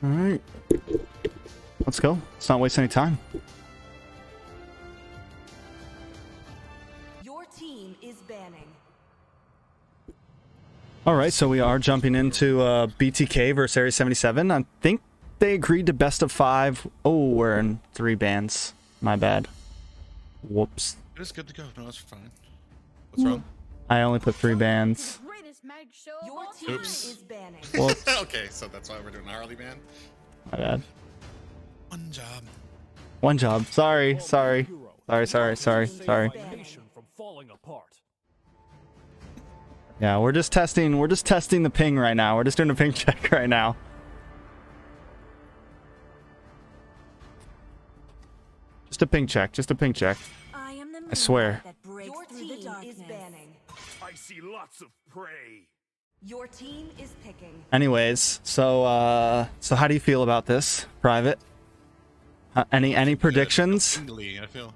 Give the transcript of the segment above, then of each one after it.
All right. Let's go. Let's not waste any time. Your team is banning. All right, so we are jumping into BTK versus AREA77. I think they agreed to best of 5. Oh, we're in 3 bans. My bad. Whoops. It is good to go. No, that's fine. What's wrong? I only put 3 bans. Your team Oops. is banning. Whoops. Okay, so that's why we're doing an hourly ban. My bad. One job. One job. Sorry. Sorry. Sorry. Yeah, we're just testing the ping right now. We're just doing a ping check right now. Just a ping check. I swear. Your team is banning. I see lots of prey. Your team is picking. Anyways, so how do you feel about this, Private? Any predictions? I feel.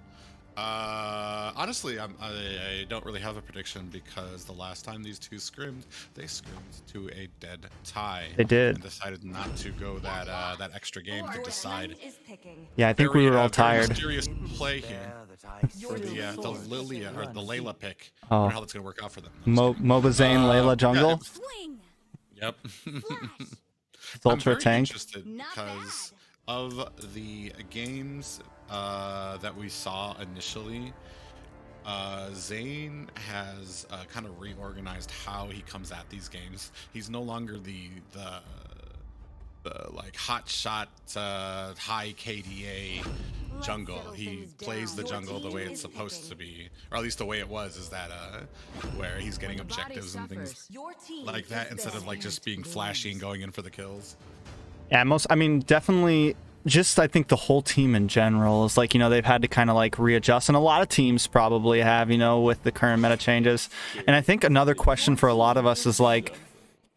Honestly, I don't really have a prediction because the last time these two scrimmed, they scrimmed to a dead tie. They did. And decided not to go that extra game to decide. Is picking. Yeah, I think we were all tired. Mysterious play here for the Lilia or the Layla pick. I Oh. wonder how that's gonna work out for them. MOBA Zane, Layla jungle. Yep. It's ultra I'm very tank. interested because of the games that we saw initially. Zane has kind of reorganized how he comes at these games. He's no longer the like hot shot high KDA jungle. He plays the jungle the way it's supposed to be, or at least the way it was, is that where he's getting objectives and things Your team like that is instead of like just being flashy and going in for the kills. Yeah, I mean, definitely. Just, I think the whole team in general is like, they've had to kind of like readjust, and a lot of teams probably have, with the current meta changes. And I think another question for a lot of us is like,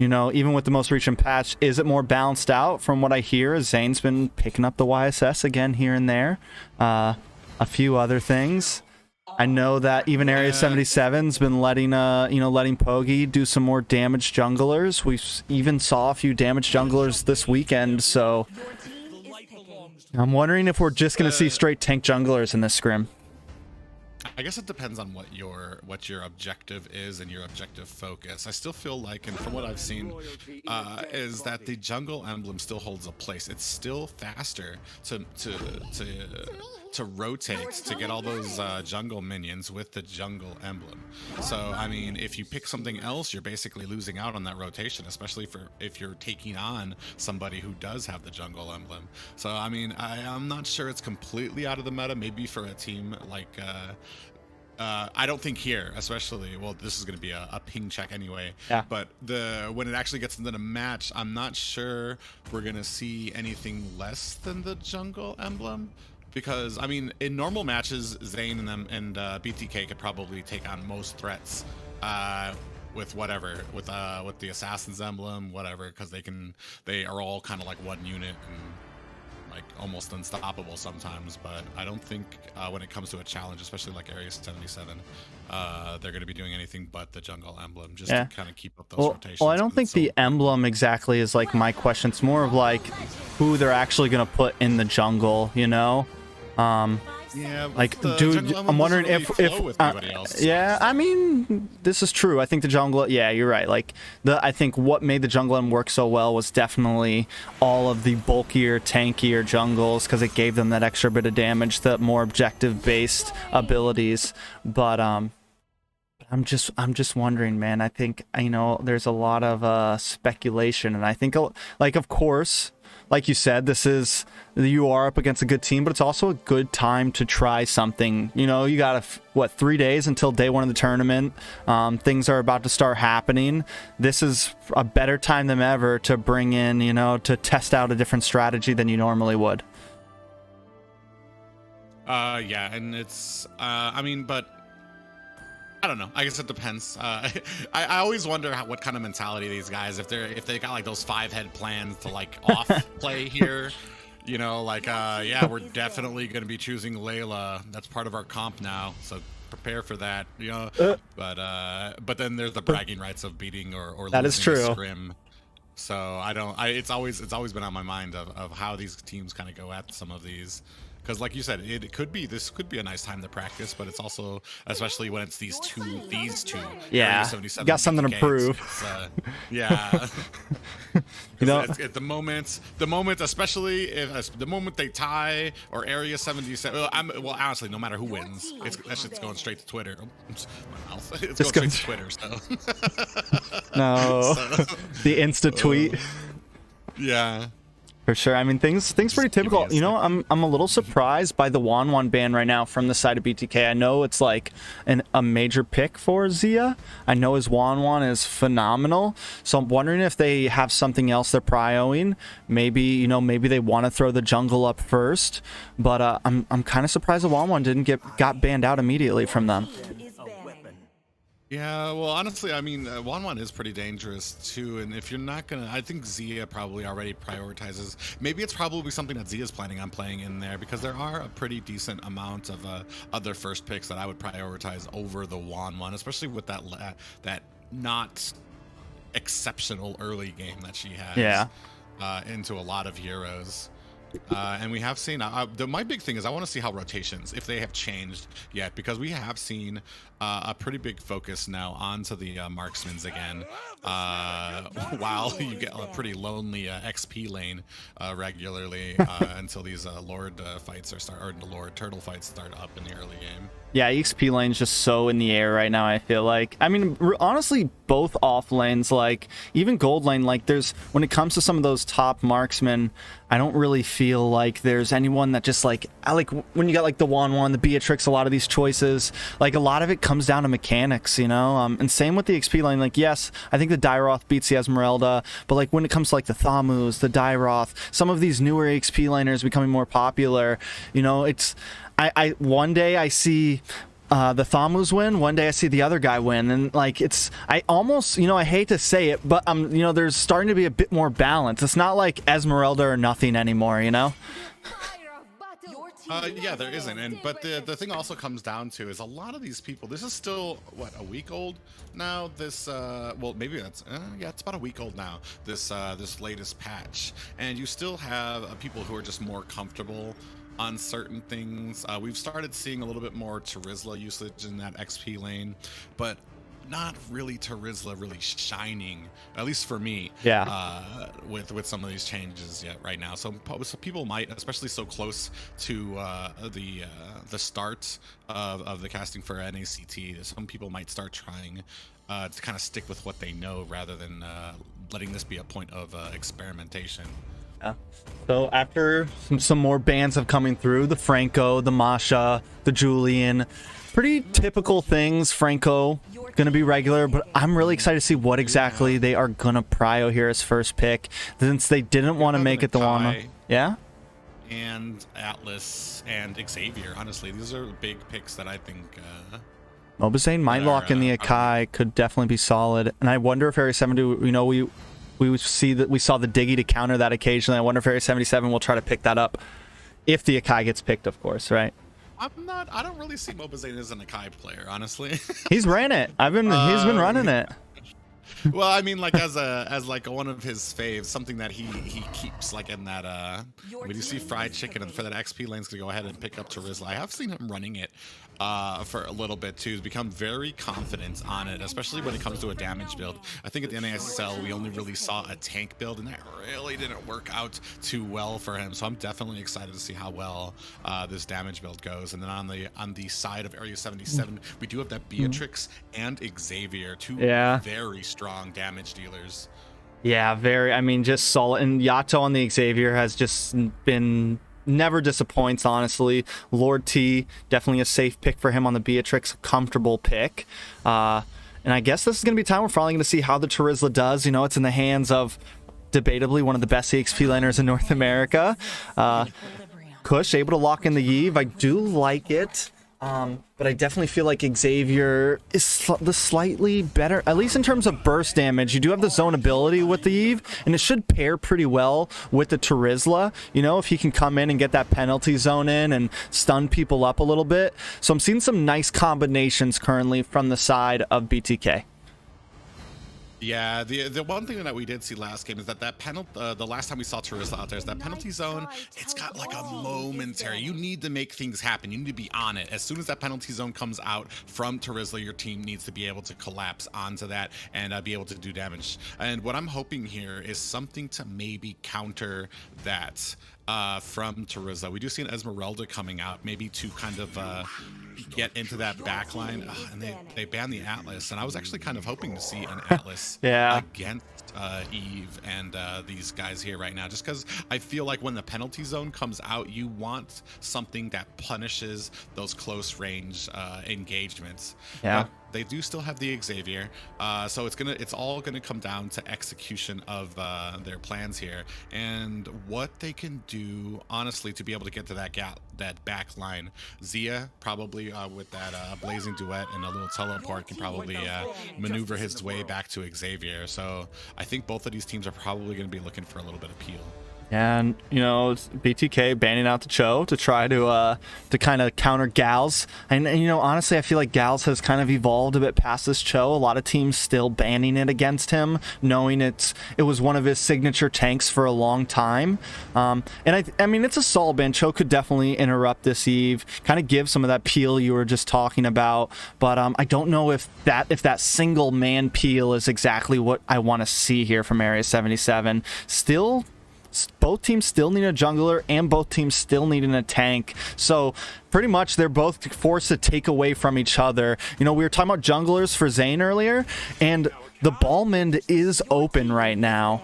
even with the most recent patch, is it more balanced out? From what I hear, Zane's been picking up the YSS again here and there. A few other things. I know that even AREA77's been letting Pogi do some more damaged junglers. We even saw a few damaged junglers this weekend, so I'm wondering if we're just going to see straight tank junglers in this scrim. I guess it depends on what your objective is and your objective focus. I still feel like, and from what I've seen, is that the jungle emblem still holds a place. It's still faster to rotate to get all those jungle minions with the jungle emblem. So I mean, if you pick something else, you're basically losing out on that rotation, especially if you're taking on somebody who does have the jungle emblem. So I mean, I'm not sure it's completely out of the meta. Maybe for a team like I don't think here, especially, well, this is going to be a ping check anyway. Yeah. But when it actually gets into the match, I'm not sure we're going to see anything less than the jungle emblem. Because, I mean, in normal matches, Zane and BTK could probably take on most threats with whatever, with the Assassin's emblem, whatever, because they are all kind of like one unit and like almost unstoppable sometimes. But I don't think when it comes to a challenge, especially like AREA77, they're going to be doing anything but the jungle emblem just to kind of keep up those rotations. Well, I don't think the emblem exactly is like my question. It's more of like who they're actually going to put in the jungle, Yeah, like, the dude, jungle emblem I'm wondering doesn't really flow with anybody else. yeah, I mean, this is true. I think the jungle, yeah, you're right. Like, I think what made the jungle emblem work so well was definitely all of the bulkier, tankier jungles, because it gave them that extra bit of damage, the more objective-based abilities. But I'm just wondering, man. I think, there's a lot of speculation, and I think, like, of course, like you said, you are up against a good team, but it's also a good time to try something. You got 3 days until day 1 of the tournament. Things are about to start happening. This is a better time than ever to bring in, to test out a different strategy than you normally would. Yeah, and it's, I mean, but I don't know. I guess it depends. I always wonder what kind of mentality these guys, if they got like those 5-head plans to like off play here, yeah, we're definitely going to be choosing Layla. That's part of our comp now, so prepare for that. But then there's the bragging rights of beating or that is losing true. a scrim. So it's always been on my mind of how these teams kind of go at some of these. Because like you said, this could be a nice time to practice, but it's also, especially when it's these two Yeah, AREA77 got something to BTKs, prove. Yeah. You know, at the moment, especially if the moment they tie or AREA77, well, honestly, no matter who wins, that shit's going straight to Twitter. My mouth. It's going straight to Twitter. So no, the Insta tweet. Yeah. For sure. I mean, things pretty typical. You know, I'm a little surprised by the Wanwan ban right now from the side of BTK. I know it's like a major pick for Zia. I know his Wanwan is phenomenal. So I'm wondering if they have something else they're prioing. Maybe, you know, maybe they want to throw the jungle up first. But I'm kind of surprised the Wanwan got banned out immediately from them. Yeah, well, honestly, I mean, Wanwan is pretty dangerous too, and if you're not gonna, I think Zia probably already prioritizes. Maybe it's probably something that Zia's planning on playing in there, because there are a pretty decent amount of other first picks that I would prioritize over the Wanwan, especially with that not exceptional early game that she has. Yeah. Into a lot of heroes. And we have seen my big thing is I want to see how rotations, if they have changed yet, because we have seen a pretty big focus now onto the marksmans again, while you get a pretty lonely XP lane regularly until these Lord fights or the Lord Turtle fights start up in the early game. Yeah, EXP lane's just so in the air right now, I feel like. I mean, honestly, both off lanes, like, even gold lane, like, there's, when it comes to some of those top marksmen, I don't really feel like there's anyone that just, like, when you got, like, the Wanwan, the Beatrix, a lot of these choices, like, a lot of it comes down to mechanics, you know? And same with the XP lane, like, yes, I think the Dairoth beats the Esmeralda, but, like, when it comes to, like, the Thamus, the Dairoth, some of these newer XP laners becoming more popular, you know, it's... one day I see the Thamus win, one day I see the other guy win, and like I almost, you know, I hate to say it, but you know, there's starting to be a bit more balance. It's not like Esmeralda or nothing anymore, you know. Yeah, there isn't, but the thing also comes down to is a lot of these people. This is still what, a week old now. This well, maybe that's yeah, it's about a week old now. This latest patch, and you still have people who are just more comfortable on certain things. We've started seeing a little bit more Terizla usage in that XP lane, but not really Terizla really shining, at least for me. Yeah. With some of these changes yet right now. So people might, especially so close to the start of the casting for NACT, some people might start trying to kind of stick with what they know rather than letting this be a point of experimentation. Yeah. So after some more bans have coming through, the Franco, the Masha, the Julian, pretty typical things. Franco gonna be regular, but I'm really excited to see what exactly they are gonna prio here as first pick, since they didn't want to make it the one. Yeah. And Atlas and Xavier, honestly, these are big picks that I think Mobazane might lock in the Akai, could definitely be solid. And I wonder if AREA77, you know, we saw the Diggy to counter that occasionally. I wonder if AREA77 will try to pick that up if the Akai gets picked, of course, right? I don't really see Mobazane as an Akai player, honestly. He's ran it. He's been running it. Well, I mean, like as like one of his faves, something that he keeps like in that when you see fried chicken and for that XP lane's gonna go ahead and pick up Terizla. I have seen him running it for a little bit too. He's become very confident on it, especially when it comes to a damage build. I think at the NASL we only really saw a tank build, and that really didn't work out too well for him. So I'm definitely excited to see how well this damage build goes. And then on the side of AREA77, we do have that Beatrix and Xavier, two very strong damage dealers. Yeah, very. I mean, just solid. And Yato on the Xavier has just been never disappoints, honestly. Lord T, definitely a safe pick for him on the Beatrix, comfortable pick. And I guess this is going to be a time we're finally going to see how the Terizla does. You know, it's in the hands of debatably one of the best EXP laners in North America. Kush able to lock in the Yve. I do like it. But I definitely feel like Xavier is the slightly better, at least in terms of burst damage. You do have the zone ability with the Eve, and it should pair pretty well with the Terizla. You know, if he can come in and get that penalty zone in and stun people up a little bit. So I'm seeing some nice combinations currently from the side of BTK. Yeah, the one thing that we did see last game is that penalty, the last time we saw Teresa out there, is that penalty zone. It's got like a momentary. You need to make things happen. You need to be on it. As soon as that penalty zone comes out from Teresa, your team needs to be able to collapse onto that and be able to do damage. And what I'm hoping here is something to maybe counter that from Teresa. We do see an Esmeralda coming out, maybe to kind of get into that backline. And they banned the Atlas, and I was actually kind of hoping to see an Atlas against Eve and these guys here right now, just because I feel like when the penalty zone comes out, you want something that punishes those close range engagements. Yeah. But they do still have the Xavier, so it's all gonna come down to execution of their plans here and what they can do, honestly, to be able to get to that back line. Zia probably with that blazing duet and a little teleport can probably maneuver his way back to Xavier. So I think both of these teams are probably going to be looking for a little bit of peel. And, you know, it's BTK banning out the Cho to try to kind of counter Gals. And, you know, honestly, I feel like Gals has kind of evolved a bit past this Cho. A lot of teams still banning it against him, knowing it was one of his signature tanks for a long time. And I mean, it's a solid ban. Cho could definitely interrupt this Eve, kind of give some of that peel you were just talking about. But I don't know if that single man peel is exactly what I want to see here from AREA77. Still, both teams still need a jungler and both teams still needing a tank, so pretty much they're both forced to take away from each other. You know, we were talking about junglers for Zane earlier, and the Balmond is open right now.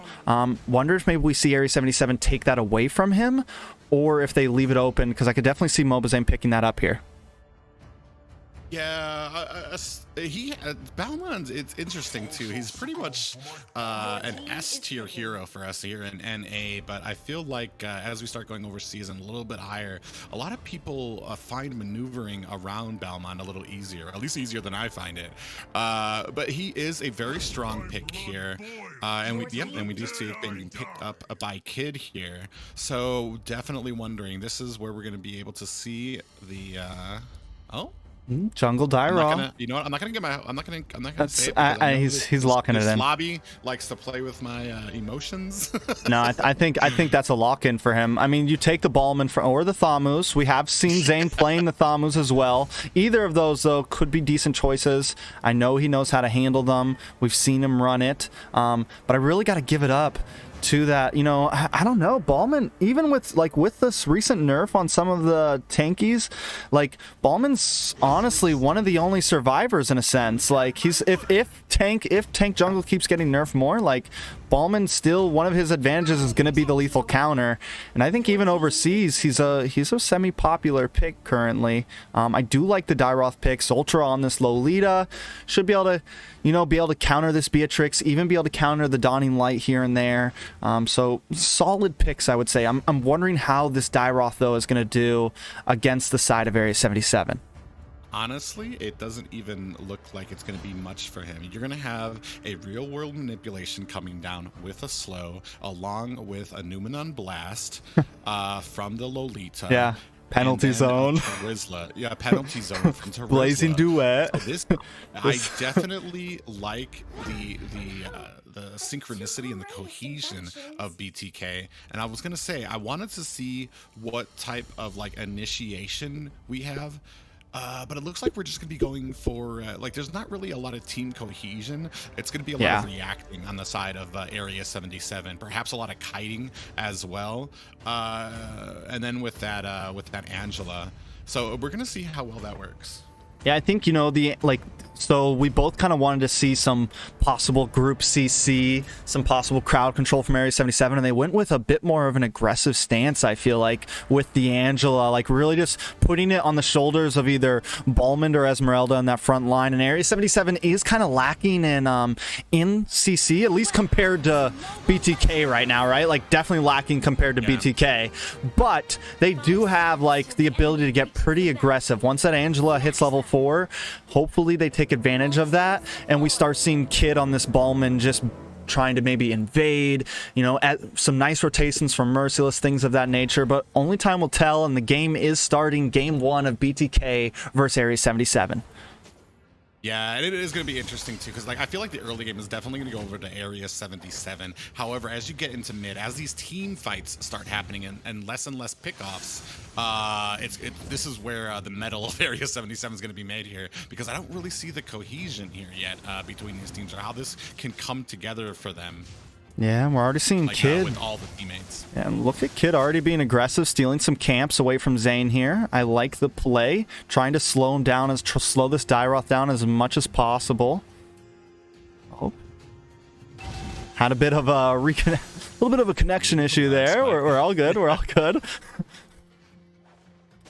Wonder if maybe we see AREA77 take that away from him, or if they leave it open, because I could definitely see Mobazane picking that up here. Yeah, Balmond, it's interesting too. He's pretty much an S tier hero for us here in NA, but I feel like as we start going overseas and a little bit higher, a lot of people find maneuvering around Balmond a little easier, at least easier than I find it. But he is a very strong pick here, and we do see it being picked up by Kid here. So definitely wondering. This is where we're going to be able to see the Jungle Dyrol. You know what? I'm not gonna say it. He's locking it in. Lobby likes to play with my emotions. No, I think that's a lock-in for him. I mean, you take the Balmond or the Thamus. We have seen Zane playing the Thamus as well. Either of those, though, could be decent choices. I know he knows how to handle them. We've seen him run it. But I really got to give it up to that. You know, I don't know, Balmond, even with this recent nerf on some of the tankies, like Balmond's honestly one of the only survivors in a sense. Like he's if tank jungle keeps getting nerfed more, like Balmond still, one of his advantages is going to be the lethal counter, and I think even overseas he's a semi-popular pick currently. I do like the Dyroth picks. Ultra on this Lolita should be able to counter this Beatrix, even be able to counter the Dawning Light here and there. So solid picks, I would say. I'm wondering how this Dyroth though is going to do against the side of AREA77. Honestly, it doesn't even look like it's going to be much for him. You're going to have a real-world manipulation coming down with a slow, along with a Numenon Blast from the Lolita. Yeah, penalty zone. Yeah, penalty zone from Terizla. Blazing duet. So I definitely like the synchronicity and the cohesion of BTK. And I was going to say, I wanted to see what type of initiation we have. But it looks like we're just going to be going for, there's not really a lot of team cohesion. It's going to be a lot of reacting on the side of AREA77, perhaps a lot of kiting as well. And then with that Angela. So we're going to see how well that works. Yeah, I think, so we both kind of wanted to see some possible group CC, some possible crowd control from AREA77, and they went with a bit more of an aggressive stance, I feel like, with the Angela, really just putting it on the shoulders of either Balmond or Esmeralda in that front line. And AREA77 is kind of lacking in CC, at least compared to BTK right now, right? Definitely lacking compared to BTK. But they do have, the ability to get pretty aggressive. Once that Angela hits level 4, hopefully they take advantage of that, and we start seeing Kid on this Balmond just trying to maybe invade, at some nice rotations from Merciless, things of that nature. But only time will tell, and the game is starting. Game 1 of BTK versus AREA77. Yeah, and it is going to be interesting too, because like I feel like the early game is definitely going to go over to AREA77. However, as you get into mid, as these team fights start happening and less pickoffs, this is where the metal of AREA77 is going to be made here, because I don't really see the cohesion here yet between these teams, or how this can come together for them. Yeah, we're already seeing Like, Kid. with all the teammates. And look at Kid already being aggressive, stealing some camps away from Zane here. I like the play, trying to slow him down, slow this Dairoth down as much as possible. Oh, had a bit of a little bit of a connection issue there. We're all good. We're all good.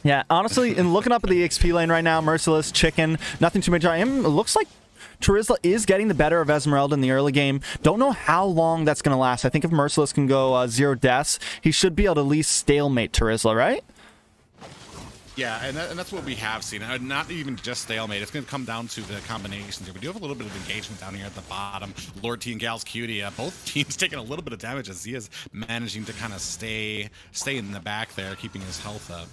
Yeah, honestly, in looking up at the XP lane right now, Merciless, Chicken, nothing too major. It looks like Terizla is getting the better of Esmeralda in the early game. Don't know how long that's going to last. I think if Merciless can go 0 deaths, he should be able to at least stalemate Terizla, right? Yeah, and that's what we have seen. Not even just stalemate. It's going to come down to the combinations here. We do have a little bit of engagement down here at the bottom. Lord T and Gal's Cutie, both teams taking a little bit of damage as Zia's managing to kind of stay in the back there, keeping his health up.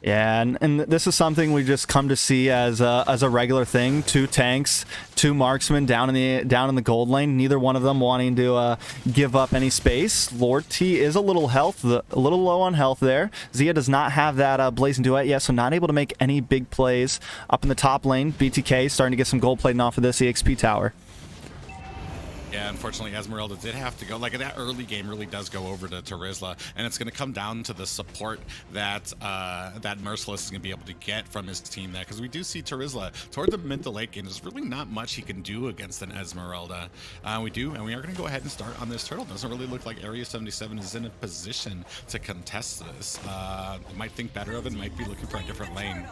Yeah, and this is something we just come to see as a regular thing. 2 tanks, 2 marksmen down in the gold lane. Neither one of them wanting to give up any space. Lord T is a little low on health there. Zia does not have that blazing duet yet, so not able to make any big plays up in the top lane. BTK starting to get some gold plating off of this EXP tower. Yeah, unfortunately, Esmeralda did have to go. Like, that early game really does go over to Terizla, and it's going to come down to the support that that Merciless is going to be able to get from his team there, because we do see Terizla toward the mid to late game. There's really not much he can do against an Esmeralda. We are going to go ahead and start on this turtle. Doesn't really look like AREA77 is in a position to contest this. Might think better of it, might be looking for a different lane.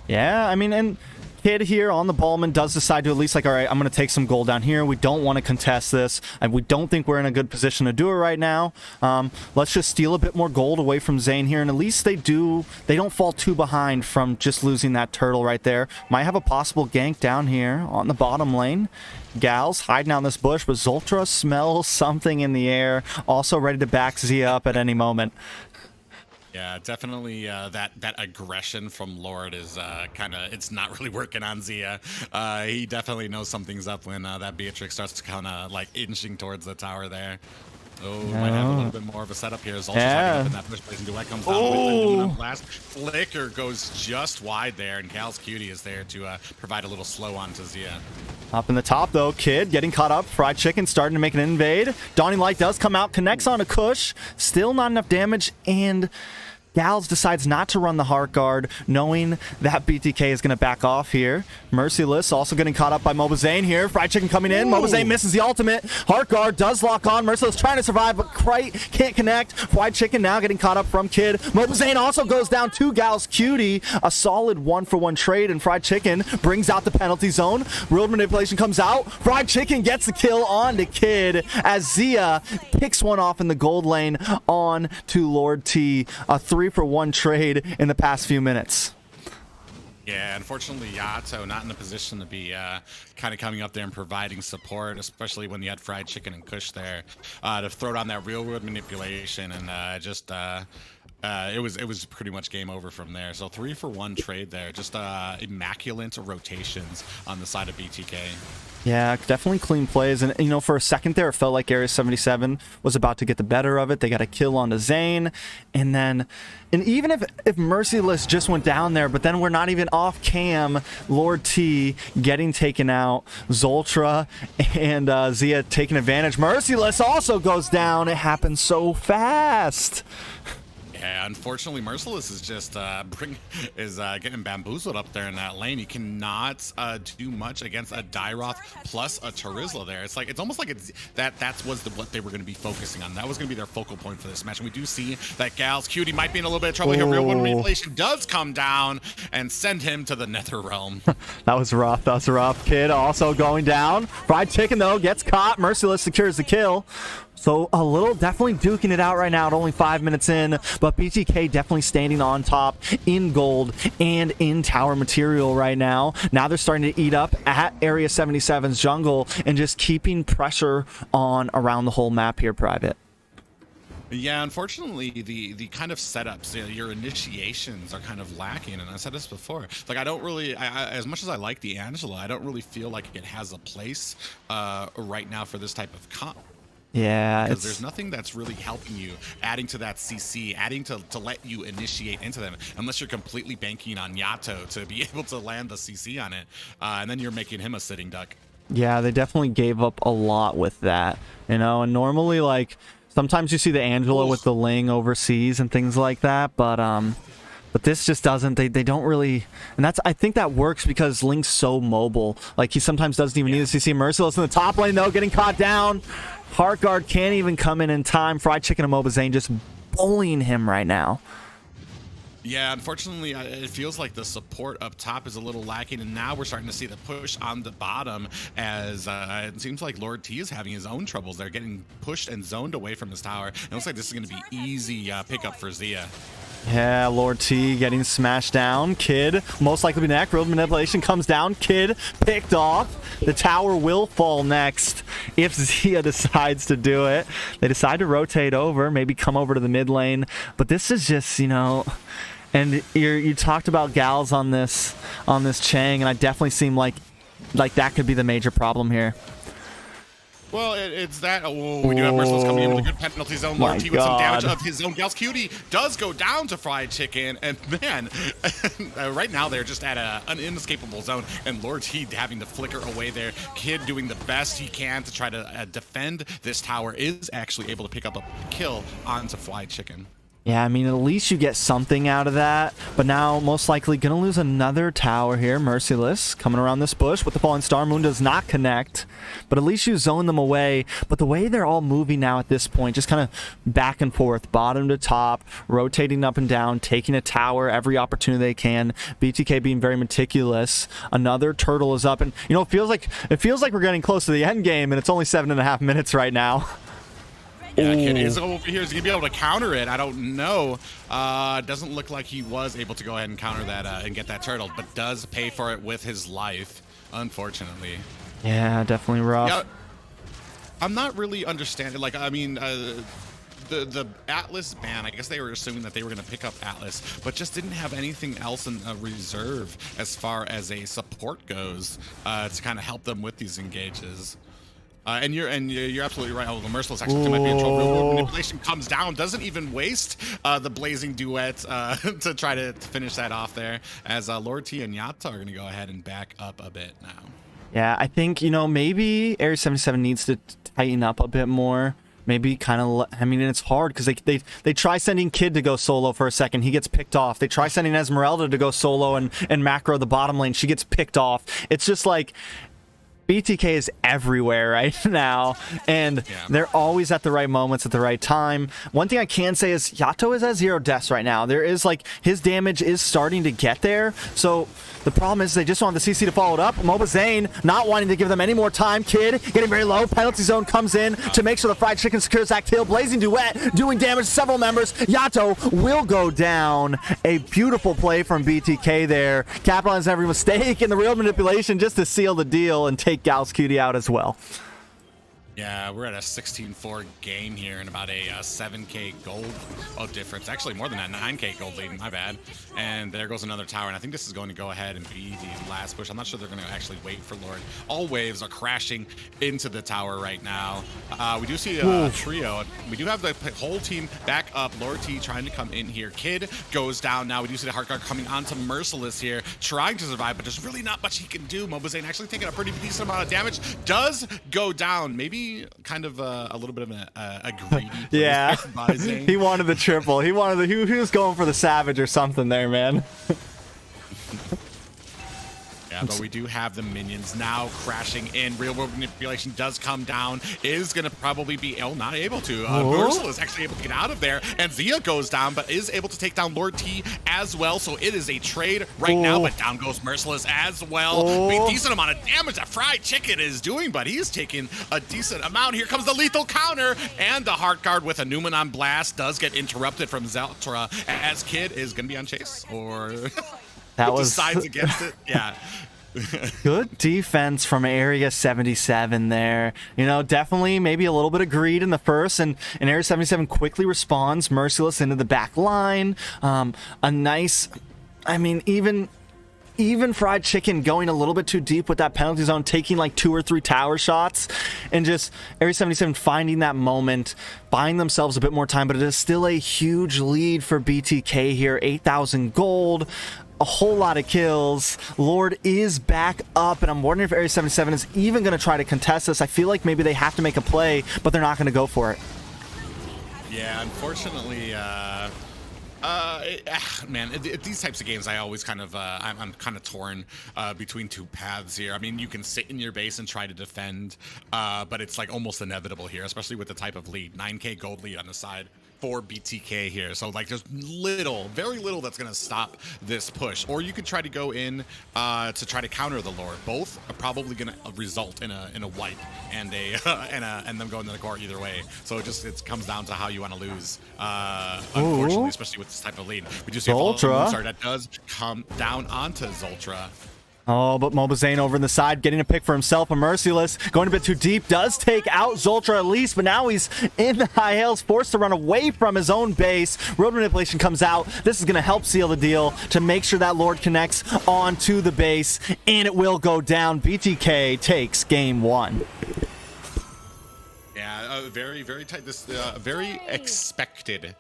Yeah, I mean, and Kid here on the Ballman does decide to at least, like, all right, I'm going to take some gold down here. We don't want to contest this, and we don't think we're in a good position to do it right now. Let's just steal a bit more gold away from Zane here, and at least they don't fall too behind from just losing that turtle right there. Might have a possible gank down here on the bottom lane. Gal's hiding out in this bush, but Zoltra smells something in the air, also ready to back Zia up at any moment. Yeah, definitely that aggression from Lord is it's not really working on Zia. He definitely knows something's up when that Beatrix starts to kind of like inching towards the tower there. Oh, might have a little bit more of a setup here. Zoltra's up in that push place, and Duet comes down with it. Last flicker goes just wide there, and Gal's Cutie is there to provide a little slow on to Zia. Up in the top, though, Kid getting caught up. Fried Chicken starting to make an invade. Dawning Light does come out, connects on a Kush. Still not enough damage, and Gals decides not to run the Heart Guard, knowing that BTK is going to back off here. Merciless also getting caught up by Mobazane here. Fried Chicken coming in. Mobazane misses the ultimate. Heart Guard does lock on. Merciless trying to survive, but quite can't connect. Fried Chicken now getting caught up from Kid. Mobazane also goes down to Gal's Cutie. A solid 1-for-1 trade, and Fried Chicken brings out the penalty zone. Real manipulation comes out. Fried Chicken gets the kill on to Kid as Zia picks one off in the gold lane on to Lord T. A 3-for-1 trade in the past few minutes. Yeah, unfortunately, Yato not in a position to be kind of coming up there and providing support, especially when you had Fried Chicken and Kush there to throw down that real-world manipulation, and it was pretty much game over from there. So 3-for-1 trade there, just immaculate rotations on the side of BTK. Yeah, definitely clean plays. And, you know, for a second there, it felt like AREA77 was about to get the better of it. They got a kill onto Zane. And even if Merciless just went down there, but then we're not even off cam, Lord T getting taken out, Zoltra and Zia taking advantage. Merciless also goes down. It happened so fast. Yeah, unfortunately, Merciless is just getting bamboozled up there in that lane. He cannot do much against a Dairoth plus a Terizla there. It's almost like that's what they were going to be focusing on. That was going to be their focal point for this match. And we do see that Gal's Cutie might be in a little bit of trouble here. Real World Manipulation does come down and send him to the Nether Realm. That was rough. That was rough. Kid also going down. Fried Chicken, though, gets caught. Merciless secures the kill. So a little definitely duking it out right now at only 5 minutes in, but BTK definitely standing on top in gold and in tower material right now. Now they're starting to eat up at AREA77's jungle and just keeping pressure on around the whole map here, Private. Yeah, unfortunately, the kind of setups, your initiations are kind of lacking, and I said this before. Like, I don't really, as much as I like the Angela, I don't really feel like it has a place right now for this type of comp. Yeah, Because there's nothing that's really helping you, adding to that CC, adding to let you initiate into them, unless you're completely banking on Yato to be able to land the CC on it, and then you're making him a sitting duck. Yeah, they definitely gave up a lot with that, you know, and normally, like, sometimes you see the Angela with the Ling overseas and things like that, but this just doesn't, they don't really, and I think that works because Ling's so mobile. Like, he sometimes doesn't even need a CC. Merciless in the top lane, though, getting caught down. Heartguard can't even come in time. Fried Chicken and Mobazane just bullying him right now. Yeah, unfortunately, it feels like the support up top is a little lacking, and now we're starting to see the push on the bottom as it seems like Lord T is having his own troubles. They're getting pushed and zoned away from his tower. It looks like this is going to be easy pickup for Zia. Yeah, Lord T getting smashed down. Kid, most likely be next. Real manipulation comes down. Kid picked off. The tower will fall next if Zia decides to do it. They decide to rotate over, maybe come over to the mid lane. But this is just, you know... And you talked about gals on this Chang, and I definitely seem like that could be the major problem here. Well, it's that. Oh, we do have Merciless coming in with a good penalty zone. Lord T with some damage of his own. Gals Cutie does go down to Fried Chicken, and man, right now they're just at an inescapable zone, and Lord T having to flicker away there. Kid doing the best he can to try to defend this tower, is actually able to pick up a kill onto Fried Chicken. Yeah, I mean, at least you get something out of that. But now, most likely, going to lose another tower here. Merciless coming around this bush with the Falling Star. Moon does not connect. But at least you zone them away. But the way they're all moving now at this point, just kind of back and forth, bottom to top, rotating up and down, taking a tower every opportunity they can. BTK being very meticulous. Another turtle is up. And, you know, it feels like we're getting close to the end game, and it's only 7.5 minutes right now. Yeah, Kid is over here. Is he going to be able to counter it? I don't know. Doesn't look like he was able to go ahead and counter that and get that turtle, but does pay for it with his life, unfortunately. Yeah, definitely rough. Yeah, I'm not really understanding. Like, I mean, the Atlas ban, I guess they were assuming that they were going to pick up Atlas, but just didn't have anything else in reserve as far as a support goes to kind of help them with these engages. And you're absolutely right. Oh, the Merciless actually might be in trouble. Real manipulation comes down, doesn't even waste the blazing duet to try to finish that off there. As Lord T and Yatta are going to go ahead and back up a bit now. Yeah, I think, you know, maybe AREA77 needs to tighten up a bit more. Maybe kind of, I mean, it's hard because they try sending Kid to go solo for a second. He gets picked off. They try sending Esmeralda to go solo and macro the bottom lane. She gets picked off. It's just like... BTK is everywhere right now, and they're always at the right moments at the right time. One thing I can say is Yato is at 0 deaths right now. There is, like, his damage is starting to get there, so the problem is they just want the CC to follow it up. Mobazane not wanting to give them any more time. Kid getting very low. Penalty zone comes in to make sure the Fried Chicken secures that kill. Blazing Duet doing damage to several members. Yato will go down. A beautiful play from BTK there. Capitalizing every mistake in the real manipulation just to seal the deal and take Gals Cutie out as well. Yeah, we're at a 16-4 game here and about a 7k gold difference. Actually, more than that, 9k gold lead, my bad. And there goes another tower, and I think this is going to go ahead and be the last push. I'm not sure they're going to actually wait for Lord. All waves are crashing into the tower right now. We do see a trio. We do have the whole team back up. Lord T trying to come in here. Kid goes down now. We do see the Heartguard coming onto Merciless here, trying to survive, but there's really not much he can do. Mobazane actually taking a pretty decent amount of damage. Does go down. Maybe kind of a little bit of a greedy yeah. He wanted the triple. He wanted he was going for the savage or something there, man. Yeah, but we do have the minions now crashing in. Real world manipulation does come down. Is going to probably be not able to. Merciless is actually able to get out of there. And Zia goes down, but is able to take down Lord T as well. So it is a trade right now, but down goes Merciless as well. A decent amount of damage that Fried Chicken is doing, but he's taking a decent amount. Here comes the lethal counter, and the Heartguard with a Numenon Blast does get interrupted from Zeltra, as Kid is going to be on chase, or that was decides against it. Yeah. Good defense from AREA77 there. You know, definitely maybe a little bit of greed in the first, and AREA77 quickly responds, merciless into the back line. A nice, I mean, even Fried Chicken going a little bit too deep with that penalty zone, taking like 2 or 3 tower shots, and just AREA77 finding that moment, buying themselves a bit more time, but it is still a huge lead for BTK here. 8,000 gold, a whole lot of kills. Lord is back up, and I'm wondering if AREA77 is even going to try to contest this. I feel like maybe they have to make a play, but they're not going to go for it. Yeah, unfortunately, man, these types of games, I always kind of, I'm kind of torn between 2 paths here. I mean, you can sit in your base and try to defend, but it's like almost inevitable here, especially with the type of lead. 9k gold lead on the side for BTK here. So like there's very little that's going to stop this push. Or you could try to go in to try to counter the Lord. Both are probably going to result in a wipe and and them going to the core either way. So it comes down to how you want to lose. Unfortunately, especially with this type of lead. We just see Zoltra that does come down onto Zoltra. Oh, but Mobazane over in the side, getting a pick for himself. A Merciless going a bit too deep, does take out Zoltra at least, but now he's in the high hills, forced to run away from his own base. Road manipulation comes out. This is going to help seal the deal to make sure that Lord connects onto the base, and it will go down. BTK takes game 1. Yeah, very, very tight. This very expected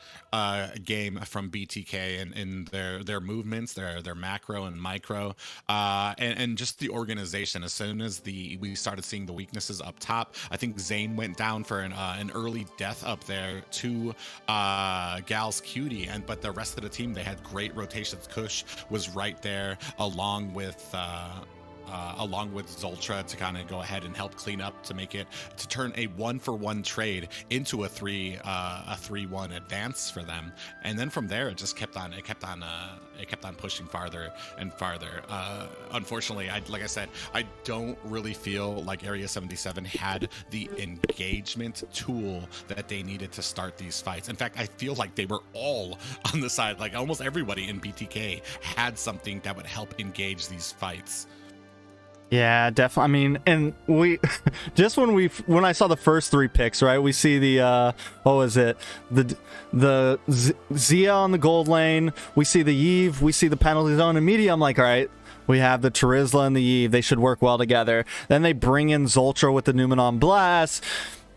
game from BTK in their movements, their macro and micro, and just the organization. As soon as we started seeing the weaknesses up top, I think Zane went down for an early death up there to Gal's Cutie, but the rest of the team, they had great rotations. Kush was right there along with Zoltra to kind of go ahead and help clean up to turn a 1-for-1 trade into a 3-1 advance for them. And then from there, it just kept on pushing farther and farther. Unfortunately, like I said, I don't really feel like AREA77 had the engagement tool that they needed to start these fights. In fact, I feel like they were all on the side, like almost everybody in BTK had something that would help engage these fights. Yeah, definitely. I mean, and we just when I saw the first 3 picks, right? We see the what was it? The Zia on the gold lane. We see the Yve. We see the penalty zone. Immediately, I'm like, all right. We have the Terizla and the Yve. They should work well together. Then they bring in Zoltra with the Numenon Blast.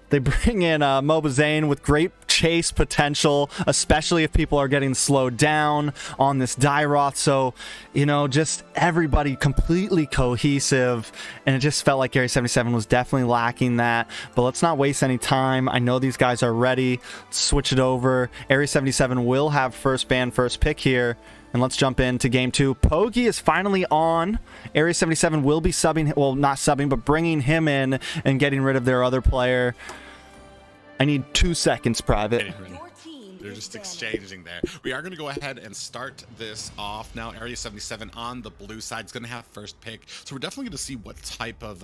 They bring in Mobazane with great chase potential, especially if people are getting slowed down on this Dairoth. So, you know, just everybody completely cohesive, and it just felt like AREA77 was definitely lacking that. But let's not waste any time. I know these guys are ready. Switch it over. AREA77 will have first ban, first pick here. And let's jump into game 2. Pogi is finally on. AREA77 will be subbing, well, not subbing, but bringing him in and getting rid of their other player. I need 2 seconds, Private. They're just exchanging there. We are going to go ahead and start this off now. AREA77 on the blue side is going to have first pick. So we're definitely going to see what type of,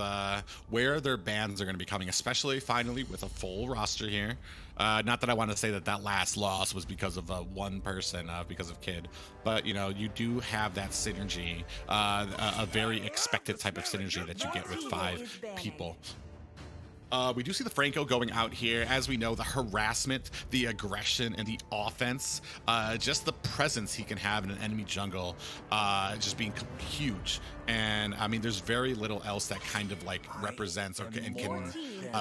where their bans are going to be coming, especially finally with a full roster here. Not that I want to say that last loss was because of one person, because of Kid, but you know, you do have that synergy, a very expected type of synergy that you get with 5 people. We do see the Franco going out here. As we know, the harassment, the aggression, and the offense, just the presence he can have in an enemy jungle, just being huge. And I mean, there's very little else that kind of like represents or can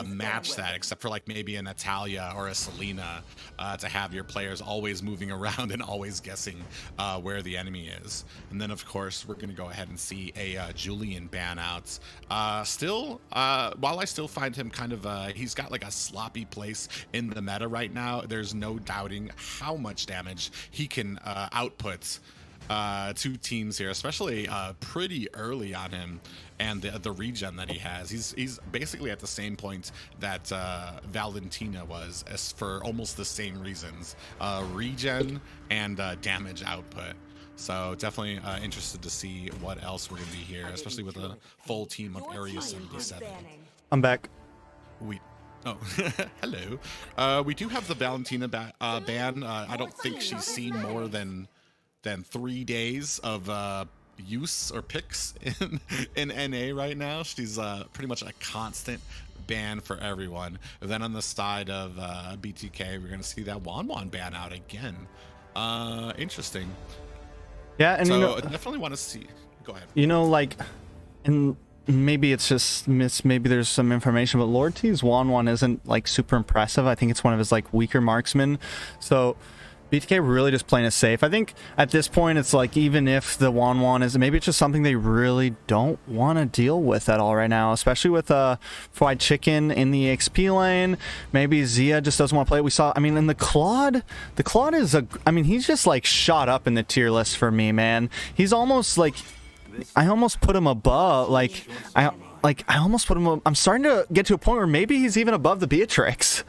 match that, except for like maybe a Natalia or a Selena, to have your players always moving around and always guessing where the enemy is. And then of course, we're going to go ahead and see a Julian ban out. Still, while I still find him kind of, he's got like a sloppy place in the meta right now, there's no doubting how much damage he can output to teams here, especially pretty early on him, and the regen that he has. He's basically at the same point that Valentina was, as for almost the same reasons, regen and damage output. So definitely interested to see what else we're gonna be here, especially with a full team of AREA77. I'm back. Oh, hello. We do have the Valentina ban. I don't think she's seen more than 3 days of use or picks in NA right now. She's pretty much a constant ban for everyone. And then on the side of BTK, we're gonna see that Wanwan ban out again. Interesting. Yeah, and So you know, I definitely want to see. Go ahead. you know, like, and maybe it's just maybe there's some information, but Lord T's Wanwan isn't like super impressive. I think it's one of his like weaker marksmen. So BTK really just playing it safe. I think at this point it's like, even if the Wanwan is, maybe it's just something they really don't want to deal with at all right now, especially with Fried Chicken in the EXP lane. Maybe Zia just doesn't want to play it. We saw, I mean, in the Claude is I mean, he's just like shot up in the tier list for me, man. He's almost like, I almost put him above, I almost put him, I'm starting to get to a point where maybe he's even above the Beatrix.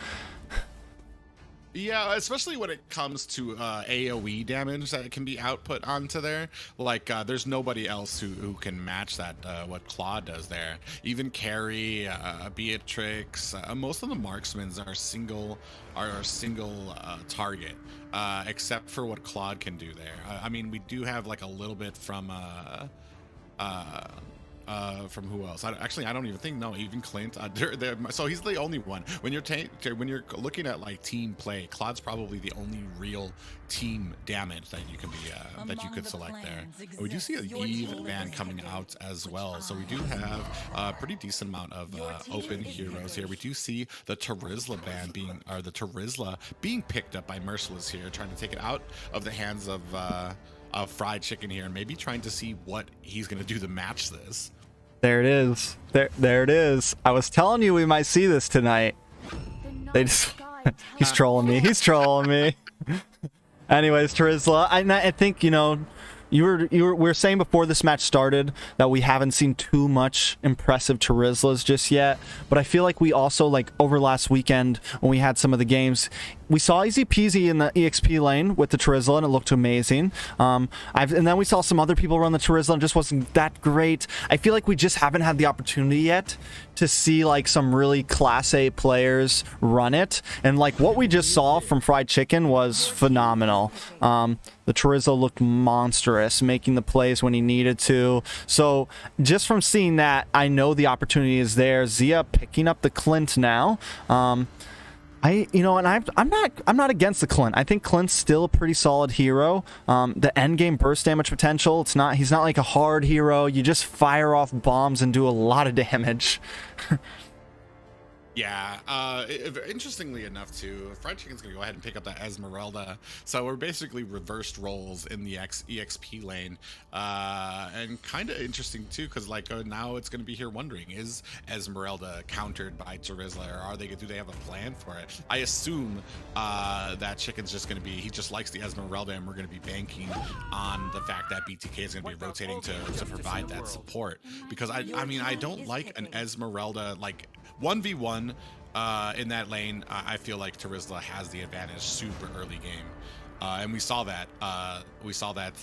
Yeah, especially when it comes to AoE damage that can be output onto there. Like, there's nobody else who can match that, what Claude does there. Even Carrie, Beatrix, most of the marksmen are single target, except for what Claude can do there. I mean, we do have like a little bit from who else? I don't even think. No, even Clint. So he's the only one. When you're looking at like team play, Claude's probably the only real team damage that you can be that you could select there. We do see a Eve ban coming out as well, so we do have a pretty decent amount of open heroes here. We do see the Terizla ban being picked up by Merciless here, trying to take it out of the hands of Fried Chicken here, and maybe trying to see what he's going to do to match this. There it is. There it is. I was telling you we might see this tonight. They just he's trolling me. He's trolling me. Anyways, Terizla, I think, you know, we were saying before this match started that we haven't seen too much impressive Terizlas just yet, but I feel like we also, like, over last weekend when we had some of the games, we saw easy peasy in the EXP lane with the Terizla, and it looked amazing. And then we saw some other people run the Terizla, and it just wasn't that great. I feel like we just haven't had the opportunity yet to see like some really class A players run it. And like what we just saw from Fried Chicken was phenomenal. The Terizla looked monstrous, making the plays when he needed to. So just from seeing that, I know the opportunity is there. Zia picking up the Clint now. You know, and I'm not against the Clint. I think Clint's still a pretty solid hero. The end game burst damage potential, he's not like a hard hero. You just fire off bombs and do a lot of damage. Yeah, interestingly enough too, Fried Chicken's gonna go ahead and pick up that Esmeralda. So we're basically reversed roles in the EXP lane, and kind of interesting too, because like now it's gonna be here wondering, is Esmeralda countered by Terizla, or do they have a plan for it? I assume that Chicken's just gonna be, he just likes the Esmeralda, and we're gonna be banking on the fact that BTK is gonna be rotating to provide that support, because I mean I don't like an Esmeralda like 1v1 in that lane. I feel like Terizla has the advantage super early game, and we saw that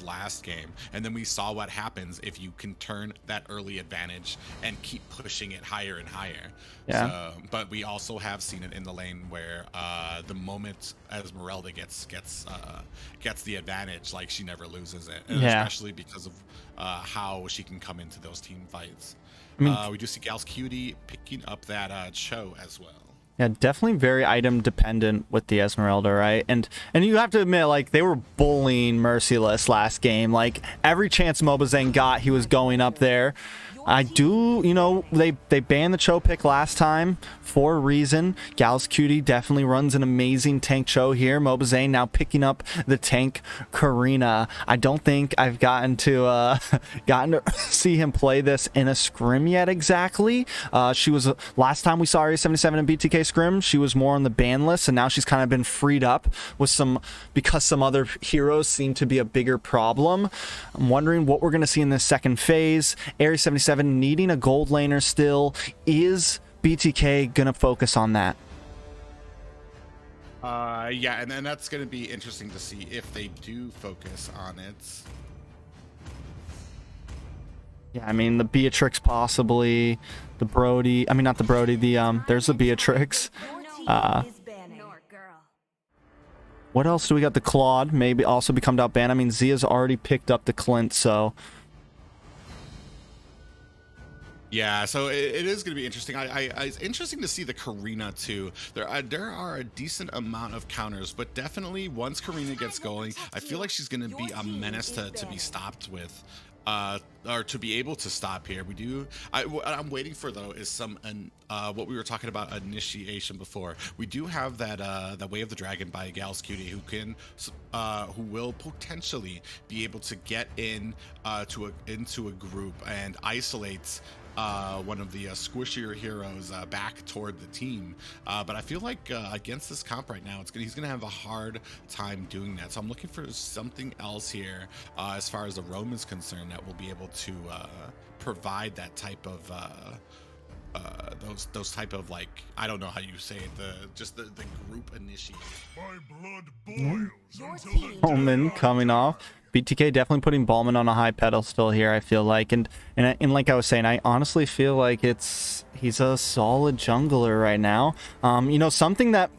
last game, and then we saw what happens if you can turn that early advantage and keep pushing it higher and higher. Yeah. But we also have seen it in the lane where the moment Esmeralda gets the advantage, like she never loses it, and Yeah. especially because of how she can come into those team fights. I mean, We do see Gal's Cutie picking up that Cho as well. yeah, definitely very item dependent with the Esmeralda, right? And you have to admit, like, they were bullying Merciless last game. Like, every chance Mobazane got, he was going up there. I do, you know, they banned the Cho pick last time for a reason. Gal's Cutie definitely runs an amazing tank Cho here. Mobazane now picking up the tank Karina. I don't think I've gotten to see him play this in a scrim yet exactly. She was, last time we saw AREA77 in BTK scrim, she was more on the ban list, and now she's kind of been freed up with because some other heroes seem to be a bigger problem. I'm wondering what we're going to see in this second phase. AREA77 needing a gold laner still. Is BTK gonna focus on that? Yeah, and then that's going to be interesting to see if they do focus on it. Yeah, I mean the Beatrix possibly, the Brody. I mean not the Brody. There's the Beatrix. What else do we got? The Claude maybe also become out ban. I mean Zia's already picked up the Clint, so Yeah, so it is going to be interesting. It's interesting to see the Karina too. There are a decent amount of counters, but definitely once Karina gets going, I feel like she's going to be a menace to be stopped with, or to be able to stop here. What I'm waiting for though is some what we were talking about initiation before. We do have that Way of the Dragon by Gals Cutie who will potentially be able to get into a group and isolate one of the squishier heroes back toward the team, but I feel like against this comp right now, he's gonna have a hard time doing that. So I'm looking for something else here as far as the roam is concerned that will be able to provide that type of those type of, like, I don't know how you say it, the group initiate. My blood boils Your until team the Ballman coming off. BTK definitely putting Ballman on a high pedestal here, I feel like. And like I was saying, I honestly feel like he's a solid jungler right now. You know, something that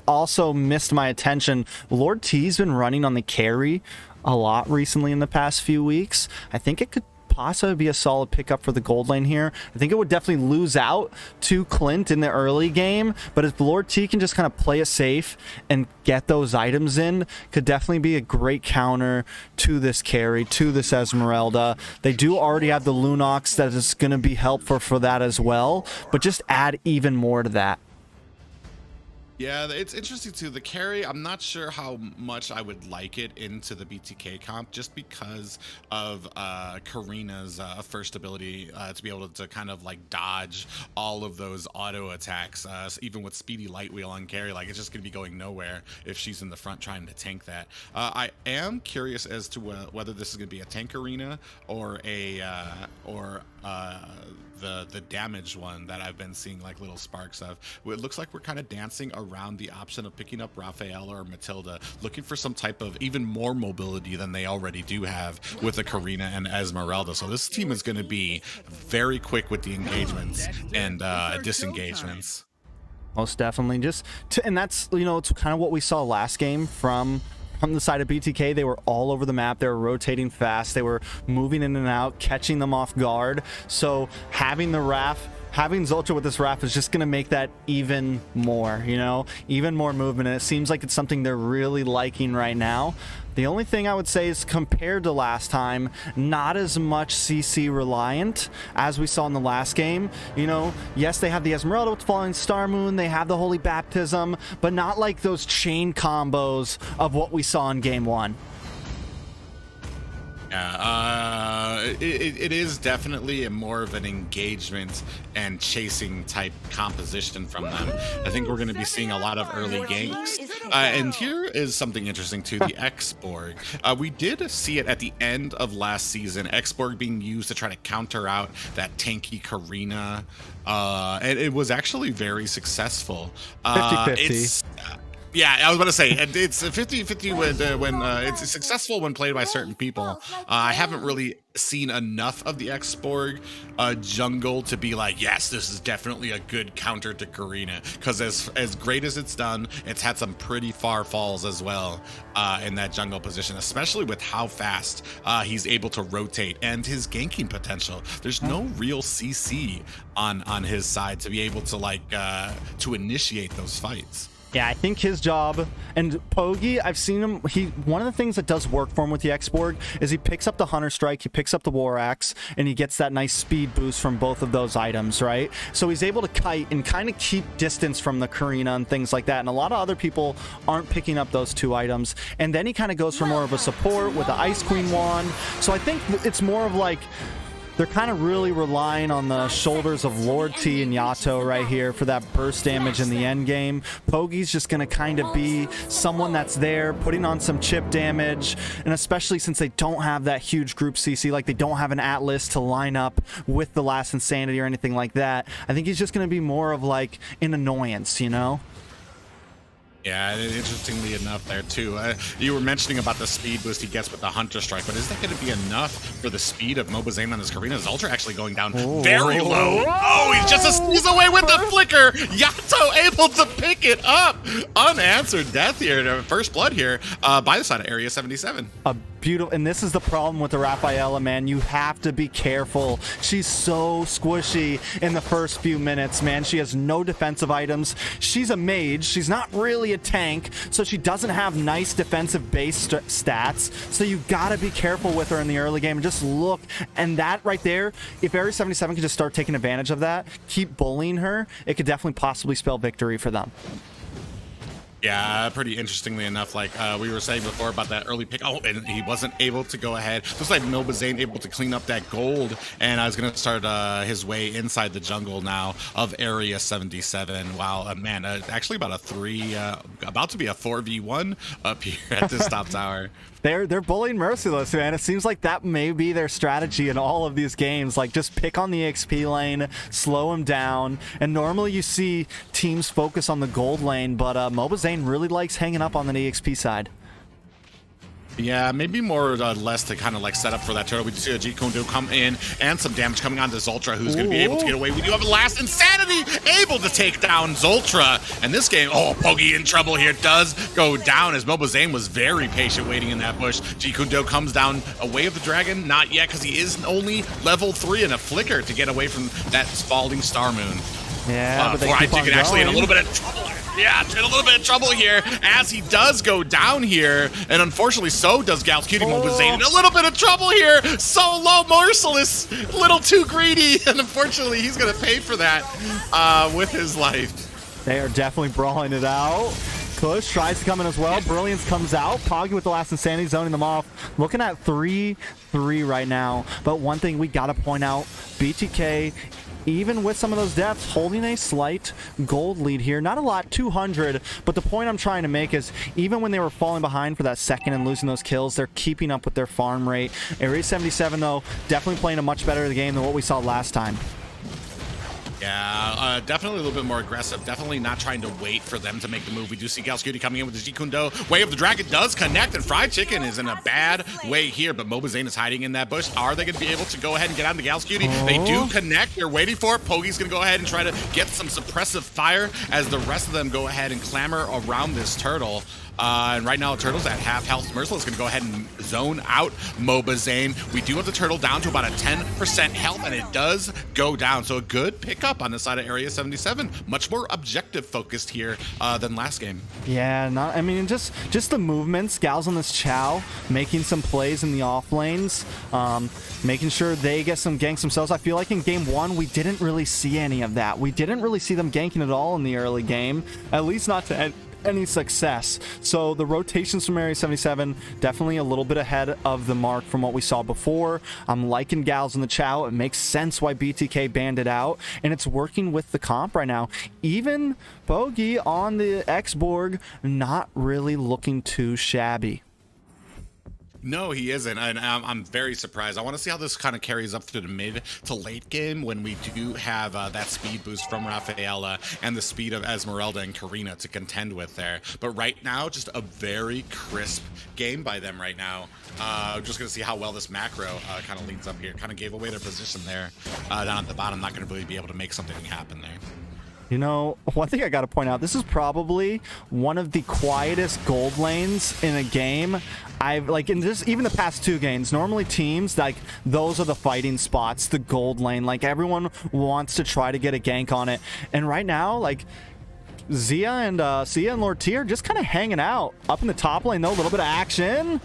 also missed my attention, Lord T's been running on the carry a lot recently in the past few weeks. I think it could possibly be a solid pickup for the gold lane here. I think it would definitely lose out to Clint in the early game, but if Lord T can just kind of play it safe and get those items in, could definitely be a great counter to this carry, to this Esmeralda. They do already have the Lunox that is going to be helpful for that as well, but just add even more to that. Yeah, it's interesting too. The carry, I'm not sure how much I would like it into the BTK comp, just because of Karina's first ability to be able to kind of like dodge all of those auto attacks. Even with Speedy Lightwheel on carry, like, it's just going to be going nowhere if she's in the front trying to tank that. I am curious as to whether this is going to be a tank arena or the damage one that I've been seeing like little sparks of. It looks like we're kind of dancing around the option of picking up Raphael or Matilda, looking for some type of even more mobility than they already do have with the Karina and Esmeralda. So this team is going to be very quick with the engagements and disengagements. Most definitely. And that's, you know, it's kind of what we saw last game from the side of BTK. They were all over the map. They were rotating fast. They were moving in and out, catching them off guard. So having the Raph, having Zoltra with this Raph is just going to make that even more, you know, even more movement. And it seems like it's something they're really liking right now. The only thing I would say is, compared to last time, not as much CC reliant as we saw in the last game. You know, yes, they have the Esmeralda with Falling Star Moon, they have the Holy Baptism, but not like those chain combos of what we saw in game one. Yeah, it is definitely a more of an engagement and chasing type composition from them. I think we're going to be seeing a lot of early ganks. And here is something interesting too, the X-Borg. We did see it at the end of last season, X-Borg being used to try to counter out that tanky Karina. And it was actually very successful. 50-50. Yeah, I was about to say, it's 50-50 when it's successful when played by certain people. I haven't really seen enough of the X-Borg jungle to be like, yes, this is definitely a good counter to Karina, because as great as it's done, it's had some pretty far falls as well in that jungle position, especially with how fast he's able to rotate and his ganking potential. There's no real CC on his side to be able to like to initiate those fights. Yeah, I think his job, and Pogi, I've seen him, one of the things that does work for him with the X-Borg is he picks up the Hunter Strike, he picks up the War Axe, and he gets that nice speed boost from both of those items, right? So he's able to kite and kind of keep distance from the Karina and things like that, and a lot of other people aren't picking up those two items. And then he kind of goes for more of a support with the Ice Queen wand. So I think it's more of like, they're kind of really relying on the shoulders of Lord T and Yato right here for that burst damage in the end game. Pogi's just going to kind of be someone that's there, putting on some chip damage, and especially since they don't have that huge group CC, like they don't have an Atlas to line up with the Last Insanity or anything like that. I think he's just going to be more of like an annoyance, you know? Yeah, and interestingly enough there too, you were mentioning about the speed boost he gets with the Hunter Strike, but is that going to be enough for the speed of Mobazane on this Karina? Ultra actually going down very low. Oh, he's just a sneeze away with the flicker. Yato able to pick it up. Unanswered death here, first blood here by the side of AREA77. A beautiful, and this is the problem with the Rafaela, man. You have to be careful. She's so squishy in the first few minutes, man. She has no defensive items. She's a mage. She's not really a tank, so she doesn't have nice defensive base stats. So you gotta be careful with her in the early game. Just look, and that right there, if AREA77 could just start taking advantage of that, keep bullying her, it could definitely possibly spell victory for them. Yeah, pretty interestingly enough, like we were saying before about that early pick. Oh, and he wasn't able to go ahead. Looks like Mobazane able to clean up that gold, and I was going to start his way inside the jungle now of AREA77. Wow, man, actually about about to be a 4v1 up here at this top tower. They're bullying merciless, man. It seems like that may be their strategy in all of these games. Like, just pick on the XP lane, slow him down. And normally you see teams focus on the gold lane, but Mobazane really likes hanging up on the EXP side. Yeah, maybe more or less to kind of like set up for that turtle. We do see a G-Kundo come in and some damage coming on to Zultra, who's going to be able to get away. We do have a last Insanity able to take down Zultra. And this game, oh, Pogi in trouble here, does go down as Mobazane was very patient waiting in that bush. G-Kundo comes down away of the dragon. Not yet, because he is only level 3 and a flicker to get away from that falling star moon. Yeah, but they I keep think on it actually in a going. little bit of trouble. Yeah, in a little bit of trouble here as he does go down here, and unfortunately so does Gals Cutie. Mobazane in a little bit of trouble here. So low, merciless, a little too greedy, and unfortunately he's gonna pay for that with his life. They are definitely brawling it out. Kush tries to come in as well. Brilliance comes out. Poggy with the last Insanity zoning them off. Looking at 3-3 right now. But one thing we gotta point out, BTK, even with some of those deaths, holding a slight gold lead here. Not a lot, 200, but the point I'm trying to make is even when they were falling behind for that second and losing those kills, they're keeping up with their farm rate. AREA77, though, definitely playing a much better game than what we saw last time. Yeah, definitely a little bit more aggressive. Definitely not trying to wait for them to make the move. We do see Galscutie coming in with the G-Kundo. Way of the Dragon does connect, and Fried Chicken is in a bad way here, but Mobazane is hiding in that bush. Are they going to be able to go ahead and get on the Galscutie? They do connect. They're waiting for it. Pogi's going to go ahead and try to get some suppressive fire as the rest of them go ahead and clamor around this turtle. And right now, the turtle's at half health. Merciless is going to go ahead and zone out Mobazane. We do have the turtle down to about a 10% health, and it does go down. So a good pickup on the side of AREA77. Much more objective focused here than last game. Yeah, I mean, just the movements. Gals on this Chow making some plays in the off lanes, making sure they get some ganks themselves. I feel like in game 1, we didn't really see any of that. We didn't really see them ganking at all in the early game, at least not to any success. So the rotations from AREA77 definitely a little bit ahead of the mark from what we saw before. I'm liking Gals in the Chow. It makes sense why BTK banned it out, and it's working with the comp right now. Even Bogey on the X-Borg not really looking too shabby. No, he isn't, and I'm very surprised. I want to see how this kind of carries up through the mid to late game when we do have that speed boost from Rafaela and the speed of Esmeralda and Karina to contend with there. But right now, just a very crisp game by them right now. Just going to see how well this macro kind of leads up here. Kind of gave away their position there down at the bottom. Not going to really be able to make something happen there. You know, one thing I got to point out, this is probably one of the quietest gold lanes in a game. I've like in just even the past 2 games, normally teams like those are the fighting spots, the gold lane. Like everyone wants to try to get a gank on it. And right now, like Sia and Lord T are just kind of hanging out up in the top lane though, a little bit of action.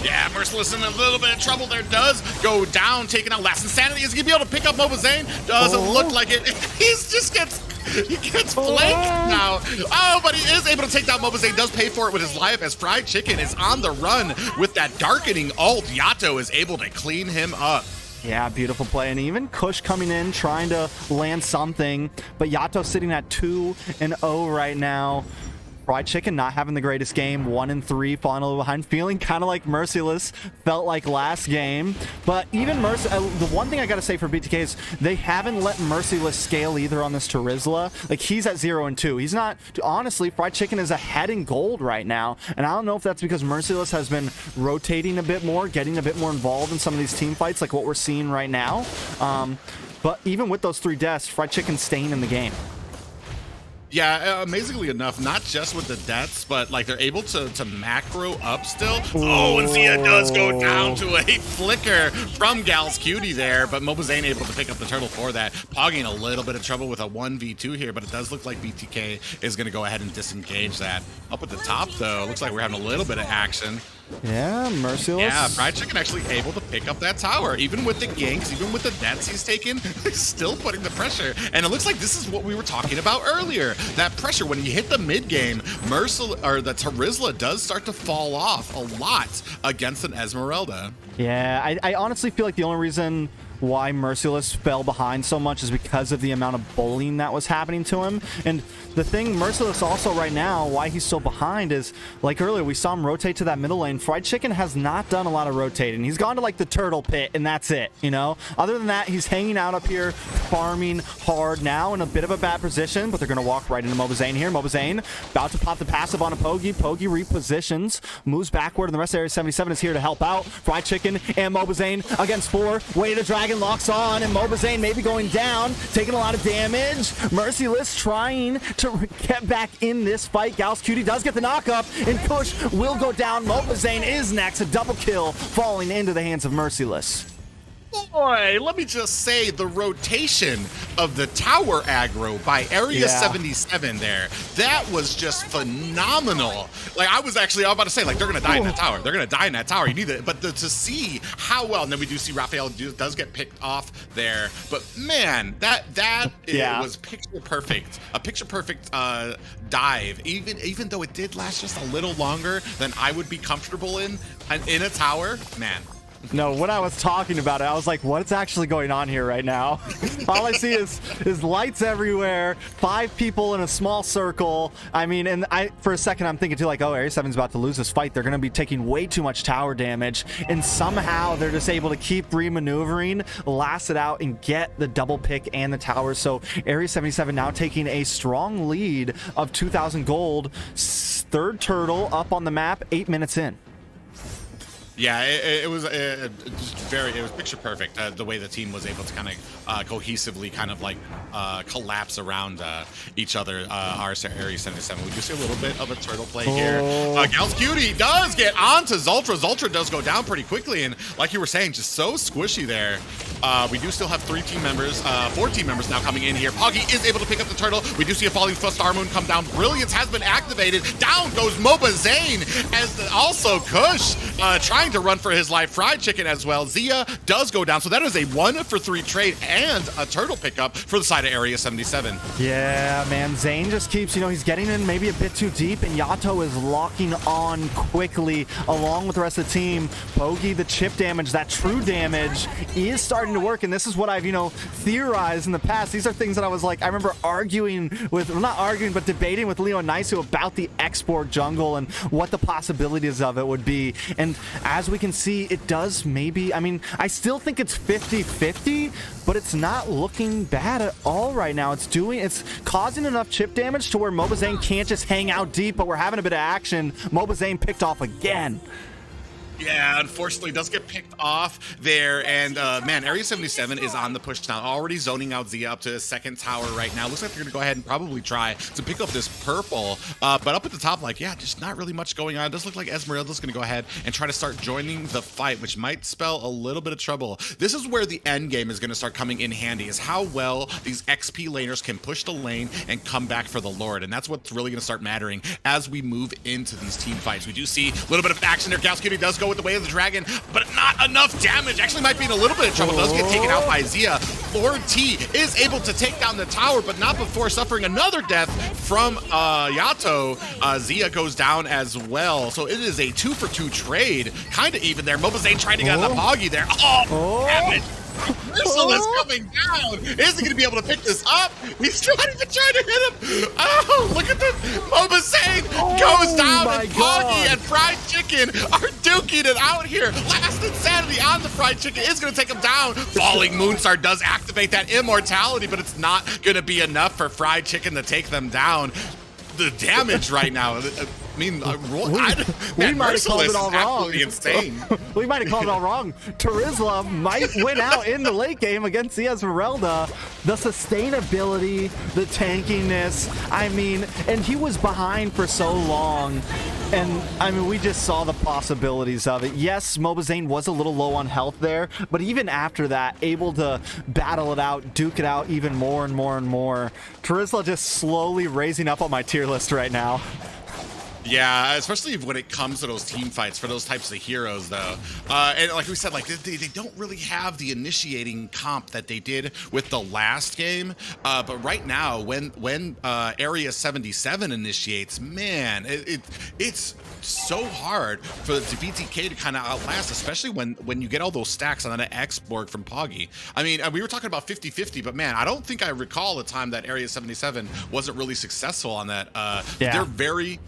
Yeah, Merciless in a little bit of trouble there. Does go down, taking out Last Insanity. Is he going to be able to pick up Mobazane? Doesn't look like it. He gets flanked now. Oh, but he is able to take down Mobazane. Does pay for it with his life as Fried Chicken is on the run with that darkening ult. Yato is able to clean him up. Yeah, beautiful play. And even Kush coming in, trying to land something. But Yato sitting at 2-0 right now. Fried Chicken not having the greatest game, 1-3, falling a little behind, feeling kind of like Merciless felt like last game. But even the one thing I gotta say for BTK is they haven't let Merciless scale either on this Terizla. Like, he's at 0-2. He's not, honestly, Fried Chicken is ahead in gold right now, and I don't know if that's because Merciless has been rotating a bit more, getting a bit more involved in some of these team fights like what we're seeing right now. But even with those 3 deaths, Fried Chicken's staying in the game. Yeah, amazingly enough, not just with the deaths, but like they're able to macro up still. Oh, and Zia does go down to a flicker from Gal's Cutie there, but Mobazane able to pick up the turtle for that. Poggy in a little bit of trouble with a 1v2 here, but it does look like BTK is going to go ahead and disengage that. Up at the top, though, looks like we're having a little bit of action. Yeah, Merciless. Yeah, Fried Chicken actually able to pick up that tower. Even with the ganks, even with the deaths he's taken, he's still putting the pressure. And it looks like this is what we were talking about earlier. That pressure, when you hit the mid game, the Terizla does start to fall off a lot against an Esmeralda. Yeah, I honestly feel like the only reason why Merciless fell behind so much is because of the amount of bullying that was happening to him. And the thing, Merciless also right now, why he's so behind is, like earlier, we saw him rotate to that middle lane. Fried Chicken has not done a lot of rotating. He's gone to like the turtle pit, and that's it, you know? Other than that, he's hanging out up here, farming hard now in a bit of a bad position, but they're going to walk right into Mobazane here. Mobazane about to pop the passive on a Pogi. Pogi repositions, moves backward, and the rest of AREA77 is here to help out. Fried Chicken and Mobazane against 4. Way to Dragon locks on, and Mobazane maybe going down, taking a lot of damage. Merciless trying to get back in this fight. Gal's Cutie does get the knock up, and Kush will go down. Mobazane is next, a double kill falling into the hands of Merciless. Boy, let me just say the rotation of the tower aggro by AREA77 there, that was just phenomenal. Like, I was about to say, like, they're going to die in that tower. They're going to die in that tower. You need it. But to see how well, and then we do see Raphael does get picked off there. But, man, that it was picture perfect. A picture perfect dive, even though it did last just a little longer than I would be comfortable in a tower, man. No, when I was talking about it, I was like, what's actually going on here right now? All I see is lights everywhere, 5 people in a small circle. I mean, and for a second, I'm thinking too, like, oh, AREA7's about to lose this fight. They're going to be taking way too much tower damage. And somehow they're just able to keep re-maneuvering, last it out, and get the double pick and the towers. So AREA77 now taking a strong lead of 2,000 gold. 3rd turtle up on the map, 8 minutes in. Yeah, it was it was picture perfect, the way the team was able to kind of cohesively kind of like collapse around each other. Our AREA77, we do see a little bit of a turtle play here. Gal's Cutie does get onto Zultra. Zultra does go down pretty quickly, and like you were saying, just so squishy there. We do still have 4 team members now coming in here. Poggy is able to pick up the turtle. We do see a falling Star Moon come down. Brilliance has been activated. Down goes Mobazane, as also Kush trying to run for his life. Fried Chicken as well. Zia does go down, so that is a 1-for-3 trade and a turtle pickup for the side of AREA77. Yeah, man, Zane just keeps, he's getting in maybe a bit too deep, and Yato is locking on quickly along with the rest of the team. Pogi, the chip damage, that true damage is starting to work, and this is what I've, theorized in the past. These are things that I was like, I remember arguing with, well, not arguing, but debating with Leo Nisu about the export jungle and what the possibilities of it would be. And as we can see, it does maybe, I still think it's 50-50, but it's not looking bad at all right now. It's causing enough chip damage to where Mobazane can't just hang out deep, but we're having a bit of action. Mobazane picked off again. Yeah, unfortunately, does get picked off there, and man, AREA77 is on the push now, already zoning out Zia up to a 2nd tower right now. Looks like they're going to go ahead and probably try to pick up this purple, but up at the top, like, yeah, just not really much going on. It does look like Esmeralda's going to go ahead and try to start joining the fight, which might spell a little bit of trouble. This is where the end game is going to start coming in handy, is how well these XP laners can push the lane and come back for the Lord, and that's what's really going to start mattering as we move into these team fights. We do see a little bit of action there. Gal's Cutie does go with the way of the dragon, but not enough damage. Actually might be in a little bit of trouble. Does get taken out by Zia. Lord T is able to take down the tower, but not before suffering another death from Yato. Zia goes down as well. So it is a 2-for-2 trade. Kind of even there. Mobazane trying to get on the Poggy there. Oh, damn it. Missile is coming down. Is he going to be able to pick this up? He's not even trying to hit him. Oh, look at this. Mobazane goes down, and Poggy and Fried Chicken are duking it out here. Last Insanity on the Fried Chicken is going to take him down. Falling Moonstar does activate that immortality, but it's not going to be enough for Fried Chicken to take them down. The damage right now. I mean, we might have called it all wrong. Insane. We might have called it all wrong. Terizla might win out in the late game against Zia Esmeralda. The sustainability, the tankiness. I mean, and he was behind for so long. And I mean, we just saw the possibilities of it. Yes, Mobazane was a little low on health there, but even after that, able to battle it out, duke it out even more and more and more. Terizla just slowly raising up on my tier list right now. Yeah, especially when it comes to those team fights for those types of heroes, though. And like we said, like they don't really have the initiating comp that they did with the last game. But right now, when AREA77 initiates, man, it's so hard for the BTK to kind of outlast, especially when you get all those stacks on an X-Borg from Poggy. I mean, we were talking about 50-50, but man, I don't think I recall a time that AREA77 wasn't really successful on that. They're very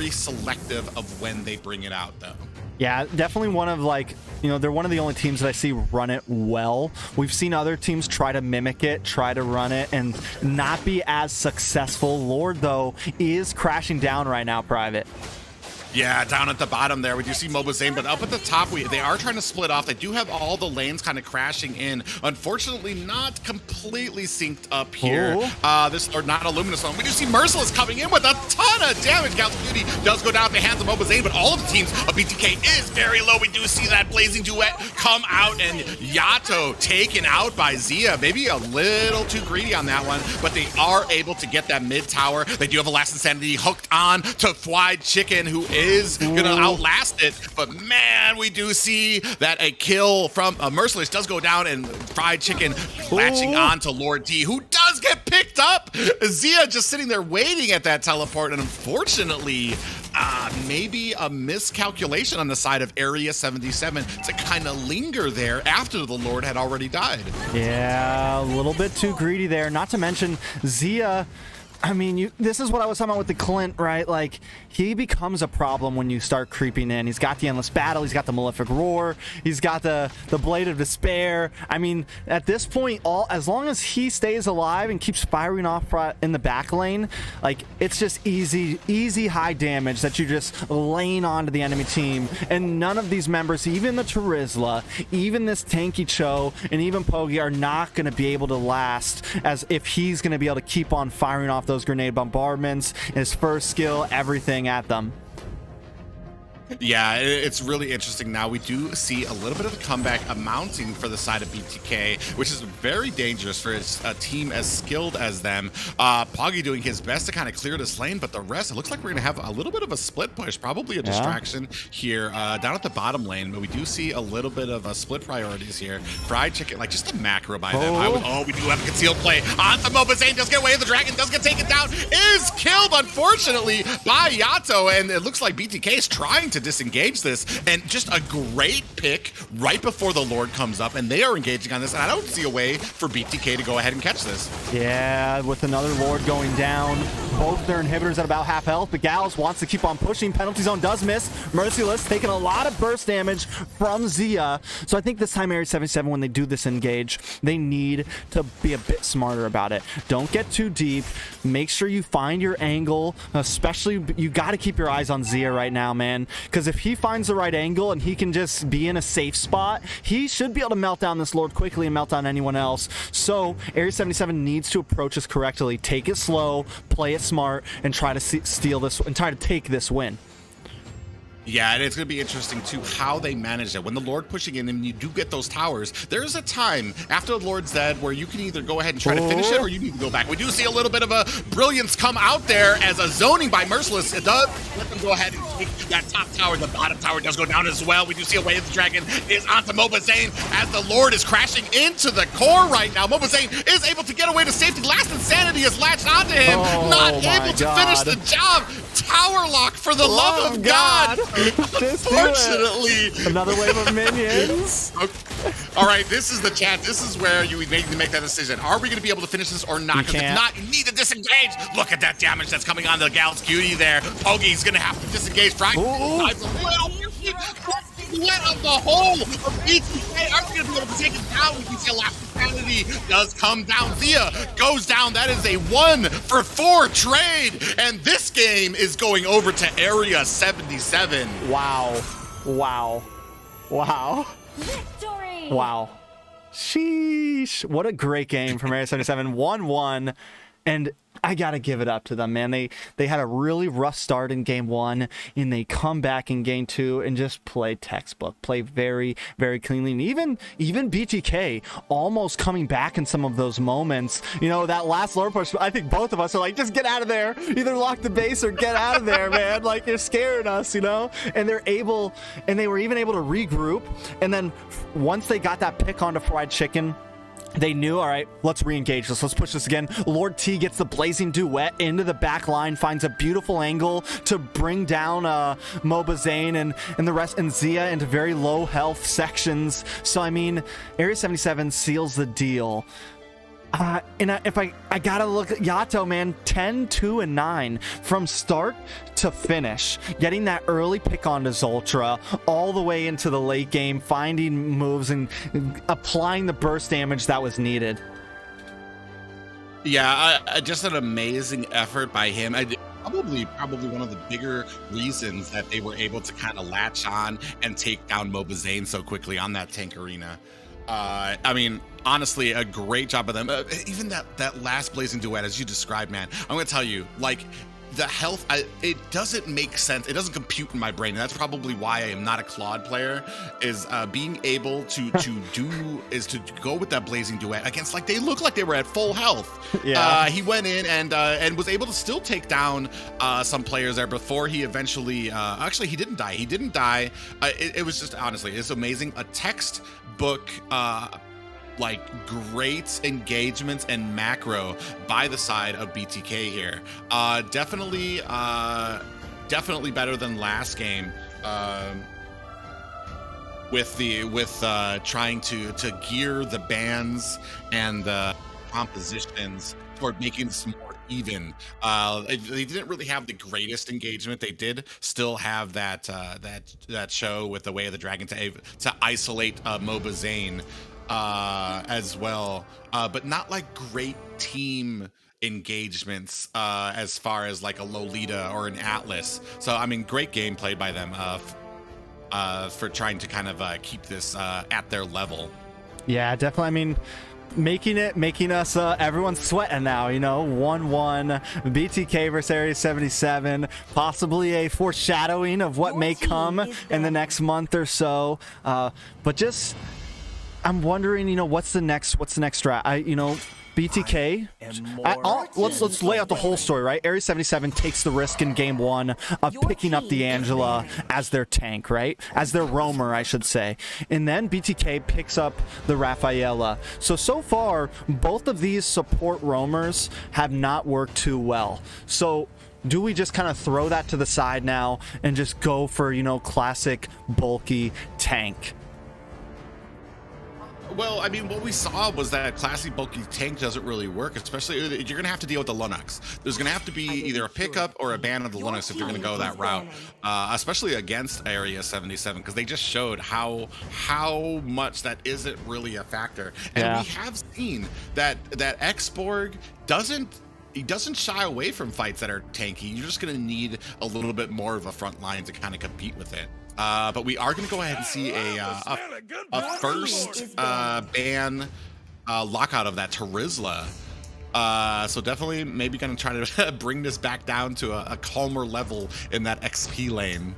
selective of when they bring it out, though. Yeah, definitely one of, like, you know, they're one of the only teams that I see run it well. We've seen other teams try to mimic it, try to run it, and not be as successful. Lord, though, is crashing down right now, Private. Yeah, down at the bottom there, we do see Mobazane, but up at the top, they are trying to split off. They do have all the lanes kind of crashing in. Unfortunately, not completely synced up here. This or not a Luminous one. We do see Merciless coming in with a ton of damage. Galaxy Beauty does go down at the hands of Mobazane, but all of the teams of BTK is very low. We do see that Blazing Duet come out, and Yato taken out by Zia. Maybe a little too greedy on that one, but they are able to get that mid tower. They do have a Last Insanity hooked on to Fried Chicken, who is gonna outlast it, but man, we do see that a kill from Merciless does go down, and Fried Chicken latching on to Lord D, who does get picked up. Zia just sitting there waiting at that teleport, and unfortunately, maybe a miscalculation on the side of AREA77 to kind of linger there after the Lord had already died. Yeah, a little bit too greedy there. Not to mention Zia. I mean, this is what I was talking about with the Clint, right? Like, he becomes a problem when you start creeping in. He's got the Endless Battle. He's got the Malefic Roar. He's got the Blade of Despair. I mean, at this point, as long as he stays alive and keeps firing off in the back lane, like, it's just easy high damage that you're just laying onto the enemy team. And none of these members, even the Terizla, even this tanky Cho, and even Poggy, are not going to be able to last as if he's going to be able to keep on firing off those grenade bombardments, his first skill, everything at them. Yeah, it's really interesting now. We do see a little bit of a comeback amounting for the side of BTK, which is very dangerous for a team as skilled as them. Poggy doing his best to kind of clear this lane, but the rest, it looks like we're going to have a little bit of a split push, probably a distraction here down at the bottom lane, but we do see a little bit of a split priorities here. Fried Chicken, like just a macro by them. We do have a concealed play onto Mobazane, does get away with the dragon, does get taken down, is killed, unfortunately, by Yato, and it looks like BTK is trying to disengage this, and just a great pick right before the Lord comes up, and they are engaging on this, and I don't see a way for BTK to go ahead and catch this. Yeah, with another Lord going down, both their inhibitors at about half health, but Gals wants to keep on pushing. Penalty Zone does miss. Merciless taking a lot of burst damage from Zia, so I think this time AREA77, when they do this engage, they need to be a bit smarter about it. Don't get too deep. Make sure you find your angle, especially you got to keep your eyes on Zia right now, man, because if he finds the right angle and he can just be in a safe spot, he should be able to melt down this Lord quickly and melt down anyone else. So AREA77 needs to approach this correctly. Take it slow, play it smart, and try to steal this and try to take this win. Yeah, and it's going to be interesting, too, how they manage it. When the Lord pushing in and you do get those towers, there's a time after the Lord's dead where you can either go ahead and try to finish it or you need to go back. We do see a little bit of a brilliance come out there as a zoning by Merciless. It does let them go ahead and take that top tower. The bottom tower does go down as well. We do see a way of the dragon is onto Mobazane as the Lord is crashing into the core right now. Mobazane is able to get away to safety. Last Insanity is latched onto him, not able to finish the job. Tower lock for the love of God. Unfortunately. Another wave of minions. Okay. All right, this is the chat. This is where you need to make that decision. Are we going to be able to finish this or not? Because if not, you need to disengage. Look at that damage that's coming on the Gal's Cutie there. Pogi's going to have to disengage. Let of the whole of BTK. Are we going to be able to take it down? We can see a last insanity does come down. Zia goes down. That is a 1-for-4 trade. And this game is going over to AREA77. Wow. Wow. Wow. Victory! Wow. Sheesh. What a great game from AREA77. 1-1. And I got to give it up to them, man. They had a really rough start in game 1, and they come back in game 2 and just play textbook, play very, very cleanly. And even BTK almost coming back in some of those moments. You know, that last Lord push, I think both of us are like, just get out of there. Either lock the base or get out of there, man. Like, you're scaring us, you know? And they were even able to regroup. And then once they got that pick onto Fried Chicken, they knew, all right, let's re-engage this. Let's push this again. Lord T gets the Blazing Duet into the back line, finds a beautiful angle to bring down Mobazane and the rest, and Zia into very low health sections. So, I mean, AREA77 seals the deal. If I gotta look at Yato, man, 10, 2, and 9 from start to finish, getting that early pick onto Zoltra all the way into the late game, finding moves and applying the burst damage that was needed. Yeah, just an amazing effort by him. Probably one of the bigger reasons that they were able to kind of latch on and take down Mobazane so quickly on that tank arena. I mean, honestly, a great job of them. Even that last Blazing Duet, as you described, man, I'm going to tell you, like, the health, it doesn't make sense. It doesn't compute in my brain. And that's probably why I am not a Claude player, is being able to go with that Blazing Duet against, like, they look like they were at full health. Yeah. He went in and was able to still take down some players there before he eventually, actually, he didn't die. He didn't die. It was just, honestly, it's amazing. A textbook, like, great engagements and macro by the side of BTK here. Definitely better than last game. With trying to gear the bands and the compositions toward making this more even. They didn't really have the greatest engagement. They did still have that show with the Way of the Dragon to isolate Mobazane as well, but not like great team engagements as far as like a Lolita or an Atlas. So I mean, great game played by them for trying to kind of keep this at their level. Yeah, definitely. I mean, making us everyone's sweating now, you know. 1-1 BTK versus AREA77, possibly a foreshadowing of what may come in the next month or so, but just I'm wondering, you know, what's the next strat? You know, BTK. Let's lay out the whole story, right? AREA77 takes the risk in game 1 of picking up the Angela as their tank, right? As their roamer, I should say. And then BTK picks up the Rafaela. So far, both of these support roamers have not worked too well. So do we just kind of throw that to the side now and just go for, you know, classic bulky tank? Well, I mean, what we saw was that classy bulky tank doesn't really work, especially you're going to have to deal with the Lunox. There's going to have to be either a pickup or a ban of the Lunox if you're going to go that route, especially against AREA77, because they just showed how much that isn't really a factor. And we have seen that Xborg doesn't shy away from fights that are tanky. You're just going to need a little bit more of a front line to kind of compete with it. But we are going to go ahead and see a first ban lockout of that Terizla. So definitely maybe going to try to bring this back down to a calmer level in that XP lane.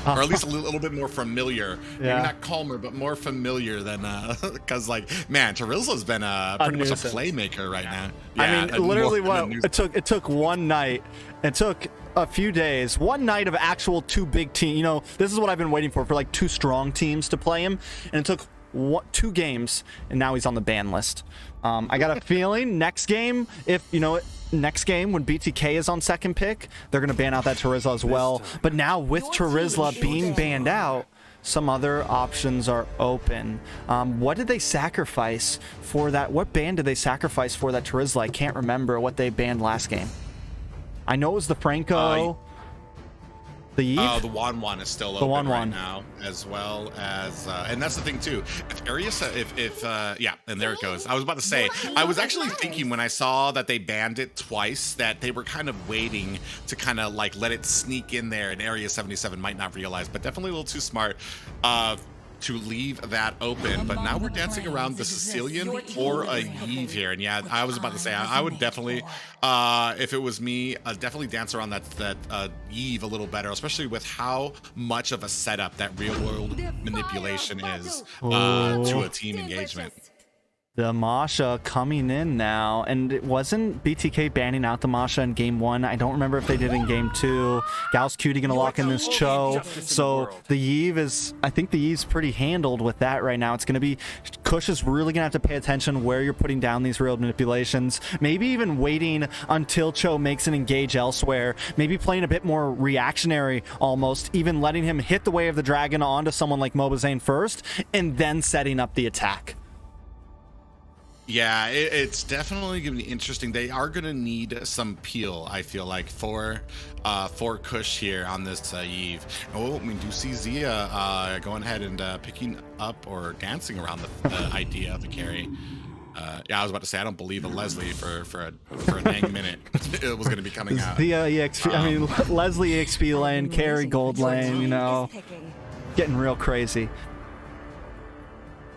or at least a little bit more familiar. Yeah. Maybe not calmer, but more familiar than because like man, Charizla's been pretty much a playmaker right now. Yeah, I mean, literally, more what it took one night. It took a few days, one night of actual two big teams. You know, this is what I've been waiting for like two strong teams to play him, and it took 2 games, and now he's on the ban list. I got a feeling next game, next game when BTK is on second pick, they're going to ban out that Charizla as well. But now with Charizla being banned out, some other options are open. What did they sacrifice for that? What ban did they sacrifice for that Charizla? I can't remember what they banned last game. I know it was the Franco. The Eve? The Wan is still open right now, as well as, and that's the thing too. If AREA, yeah, and there it goes. I was about to say, I was actually thinking when I saw that they banned it twice that they were kind of waiting to kind of like let it sneak in there, and AREA77 might not realize, but definitely a little too smart to leave that open. But now we're dancing around the Sicilian or a Eve here, and yeah, I was about to say I would definitely, if it was me, definitely dance around that Eve a little better, especially with how much of a setup that real world manipulation is to a team engagement. The Masha coming in now, and it wasn't BTK banning out the Masha in game 1. I don't remember if they did in game 2. Gal's Cutie gonna lock in this Cho, so the Eve is, I think the Eve's pretty handled with that right now. It's gonna be, Kush is really gonna have to pay attention where you're putting down these real manipulations. Maybe even waiting until Cho makes an engage elsewhere. Maybe playing a bit more reactionary almost, even letting him hit the Way of the Dragon onto someone like Mobazane first, and then setting up the attack. Yeah, it's definitely going to be interesting. They are going to need some peel, I feel like, for Kush here on this Eve. Oh, we do see Zia going ahead and picking up or dancing around the idea of a carry. Yeah, I was about to say, I don't believe a Leslie for a dang minute it was going to be coming out. The EXP, I mean, Leslie EXP lane, carry gold lane, you know, getting real crazy.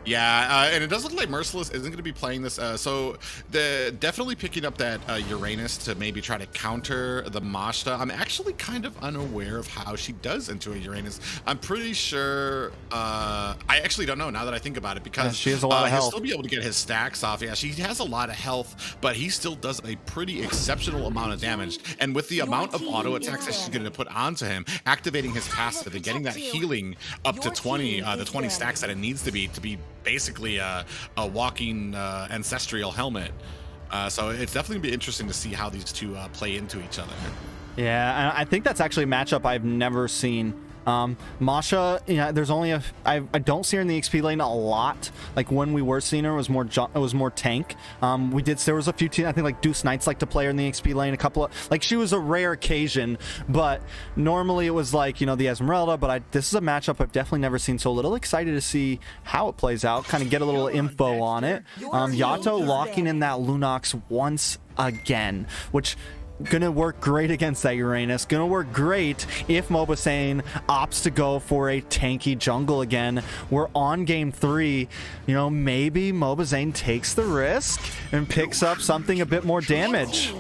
Yeah, and it does look like Merciless isn't going to be playing this. So definitely picking up that Uranus to maybe try to counter the Mashta. I'm actually kind of unaware of how she does into a Uranus. I'm pretty sure. I actually don't know now that I think about it, because she has a lot of health. He'll still be able to get his stacks off. Yeah, she has a lot of health, but he still does a pretty exceptional amount of damage. And with the amount of auto attacks that she's going to put onto him, activating his passive and getting that healing up to 20, the 20 stacks that it needs to be basically a walking ancestral helmet. So it's definitely gonna be interesting to see how these two play into each other. Yeah, I think that's actually a matchup I've never seen. Masha, there's only I don't see her in the XP lane a lot. Like when we were seeing her, it was more tank. There was a few teams, I think like Deuce Knights like to play her in the XP lane, a couple of, like, she was a rare occasion, but normally it was like, the Esmeralda. But this is a matchup I've definitely never seen, so a little excited to see how it plays out, kind of get a little info on it. Yato locking in that Lunox once again, which gonna work great against that Uranus. Gonna work great if Mobazane opts to go for a tanky jungle again. We're on game 3. Maybe Mobazane takes the risk and picks up something a bit more damage.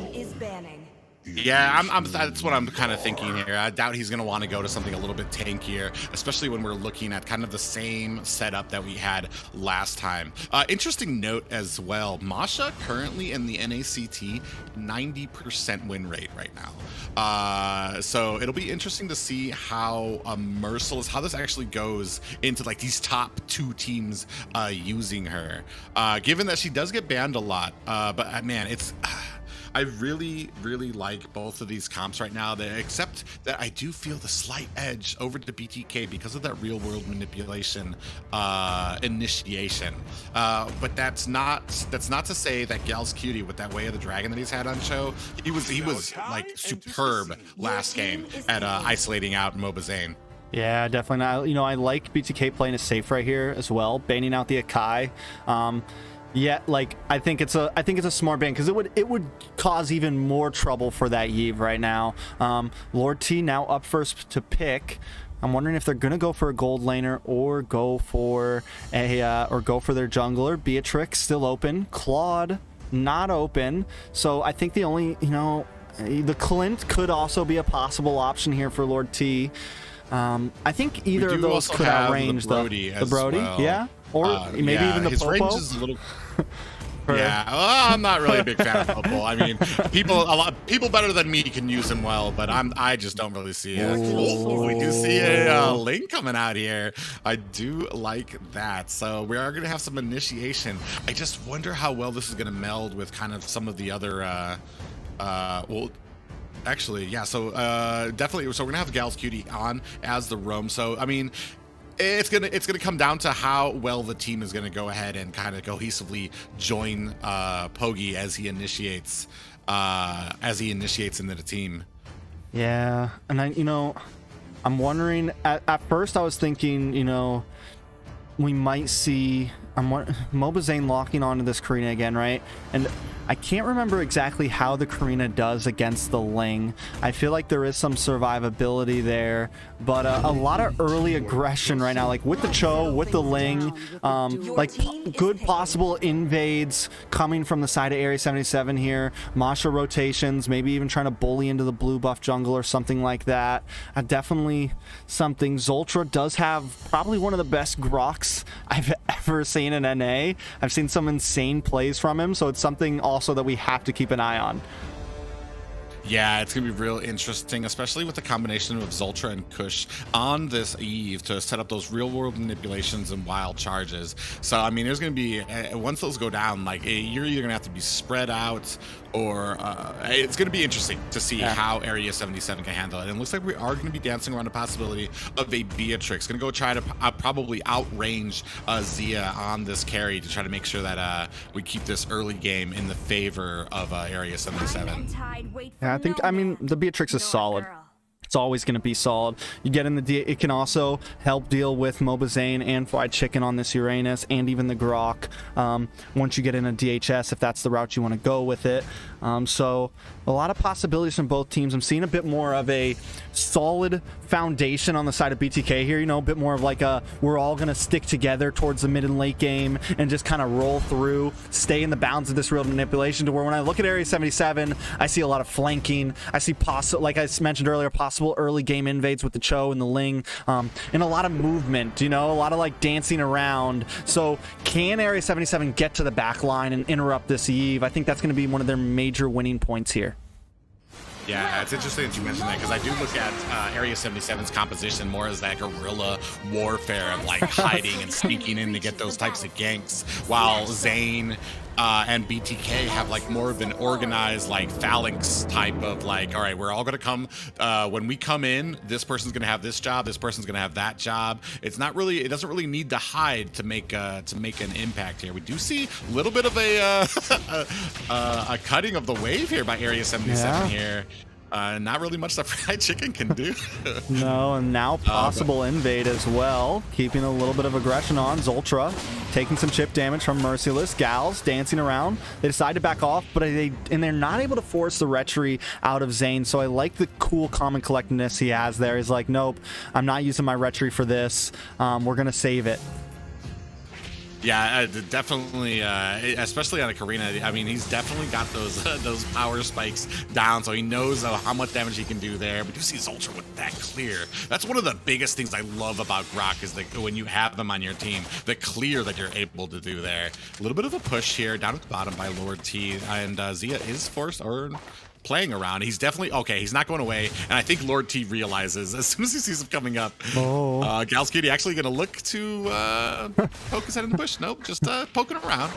Yeah, that's what I'm kind of thinking here. I doubt he's going to want to go to something a little bit tankier, especially when we're looking at kind of the same setup that we had last time. Interesting note as well, Masha currently in the NACT 90% win rate right now. So it'll be interesting to see how Merciless, how this actually goes into like these top 2 teams using her. Given that she does get banned a lot, but man, it's... I really, really like both of these comps right now, except that I do feel the slight edge over to BTK because of that real world manipulation initiation. But that's not to say that Gal's Cutie, with that Way of the Dragon that he's had on show, he was like superb last game at isolating out Mobazane. Yeah, definitely not. I like BTK playing it safe right here as well, banning out the Akai. Yeah, like I think it's a smart ban, because it would cause even more trouble for that Eve right now. Lord T now up first to pick. I'm wondering if they're gonna go for a gold laner or go for their jungler. Beatrix still open. Claude not open. So I think the only the Clint could also be a possible option here for Lord T. I think either We of do those also could have outrange the Brody the as Brody, well. yeah, or maybe yeah, even the his range Popo. is a little. Yeah, well, I'm not really a big fan of Popo. I mean, people better than me can use him well, but I just don't really see it. Oh, we do see a link coming out here. I do like that. So we are gonna have some initiation. I just wonder how well this is gonna meld with kind of some of the other. Well, actually, yeah. So definitely. So we're gonna have Gal's Cutie on as the roam. So I mean. It's gonna come down to how well the team is gonna go ahead and kind of cohesively join Pogi as he initiates into the team. Yeah, and I'm wondering. At first, I was thinking, we might see Mobazane locking onto this Karina again, right? And I can't remember exactly how the Karina does against the Ling. I feel like there is some survivability there, but a lot of early aggression right now, like with the Cho, with the Ling, like good possible invades coming from the side of AREA77 here. Masha rotations, maybe even trying to bully into the blue buff jungle or something like that. Definitely something. Zoltra does have probably one of the best Groks I've ever seen in NA. I've seen some insane plays from him, so it's something also that we have to keep an eye on. Yeah, it's going to be real interesting, especially with the combination of Zoltra and Kush on this Eve to set up those real-world manipulations and wild charges. So, I mean, there's going to be, once those go down, like, you're either going to have to be spread out or it's going to be interesting to see how AREA77 can handle it. And it looks like we are going to be dancing around the possibility of a Beatrix. Going to go try to probably outrange Zia on this carry to try to make sure that we keep this early game in the favor of AREA77. Yeah, I mean, the Beatrix is solid. It's always going to be solid. You get in the it can also help deal with Mobazane and Fried Chicken on this Uranus and even the Grok once you get in a DHS, if that's the route you want to go with it. So a lot of possibilities from both teams. I'm seeing a bit more of a solid foundation on the side of BTK here, a bit more of like we're all going to stick together towards the mid and late game and just kind of roll through, stay in the bounds of this real manipulation, to where when I look at AREA77, I see a lot of flanking. I see like I mentioned earlier, possible early game invades with the Cho and the Ling, and a lot of movement, a lot of like dancing around. So can AREA77 get to the back line and interrupt this Eve? I think that's going to be one of their major winning points here. Yeah, it's interesting that you mentioned that, because I do look at AREA77's composition more as that guerrilla warfare of like hiding and sneaking in to get those types of ganks, while Zane and BTK have like more of an organized like phalanx type of like, all right, we're all gonna come when we come in, this person's gonna have this job, this person's gonna have that job. It doesn't really need to hide to make an impact here. We do see a little bit of a cutting of the wave here by AREA77 here. Not really much that Fried Chicken can do. No, and now possible invade as well. Keeping a little bit of aggression on. Zoltra taking some chip damage from Merciless. Gals dancing around. They decide to back off, but they're not able to force the retry out of Zane. So I like the cool, calm, and collectedness he has there. He's like, nope, I'm not using my retry for this. We're going to save it. Yeah, definitely, especially on a Karina. I mean, he's definitely got those power spikes down, so he knows how much damage he can do there. But you see Zoltra with that clear. That's one of the biggest things I love about Grok, is that when you have them on your team, the clear that you're able to do there. A little bit of a push here down at the bottom by Lord T, and Zia is forced or playing around. He's definitely okay. He's not going away, and I think Lord T realizes as soon as he sees him coming up. Gal's Cutie actually going to look to poke his head in the bush. Nope, just poking around.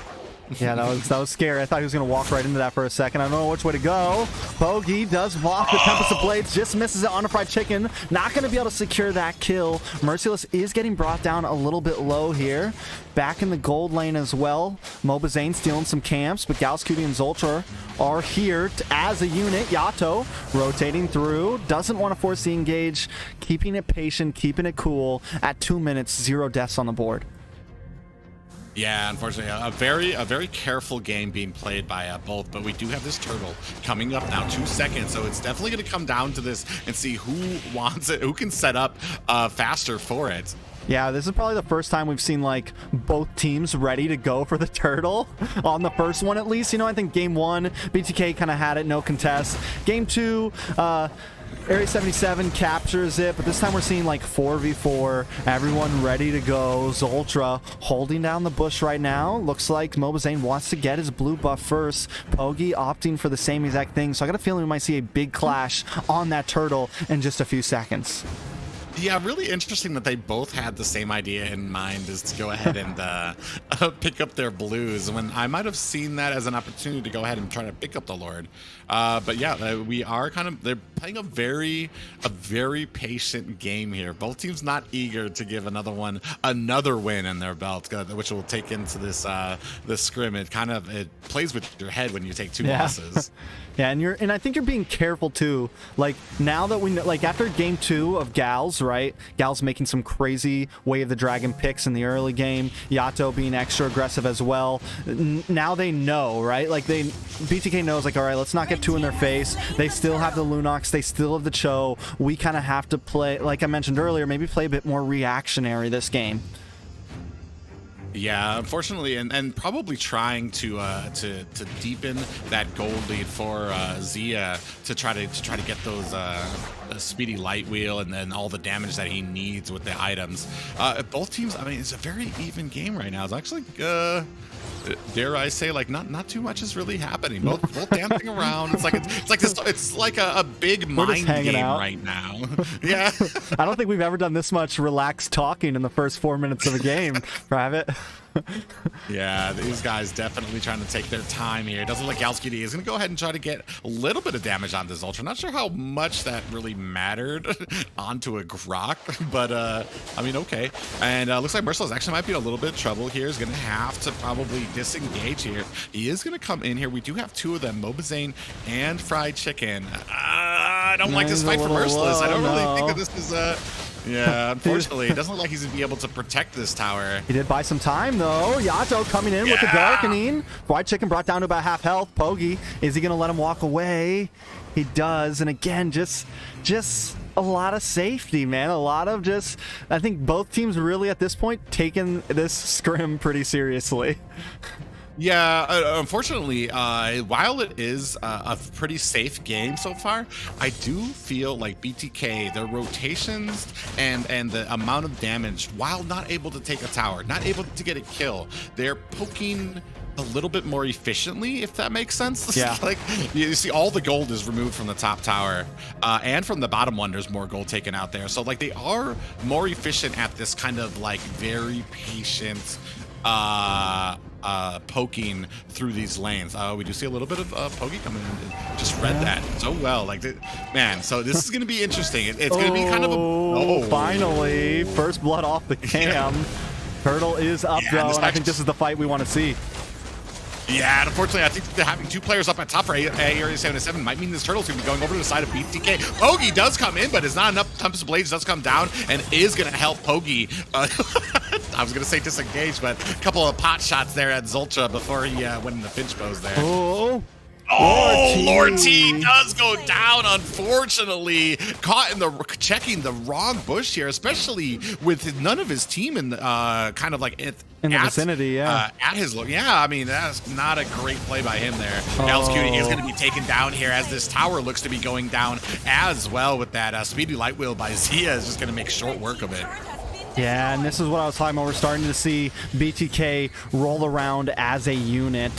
Yeah, that was scary. I thought he was going to walk right into that for a second. I don't know which way to go. Bogey does block the Tempest of Blades, just misses it on a Fried Chicken. Not going to be able to secure that kill. Merciless is getting brought down a little bit low here. Back in the gold lane as well. Mobazane stealing some camps, but Gal's Cutie and Zoltra are here as a unit. Yato rotating through. Doesn't want to force the engage. Keeping it patient, keeping it cool. At 2 minutes, 0 deaths on the board. Yeah, unfortunately, a very careful game being played by both, but we do have this turtle coming up now, 2 seconds, so it's definitely going to come down to this and see who wants it, who can set up faster for it. Yeah, this is probably the first time we've seen like both teams ready to go for the turtle on the first one, at least. You know, I think game 1, BTK kind of had it, no contest. Game 2, AREA77 captures it, but this time we're seeing like 4v4, everyone ready to go. Zoltra holding down the bush right now. Looks like Mobazane wants to get his blue buff first. Pogi opting for the same exact thing, so I got a feeling we might see a big clash on that turtle in just a few seconds. Yeah, really interesting that they both had the same idea in mind, is to go ahead and pick up their blues, when I might have seen that as an opportunity to go ahead and try to pick up the Lord. But yeah, we are they're playing a very patient game here. Both teams not eager to give another win in their belt, which we'll take into this scrim. It plays with your head when you take 2 losses. Yeah, and I think you're being careful too. Like now that we know, like after game 2 of Gals, right? Gals making some crazy Way of the Dragon picks in the early game. Yato being extra aggressive as well. Now they know, right? Like BTK knows, like, all right, let's not get too in their face. They still have the Lunox, they still have the Cho. We kind of have to play, like I mentioned earlier, maybe play a bit more reactionary this game. Yeah, unfortunately, and probably trying to deepen that gold lead for Zia to try to get those speedy light wheel and then all the damage that he needs with the items. Both teams, I mean, it's a very even game right now. It's actually dare I say, like not too much is really happening. Both dancing around. It's like a big mind game out right now. Yeah. I don't think we've ever done this much relaxed talking in the first 4 minutes of a game, Private. Yeah, these guys definitely trying to take their time here. It doesn't look like Galsky is going to go ahead and try to get a little bit of damage on this Ultra. Not sure how much that really mattered onto a Grok, but I mean, okay. And looks like Merciless actually might be in a little bit of trouble here. He's going to have to probably disengage here. He is going to come in here. We do have 2 of them, Mobazane and Fried Chicken. I don't like this fight for Merciless. I don't really think that this is yeah, unfortunately, it doesn't look like he's going to be able to protect this tower. He did buy some time, though. Yato coming in with the Darkening. Fried Chicken brought down to about half health. Pogi, is he going to let him walk away? He does. And again, just a lot of safety, man. A lot of I think both teams really at this point taking this scrim pretty seriously. Yeah, unfortunately, while it is a pretty safe game so far, I do feel like BTK, their rotations and the amount of damage, while not able to take a tower, not able to get a kill, they're poking a little bit more efficiently, if that makes sense. Yeah. Like you see all the gold is removed from the top tower, and from the bottom one there's more gold taken out there. So like they are more efficient at this kind of like very patient poking through these lanes. We do see a little bit of Pogi coming in. Just read that so well. Like, man, so this is going to be interesting. It's going to be kind of a... Finally, first blood off the cam. Yeah. Turtle is up, though, and I think this is the fight we want to see. Yeah, and unfortunately, I think that having 2 players up at top for AREA77 might mean this Turtle's going to be going over to the side of BTK. Pogi does come in, but it's not enough. Tempest Blades does come down and is going to help Pogi. I was going to say disengage, but a couple of pot shots there at Zoltra before he went in the pinch pose there. Oh, Lord T does go down, unfortunately. Caught in checking the wrong bush here, especially with none of his team in kind of like in the vicinity, yeah. At his look, yeah. I mean, that's not a great play by him there. Gals Cutie is going to be taken down here as this tower looks to be going down as well with that speedy light wheel by Zia is just going to make short work of it. Yeah, and this is what I was talking about. We're starting to see BTK roll around as a unit.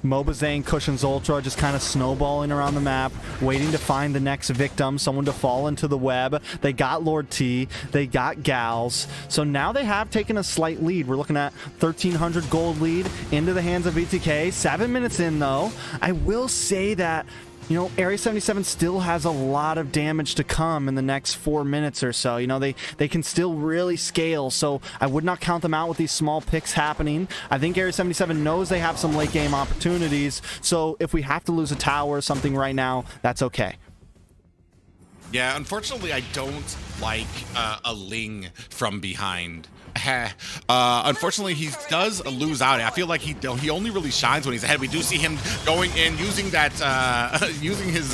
Mobazane, Cushion's Ultra just kind of snowballing around the map, waiting to find the next victim, someone to fall into the web. They got Lord T, they got Gals, so now they have taken a slight lead. We're looking at 1,300 gold lead into the hands of BTK. 7 minutes in, though. I will say that, you know, AREA77 still has a lot of damage to come in the next 4 minutes or so. You know, they can still really scale, so I would not count them out with these small picks happening. I think AREA77 knows they have some late game opportunities, so if we have to lose a tower or something right now, that's okay. Yeah, unfortunately, I don't like a Ling from behind. Unfortunately, he does lose out. I feel like he only really shines when he's ahead. We do see him going in, using that, using his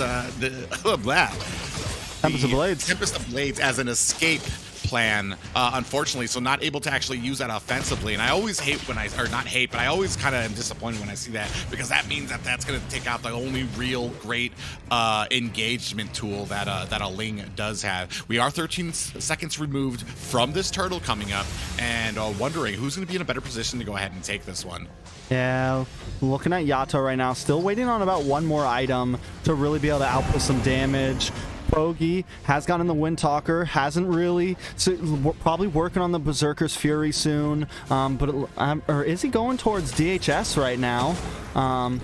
Tempest of Blades as an escape plan, unfortunately, so not able to actually use that offensively. And I always hate when not hate, but I always kind of am disappointed when I see that, because that means that that's going to take out the only real great engagement tool that a Ling does have. We are 13 seconds removed from this turtle coming up, and wondering who's going to be in a better position to go ahead and take this one. Yeah, looking at Yato right now, still waiting on about one more item to really be able to output some damage. Pogi has gotten the Windtalker, hasn't really, so we're probably working on the Berserker's Fury soon, or is he going towards DHS right now? I'm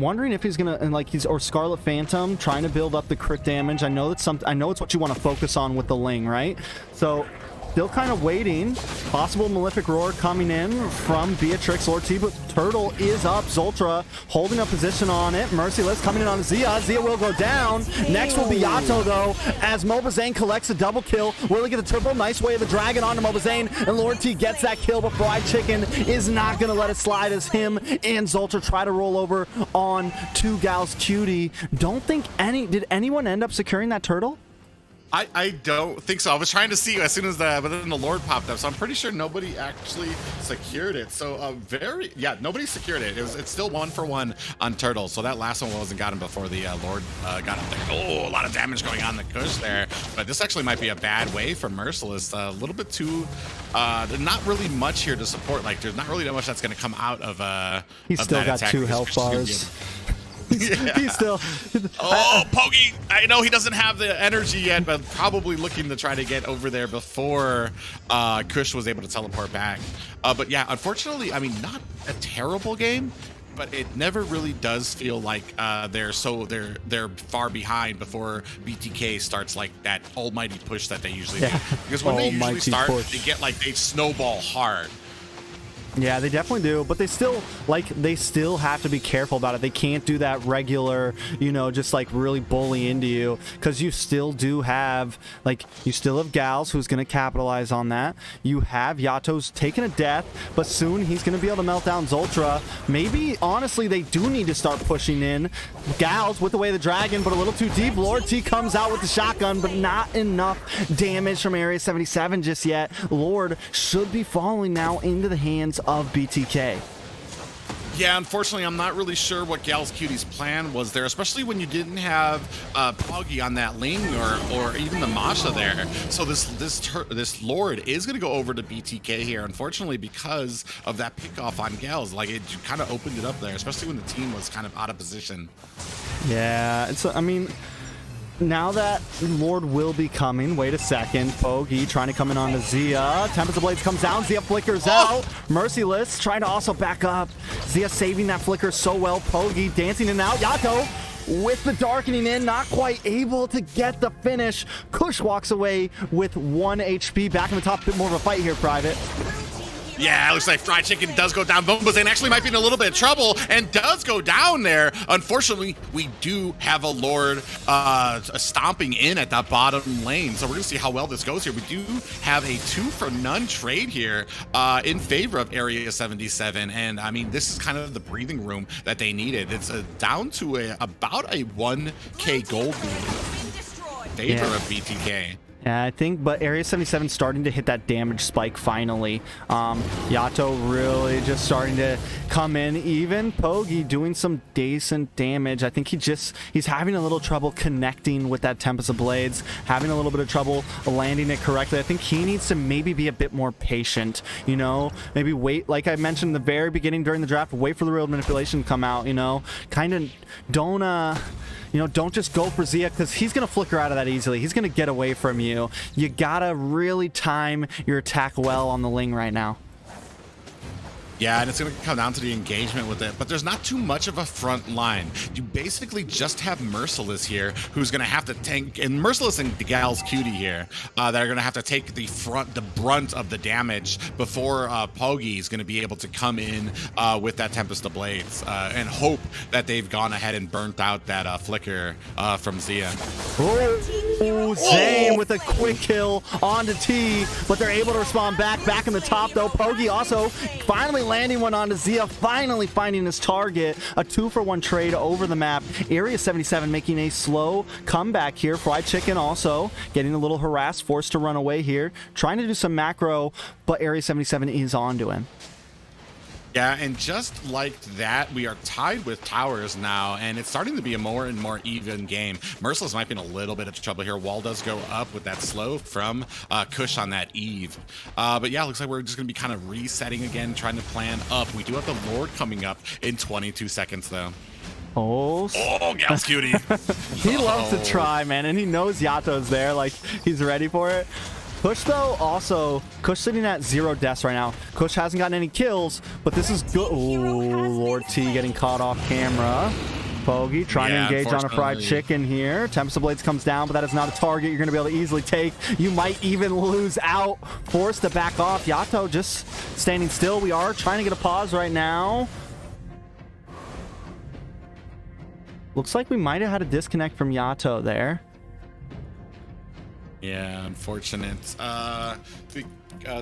wondering if he's gonna, and like or Scarlet Phantom, trying to build up the crit damage. I know it's what you want to focus on with the Ling, right? So still kind of waiting. Possible Malefic Roar coming in from Beatrix or T, but Turtle is up. Zoltra holding a position on it. Merciless coming in on Zia. Zia will go down. Next will be Yato, though, as Mobazane collects a double kill. Will he get the triple? Nice way of the dragon onto Mobazane, and Lord T gets that kill, but Fried Chicken is not going to let it slide as him and Zoltra try to roll over on Two Gals Cutie. Don't think did anyone end up securing that turtle? I don't think so. I was trying to see as soon as but then the Lord popped up, so I'm pretty sure nobody actually secured it. So nobody secured it. It's still 1-for-1 on Turtle. So that last one wasn't gotten before the Lord got up there. Oh, a lot of damage going on the Kush there. But this actually might be a bad way for Merciless. A little bit too. There's not really much here to support. Like there's not really that much that's going to come out of. He's still got 2 health bars. He's still Pogi, I know he doesn't have the energy yet, but probably looking to try to get over there before Kush was able to teleport back. But yeah, unfortunately, I mean, not a terrible game, but it never really does feel like they're far behind before BTK starts like that almighty push that they usually do. Because when they usually start, they get like they snowball hard. Yeah, they definitely do, but they still have to be careful about it. They can't do that regular, just like really bully into you, because you still have Gals who's going to capitalize on that. You have Yato's taking a death, but soon he's going to be able to melt down Zoltra. Maybe, honestly, they do need to start pushing in. Gals with the way of the dragon, but a little too deep. Lord T comes out with the shotgun, but not enough damage from AREA77 just yet. Lord should be falling now into the hands of BTK. Yeah, unfortunately, I'm not really sure what Gals Cutie's plan was there, especially when you didn't have Poggy on that Ling or even the Masha there. So this Lord is going to go over to BTK here, unfortunately, because of that pickoff on Gals. Like, it kind of opened it up there, especially when the team was kind of out of position. Yeah, now that Lord will be coming, wait a second. Pogi trying to come in on the Zia. Tempest of Blades comes down. Zia flickers out. Merciless trying to also back up. Zia saving that flicker so well. Pogi dancing in and out. Yato with the darkening in, not quite able to get the finish. Kush walks away with 1 HP. Back in the top, bit more of a fight here, Private. Yeah, it looks like Fried Chicken does go down. Bombazane actually might be in a little bit of trouble and does go down there. Unfortunately, we do have a Lord stomping in at that bottom lane. So we're going to see how well this goes here. We do have a 2-for-none trade here in favor of AREA77. And I mean, this is kind of the breathing room that they needed. It's down to about a 1K gold in favor of BTK. Yeah, I think, but AREA77 starting to hit that damage spike finally. Yato really just starting to come in. Even Pogi doing some decent damage. I think he's having a little trouble connecting with that Tempest of Blades, having a little bit of trouble landing it correctly. I think he needs to maybe be a bit more patient, maybe wait, like I mentioned in the very beginning during the draft, wait for the real manipulation to come out, kind of don't just go for Zia, because he's going to flicker out of that easily. He's going to get away from you. You got to really time your attack well on the Ling right now. Yeah, and it's going to come down to the engagement with it, but there's not too much of a front line. You basically just have Merciless here, who's going to have to tank, and Merciless and the Gals Cutie here, that are going to have to take the brunt of the damage before Pogi is going to be able to come in with that Tempest of Blades, and hope that they've gone ahead and burnt out that flicker from Zia. Oh, Zane with a quick kill onto T, but they're able to respond back in the top, though. Pogi also finally landing one onto Zia, finally finding his target. A 2-for-1 trade over the map. AREA77 making a slow comeback here. Fried Chicken also getting a little harassed, forced to run away here. Trying to do some macro, but AREA77 is on to him. Yeah, and just like that, we are tied with towers now, and it's starting to be a more and more even game. Merciless might be in a little bit of trouble here. Wall does go up with that slow from Kush on that Eve. But yeah, looks like we're just going to be kind of resetting again, trying to plan up. We do have the Lord coming up in 22 seconds, though. Oh, Gals Cutie. He loves to try, man, and he knows Yato's there. Like, he's ready for it. Kush, though, also, Kush sitting at 0 deaths right now. Kush hasn't gotten any kills, but this is good. Oh, Lord T getting caught off camera. Bogey trying to engage on a Fried Chicken here. Tempest of Blades comes down, but that is not a target you're going to be able to easily take. You might even lose out. Forced to back off. Yato just standing still. We are trying to get a pause right now. Looks like we might have had a disconnect from Yato there. Yeah, unfortunate.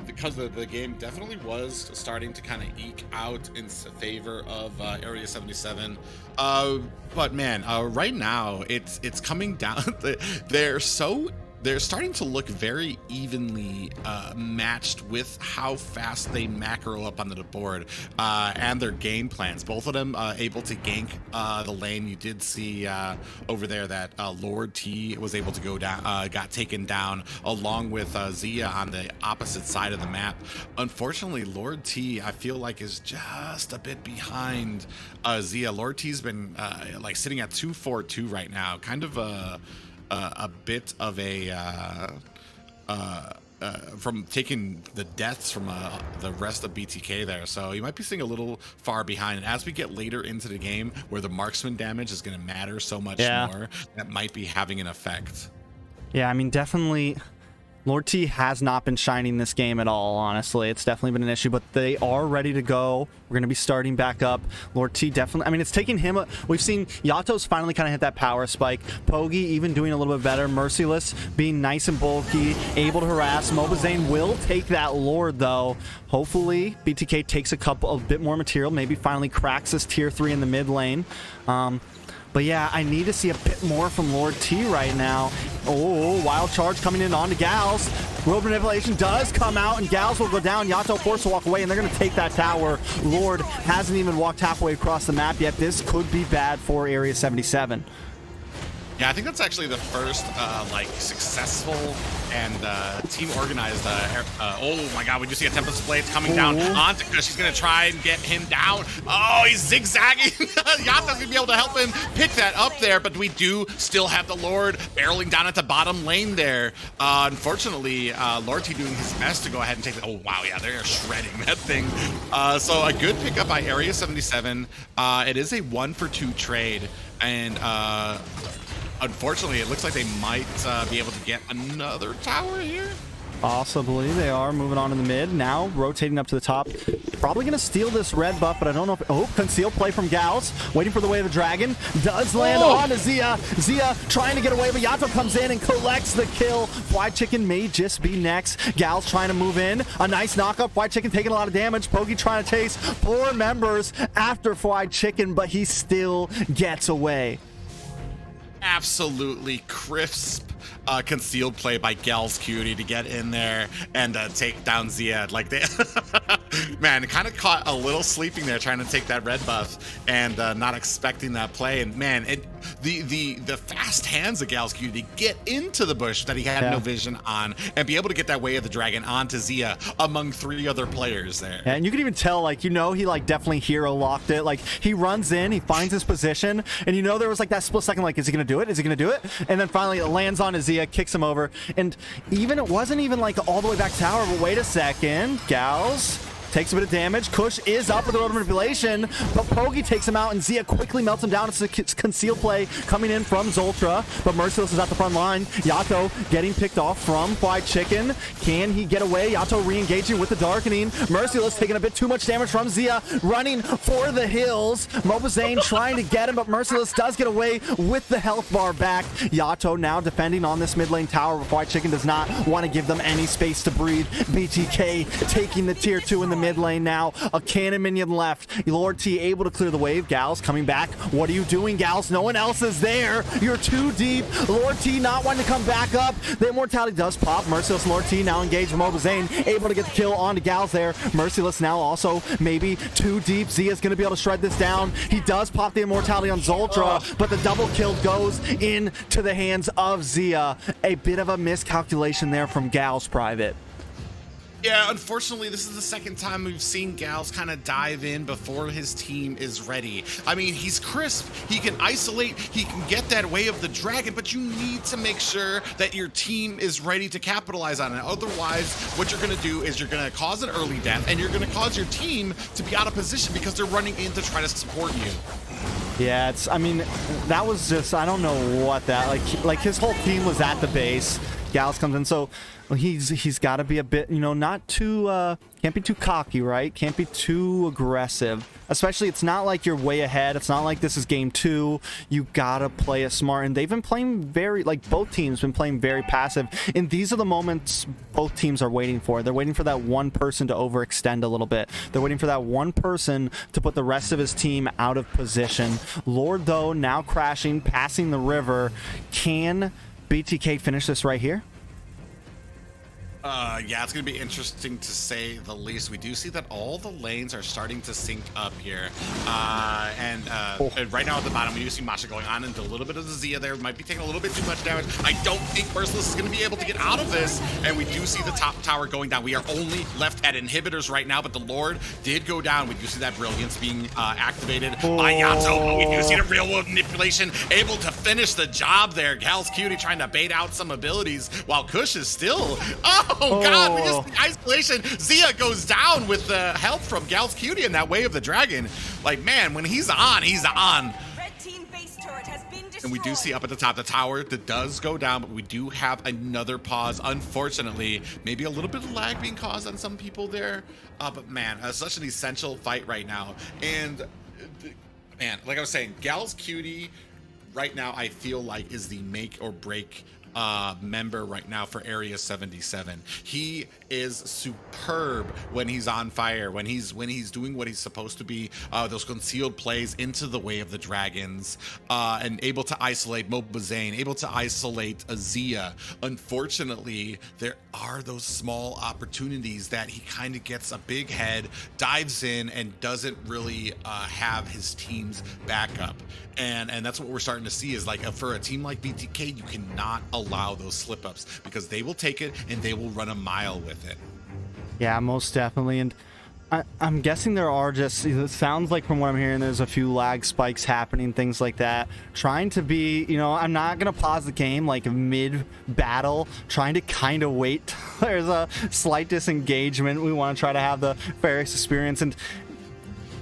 Because the game definitely was starting to kind of eke out in favor of AREA77. But man, right now it's coming down. They're starting to look very evenly matched with how fast they macro up on the board and their game plans. Both of them able to gank the lane. You did see over there that Lord T was able to go down, got taken down along with Zia on the opposite side of the map. Unfortunately, Lord T, I feel like, is just a bit behind Zia. Lord T's been like sitting at 2-4-2 right now, kind of a bit of a from taking the deaths from the rest of BTK there, so you might be seeing a little far behind. And as we get later into the game where the marksman damage is going to matter so much more, that might be having an effect. Yeah, I mean, definitely Lord T has not been shining this game at all, honestly. It's definitely been an issue, but they are ready to go. We're going to be starting back up. Lord T definitely, I mean, it's taking him, we've seen Yato's finally kind of hit that power spike. Pogi even doing a little bit better. Merciless being nice and bulky, able to harass. Mobazane will take that Lord, though. Hopefully, BTK takes a bit more material, maybe finally cracks this tier 3 in the mid lane. But yeah, I need to see a bit more from Lord T right now. Oh, wild charge coming in onto Gals. World manipulation does come out, and Gals will go down. Yato forced to walk away, and they're going to take that tower. Lord hasn't even walked halfway across the map yet. This could be bad for AREA77. Yeah, I think that's actually the first like successful and team organized. Oh my God, we just see a Tempest of Blades coming down onto Kush. He's gonna try and get him down. Oh, he's zigzagging. Yata's gonna be able to help him pick that up there, but we do still have the Lord barreling down at the bottom lane there. Unfortunately, Lord T doing his best to go ahead and take the. Oh wow, yeah, they're shredding that thing. So a good pickup by AREA77. It is a 1-for-2 trade, and unfortunately, it looks like they might be able to get another tower here. Possibly. They are moving on in the mid. Now rotating up to the top. Probably going to steal this red buff, but I don't know if... Oh, concealed play from Gals. Waiting for the way of the dragon. Does land on to Zia. Zia trying to get away, but Yato comes in and collects the kill. Fried Chicken may just be next. Gals trying to move in. A nice knockup. Fried Chicken taking a lot of damage. Pogi trying to chase 4 members after Fried Chicken, but he still gets away. Absolutely crisp concealed play by Gals Cutie to get in there and take down Zia. Like they man, kind of caught a little sleeping there trying to take that red buff and not expecting that play. And man, the fast hands of Gals Cutie to get into the bush that he had no vision on and be able to get that way of the dragon onto Zia among 3 other players there. Yeah, and you can even tell, like, you know, he like definitely hero locked it. Like, he runs in, he finds his position, and you know there was like that split second, like, is he gonna do it? Is he gonna do it? And then finally it lands on Zia, kicks him over, and even it wasn't even like all the way back to tower. But wait a second, Gals takes a bit of damage. Kush is up with the road manipulation, but Pogi takes him out, and Zia quickly melts him down. It's a concealed play coming in from Zoltra, but Merciless is at the front line. Yato getting picked off from Fried Chicken. Can he get away? Yato re-engaging with the Darkening. Merciless taking a bit too much damage from Zia, running for the hills. Mobazane trying to get him, but Merciless does get away with the health bar back. Yato now defending on this mid lane tower, but Fried Chicken does not want to give them any space to breathe. BTK taking the tier 2 in the into mid lane now. A cannon minion left. Lord T able to clear the wave. Gals coming back. What are you doing, Gals? No one else is there. You're too deep. Lord T not wanting to come back up. The immortality does pop. Merciless Lord T now engaged with Mobile Zane. Able to get the kill onto Gals there. Merciless now also maybe too deep. Zia's going to be able to shred this down. He does pop the immortality on Zoltra, but the double kill goes into the hands of Zia. A bit of a miscalculation there from Gals Private. Yeah, unfortunately, this is the second time we've seen Gals kind of dive in before his team is ready. I mean, he's crisp. He can isolate. He can get that way of the dragon, but you need to make sure that your team is ready to capitalize on it. Otherwise, what you're going to do is you're going to cause an early death, and you're going to cause your team to be out of position because they're running in to try to support you. Yeah, I mean, that was just, I don't know what that, like his whole team was at the base. Gals comes in, so he's got to be a bit, you know, not too, can't be too cocky, right? Can't be too aggressive. Especially, it's not like you're way ahead. It's not like this is game 2. You gotta play it smart. And they've been playing very, like, both teams been playing very passive. And these are the moments both teams are waiting for. They're waiting for that one person to overextend a little bit. They're waiting for that one person to put the rest of his team out of position. Lord, though, now crashing, passing the river. Can BTK finish this right here? Yeah, it's going to be interesting to say the least. We do see that all the lanes are starting to sync up here. And right now at the bottom, we do see Masha going on into a little bit of the Zia there. Might be taking a little bit too much damage. I don't think Merciless is going to be able to get out of this. And we do see the top tower going down. We are only left at inhibitors right now, but the Lord did go down. We do see that Brilliance being activated by Yato. We do see the real world manipulation able to finish the job there. Gal's Cutie trying to bait out some abilities while Kush is still... Oh God, we just the isolation. Zia goes down with the help from Gal's Cutie and that way of the dragon. Like, man, when he's on, he's on. Red team base turret has been destroyed. And we do see up at the top the tower that does go down, but we do have another pause. Unfortunately, maybe a little bit of lag being caused on some people there. But man, such an essential fight right now. And man, like I was saying, Gal's Cutie right now, I feel like is the make or break member right now for AREA77. He is superb when he's on fire, when he's doing what he's supposed to be, those concealed plays into the way of the dragons, and able to isolate Mobazane, able to isolate Azia. Unfortunately, there are those small opportunities that he kind of gets a big head, dives in, and doesn't really have his team's backup. And that's what we're starting to see is like for a team like BTK, you cannot allow those slip ups because they will take it and they will run a mile with it. Yeah, most definitely. And I'm guessing there are just, it sounds like from what I'm hearing, there's a few lag spikes happening, things like that. Trying to be, you know, I'm not going to pause the game like mid battle, trying to kind of wait. There's a slight disengagement. We want to try to have the fairest experience. And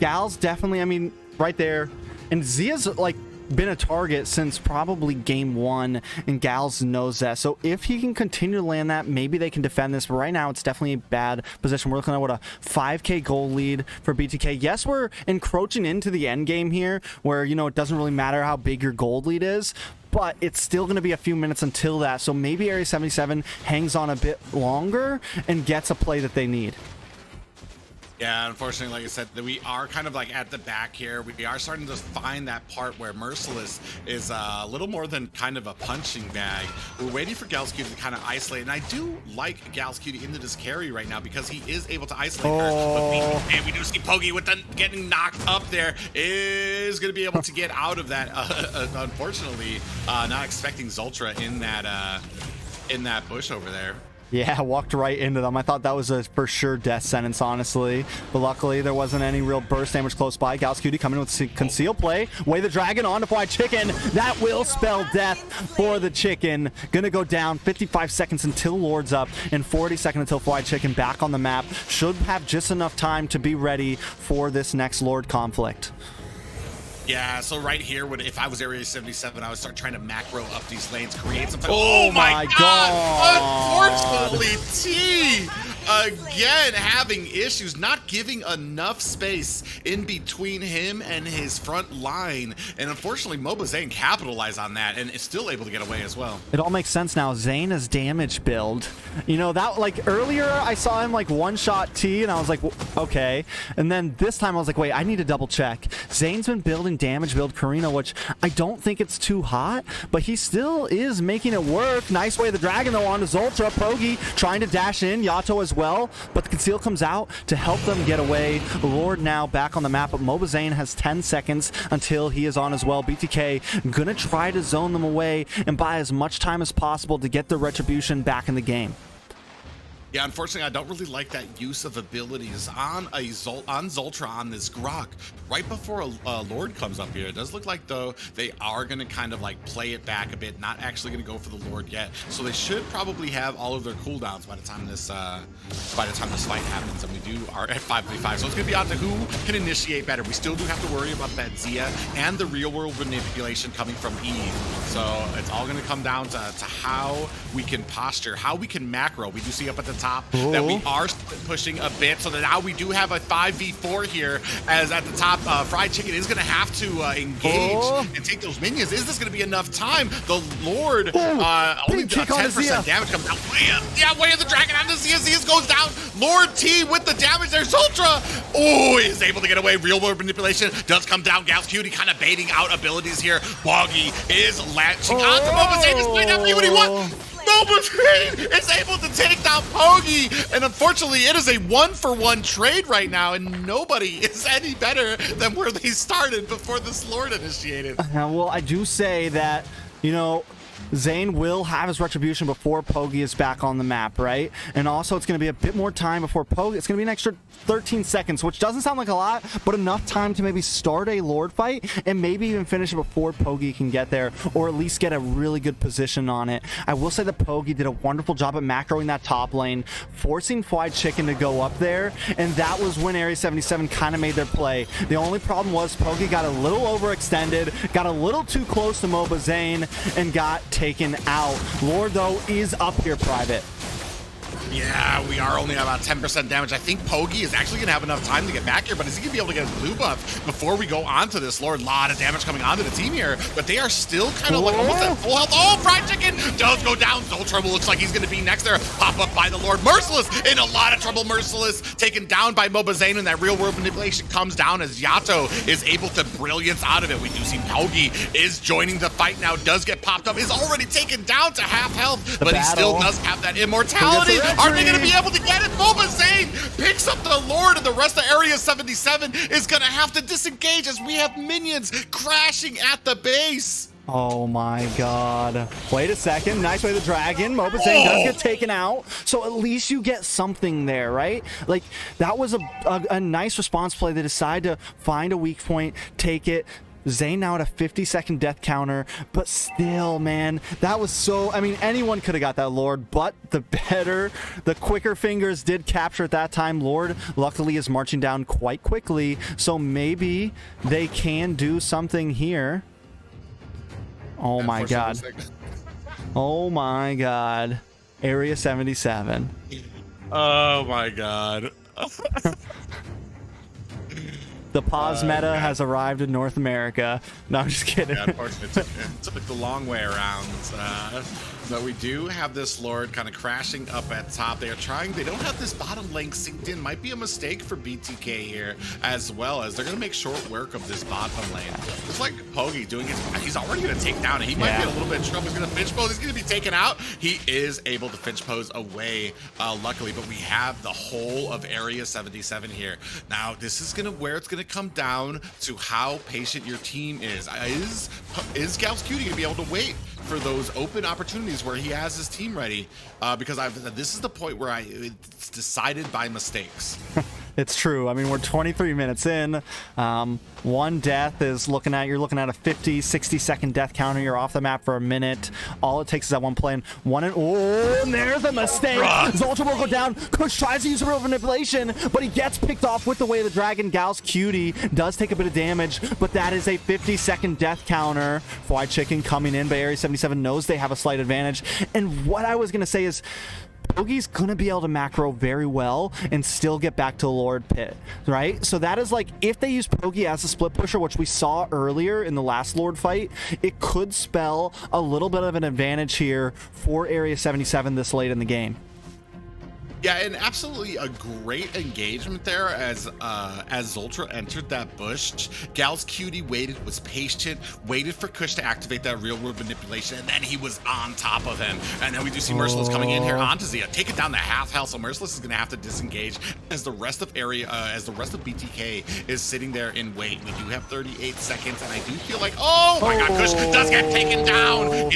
Gal's definitely, I mean, right there. And Zia's like been a target since probably game 1, and Gals knows that. So if he can continue to land that, maybe they can defend this. But right now, it's definitely a bad position. We're looking at what, a 5k gold lead for BTK. Yes, we're encroaching into the end game here, where, you know, it doesn't really matter how big your gold lead is, but it's still going to be a few minutes until that. So maybe AREA77 hangs on a bit longer and gets a play that they need. Yeah, unfortunately, like I said, we are kind of like at the back here. We are starting to find that part where Merciless is a little more than kind of a punching bag. We're waiting for Gal's Cutie to kind of isolate, and I do like Gal's Cutie into this carry right now because he is able to isolate her. And we do see Pogi with the getting knocked up there is going to be able to get out of that. Unfortunately, not expecting Zoltra in that bush over there. Yeah, walked right into them. I thought that was a for sure death sentence, honestly. But luckily, there wasn't any real burst damage close by. Gal's Cutie coming in with conceal play. Way the dragon on to Fly Chicken. That will spell death for the chicken. Gonna go down 55 seconds until Lord's up and 40 seconds until Fly Chicken back on the map. Should have just enough time to be ready for this next Lord conflict. Yeah, so right here, if I was AREA77, I would start trying to macro up these lanes, create some... Oh my God! Unfortunately, T again having issues, not giving enough space in between him and his front line. And unfortunately, Mobazane capitalized on that and is still able to get away as well. It all makes sense now. Zane is damage build. You know, that like earlier I saw him like one-shot T and I was like, okay. And then this time I was like, wait, I need to double check. Zane's been building damage build Karina, which I don't think it's too hot, but he still is making it work. Nice way of the dragon though onto Zoltra. Pogi trying to dash in, Yato as well, but the conceal comes out to help them get away. Lord now back on the map, but Mobazane has 10 seconds until he is on as well. BTK gonna try to zone them away and buy as much time as possible to get the retribution back in the game. Yeah, unfortunately, I don't really like that use of abilities on Zoltra on this Grok. Right before a Lord comes up here, it does look like, though, they are going to kind of like play it back a bit, not actually going to go for the Lord yet. So they should probably have all of their cooldowns by the time this fight happens, and we are at 5v5. So it's going to be on to who can initiate better. We still do have to worry about that Zia and the real world manipulation coming from Eve. So it's all going to come down to how we can posture, how we can macro. We do see up at the top that we are pushing a bit, so that now we do have a 5v4 here, as at the top Fried Chicken is going to have to engage and take those minions. Is this going to be enough time? The Lord only 10% damage comes down. Way of the dragon on the Zia. Zia goes down. Lord T with the damage there. Zoltra is able to get away. Real world manipulation does come down. Gal's Cutie kind of baiting out abilities here. Boggy is latching on to Mobazane. This might not be what he wants. Mobazane is able to take down Pogi, and unfortunately it is a 1-for-1 trade right now, and nobody is any better than where they started before this Lord initiated. Well, I do say that, you know, Zane will have his retribution before Pogi is back on the map, right? And also it's going to be a bit more time before Pogi. It's going to be an extra 13 seconds, which doesn't sound like a lot, but enough time to maybe start a Lord fight and maybe even finish it before Pogi can get there, or at least get a really good position on it. I will say that Pogi did a wonderful job at macroing that top lane, forcing Fried Chicken to go up there, and that was when AREA77 kind of made their play. The only problem was Pogi got a little overextended, got a little too close to Mobazane, and got taken out. Lord, though, is up here, Private. Yeah, we are only at about 10% damage. I think Pogi is actually going to have enough time to get back here, but is he going to be able to get a blue buff before we go on to this Lord? A lot of damage coming onto the team here, but they are still kind of like almost at full health. Oh, Fried Chicken does go down. Zoltra looks like he's going to be next there. Pop up by the Lord. Merciless in a lot of trouble. Merciless taken down by Mobazane, and that real world manipulation comes down as Yato is able to brilliance out of it. We do see Pogi is joining the fight now, does get popped up, is already taken down to half health, but he still does have that immortality. Are they going to be able to get it? Mobazane picks up the Lord, and the rest of AREA77 is going to have to disengage as we have minions crashing at the base. Oh my god. Wait a second. Nice way the dragon. Mobazane does get taken out. So at least you get something there, right? Like, that was a nice response play. They decide to find a weak point, take it. Zane now at a 50-second death counter, but still, man, that was so... I mean, anyone could have got that Lord, but the quicker fingers did capture at that time. Lord, luckily, is marching down quite quickly, so maybe they can do something here. Oh my god. Oh my god. AREA77. Oh my god. The pause meta has arrived in North America. No, I'm just kidding. Yeah, unfortunately, it took the long way around. But we do have this Lord kind of crashing up at top. They don't have this bottom lane synced in. Might be a mistake for BTK here, as well as they're going to make short work of this bottom lane. Just like Pogi doing his, he's already going to take down. He might be in a little bit of trouble. He's going to finch pose. He's going to be taken out. He is able to finch pose away, luckily, but we have the whole of AREA77 here. Now, this is where it's going to come down to how patient your team is. Is Gal's Cutie going to be able to wait for those open opportunities where he has his team ready? Because this is the point where it's decided by mistakes. It's true. I mean, we're 23 minutes in. One death is you're looking at a 50, 60-second death counter. You're off the map for a minute. All it takes is that one play, and there's a mistake. Zoltra will go down. Kush tries to use a real manipulation, but he gets picked off with the way of the dragon. Gal's Cutie does take a bit of damage, but that is a 50-second death counter. Fried Chicken coming in, but AREA77 knows they have a slight advantage. And what I was going to say is, Bogey's gonna be able to macro very well and still get back to the Lord Pit, right? So that is like, if they use Bogey as a split pusher, which we saw earlier in the last Lord fight, it could spell a little bit of an advantage here for Area 77 this late in the game. Yeah, and absolutely a great engagement there as Zoltra entered that bush. Gal's Cutie waited, was patient, waited for Kush to activate that real world manipulation, and then he was on top of him. And then we do see Merciless coming in here onto Zia, taking down the half health. So Merciless is gonna have to disengage as the rest of BTK is sitting there in wait. We do have 38 seconds, and I do feel like, oh my god, Kush does get taken down.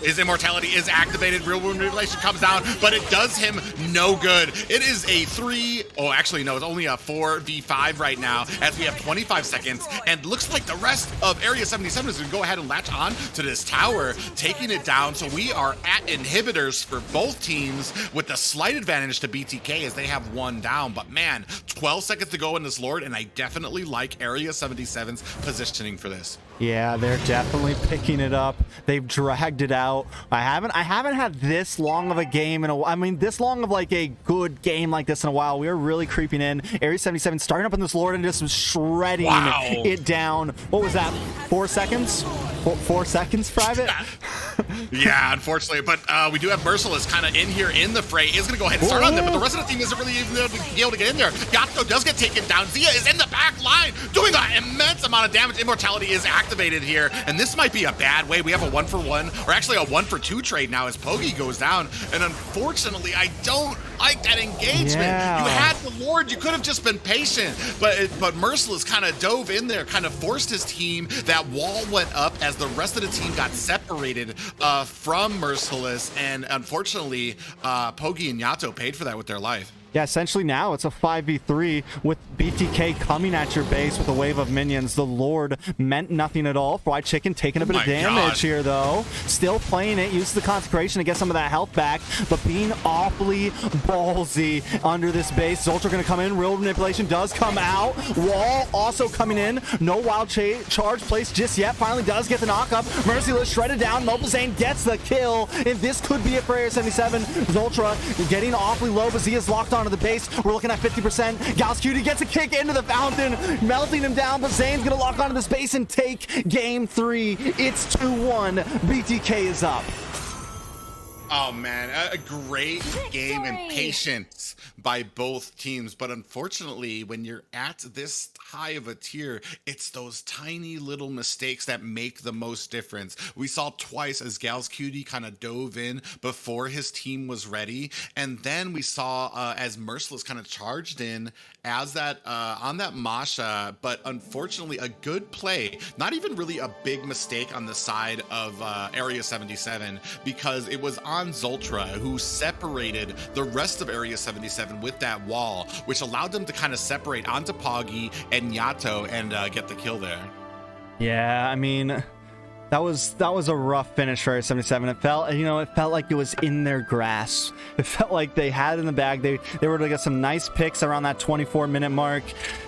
His immortality is activated, real world manipulation comes down, but it does him no good. It is a 3, oh actually no, it's only a 4v5 right now as we have 25 seconds, and looks like the rest of Area 77 is gonna go ahead and latch on to this tower, taking it down. So we are at inhibitors for both teams with the slight advantage to BTK as they have one down. But man, 12 seconds to go in this Lord, and I definitely like Area 77's positioning for this. Yeah, they're definitely picking it up. They've dragged it out. I haven't had this long of a game in a, I mean, this long of like a good game like this in a while. We are really creeping in. Area 77 starting up in this Lord and just shredding it down. What was that? 4 seconds? 4 seconds, Private? Yeah, unfortunately, but we do have Merciless kind of in here in the fray. Is going to go ahead and start on them, but the rest of the team isn't really even able to get in there. Yato does get taken down. Zia is in the back line, doing an immense amount of damage. Immortality is activated here, and this might be a bad way. We have a 1-for-1, or actually a 1-for-2 trade now as Pogi goes down, and unfortunately, I don't like that engagement. Yeah. You had the Lord, you could have just been patient, but Merciless kind of dove in there, kind of forced his team. That wall went up as the rest of the team got separated from Merciless, and unfortunately, Pogi and Yato paid for that with their life. Yeah, essentially now it's a 5v3 with BTK coming at your base with a wave of minions. The Lord meant nothing at all. Fried Chicken taking a bit of damage here, though. Still playing it, uses the Consecration to get some of that health back, but being awfully ballsy under this base. Zoltra going to come in. Real manipulation does come out. Wall also coming in. No wild charge placed just yet. Finally does get the knock up. Merciless shredded down. Mobile Zane gets the kill, and this could be it for Area 77. Zoltra getting awfully low, but Zia's locked on to the base. We're looking at 50%. Gal's Cutie gets a kick into the fountain, melting him down, but Zane's gonna lock onto this base and take game 3. It's 2-1. BTK is up. Oh man, a great game and patience by both teams, but unfortunately when you're at this high of a tier, it's those tiny little mistakes that make the most difference. We saw twice as Gal's Cutie kind of dove in before his team was ready, and then we saw as Merciless kind of charged in as that on that Masha, but unfortunately a good play, not even really a big mistake on the side of Area 77, because it was on Zoltra who separated the rest of Area 77 with that wall, which allowed them to kind of separate onto Poggy and Yato and get the kill there. Yeah, I mean, that was a rough finish for Area 77. It felt, it felt like it was in their grasp. It felt like they had it in the bag. They were to get some nice picks around that 24-minute mark.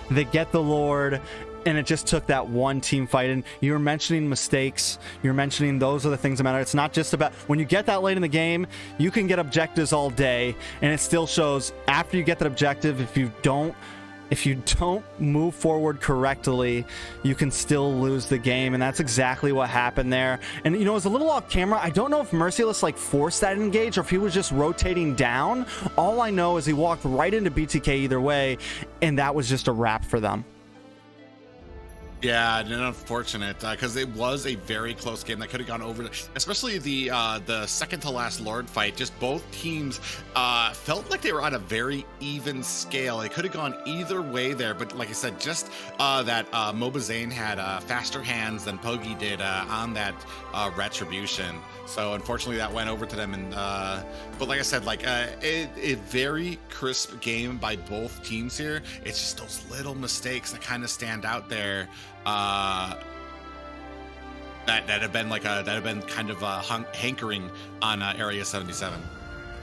They get the Lord, and it just took that one team fight. And you were mentioning mistakes. You're mentioning those are the things that matter. It's not just about when you get that late in the game, you can get objectives all day, and it still shows after you get that objective, if you don't move forward correctly, you can still lose the game, and that's exactly what happened there. And it was a little off camera. I don't know if Merciless forced that engage or if he was just rotating down. All I know is he walked right into BTK either way, and that was just a wrap for them. Yeah, and unfortunate because it was a very close game that could have gone over, especially the second to last Lord fight. Just both teams felt like they were on a very even scale. It could have gone either way there, but like I said, just that Mobazane had faster hands than Pogi did on that retribution. So unfortunately that went over to them, and but like I said, a very crisp game by both teams here. It's just those little mistakes that kind of stand out there that have been kind of hankering on Area 77.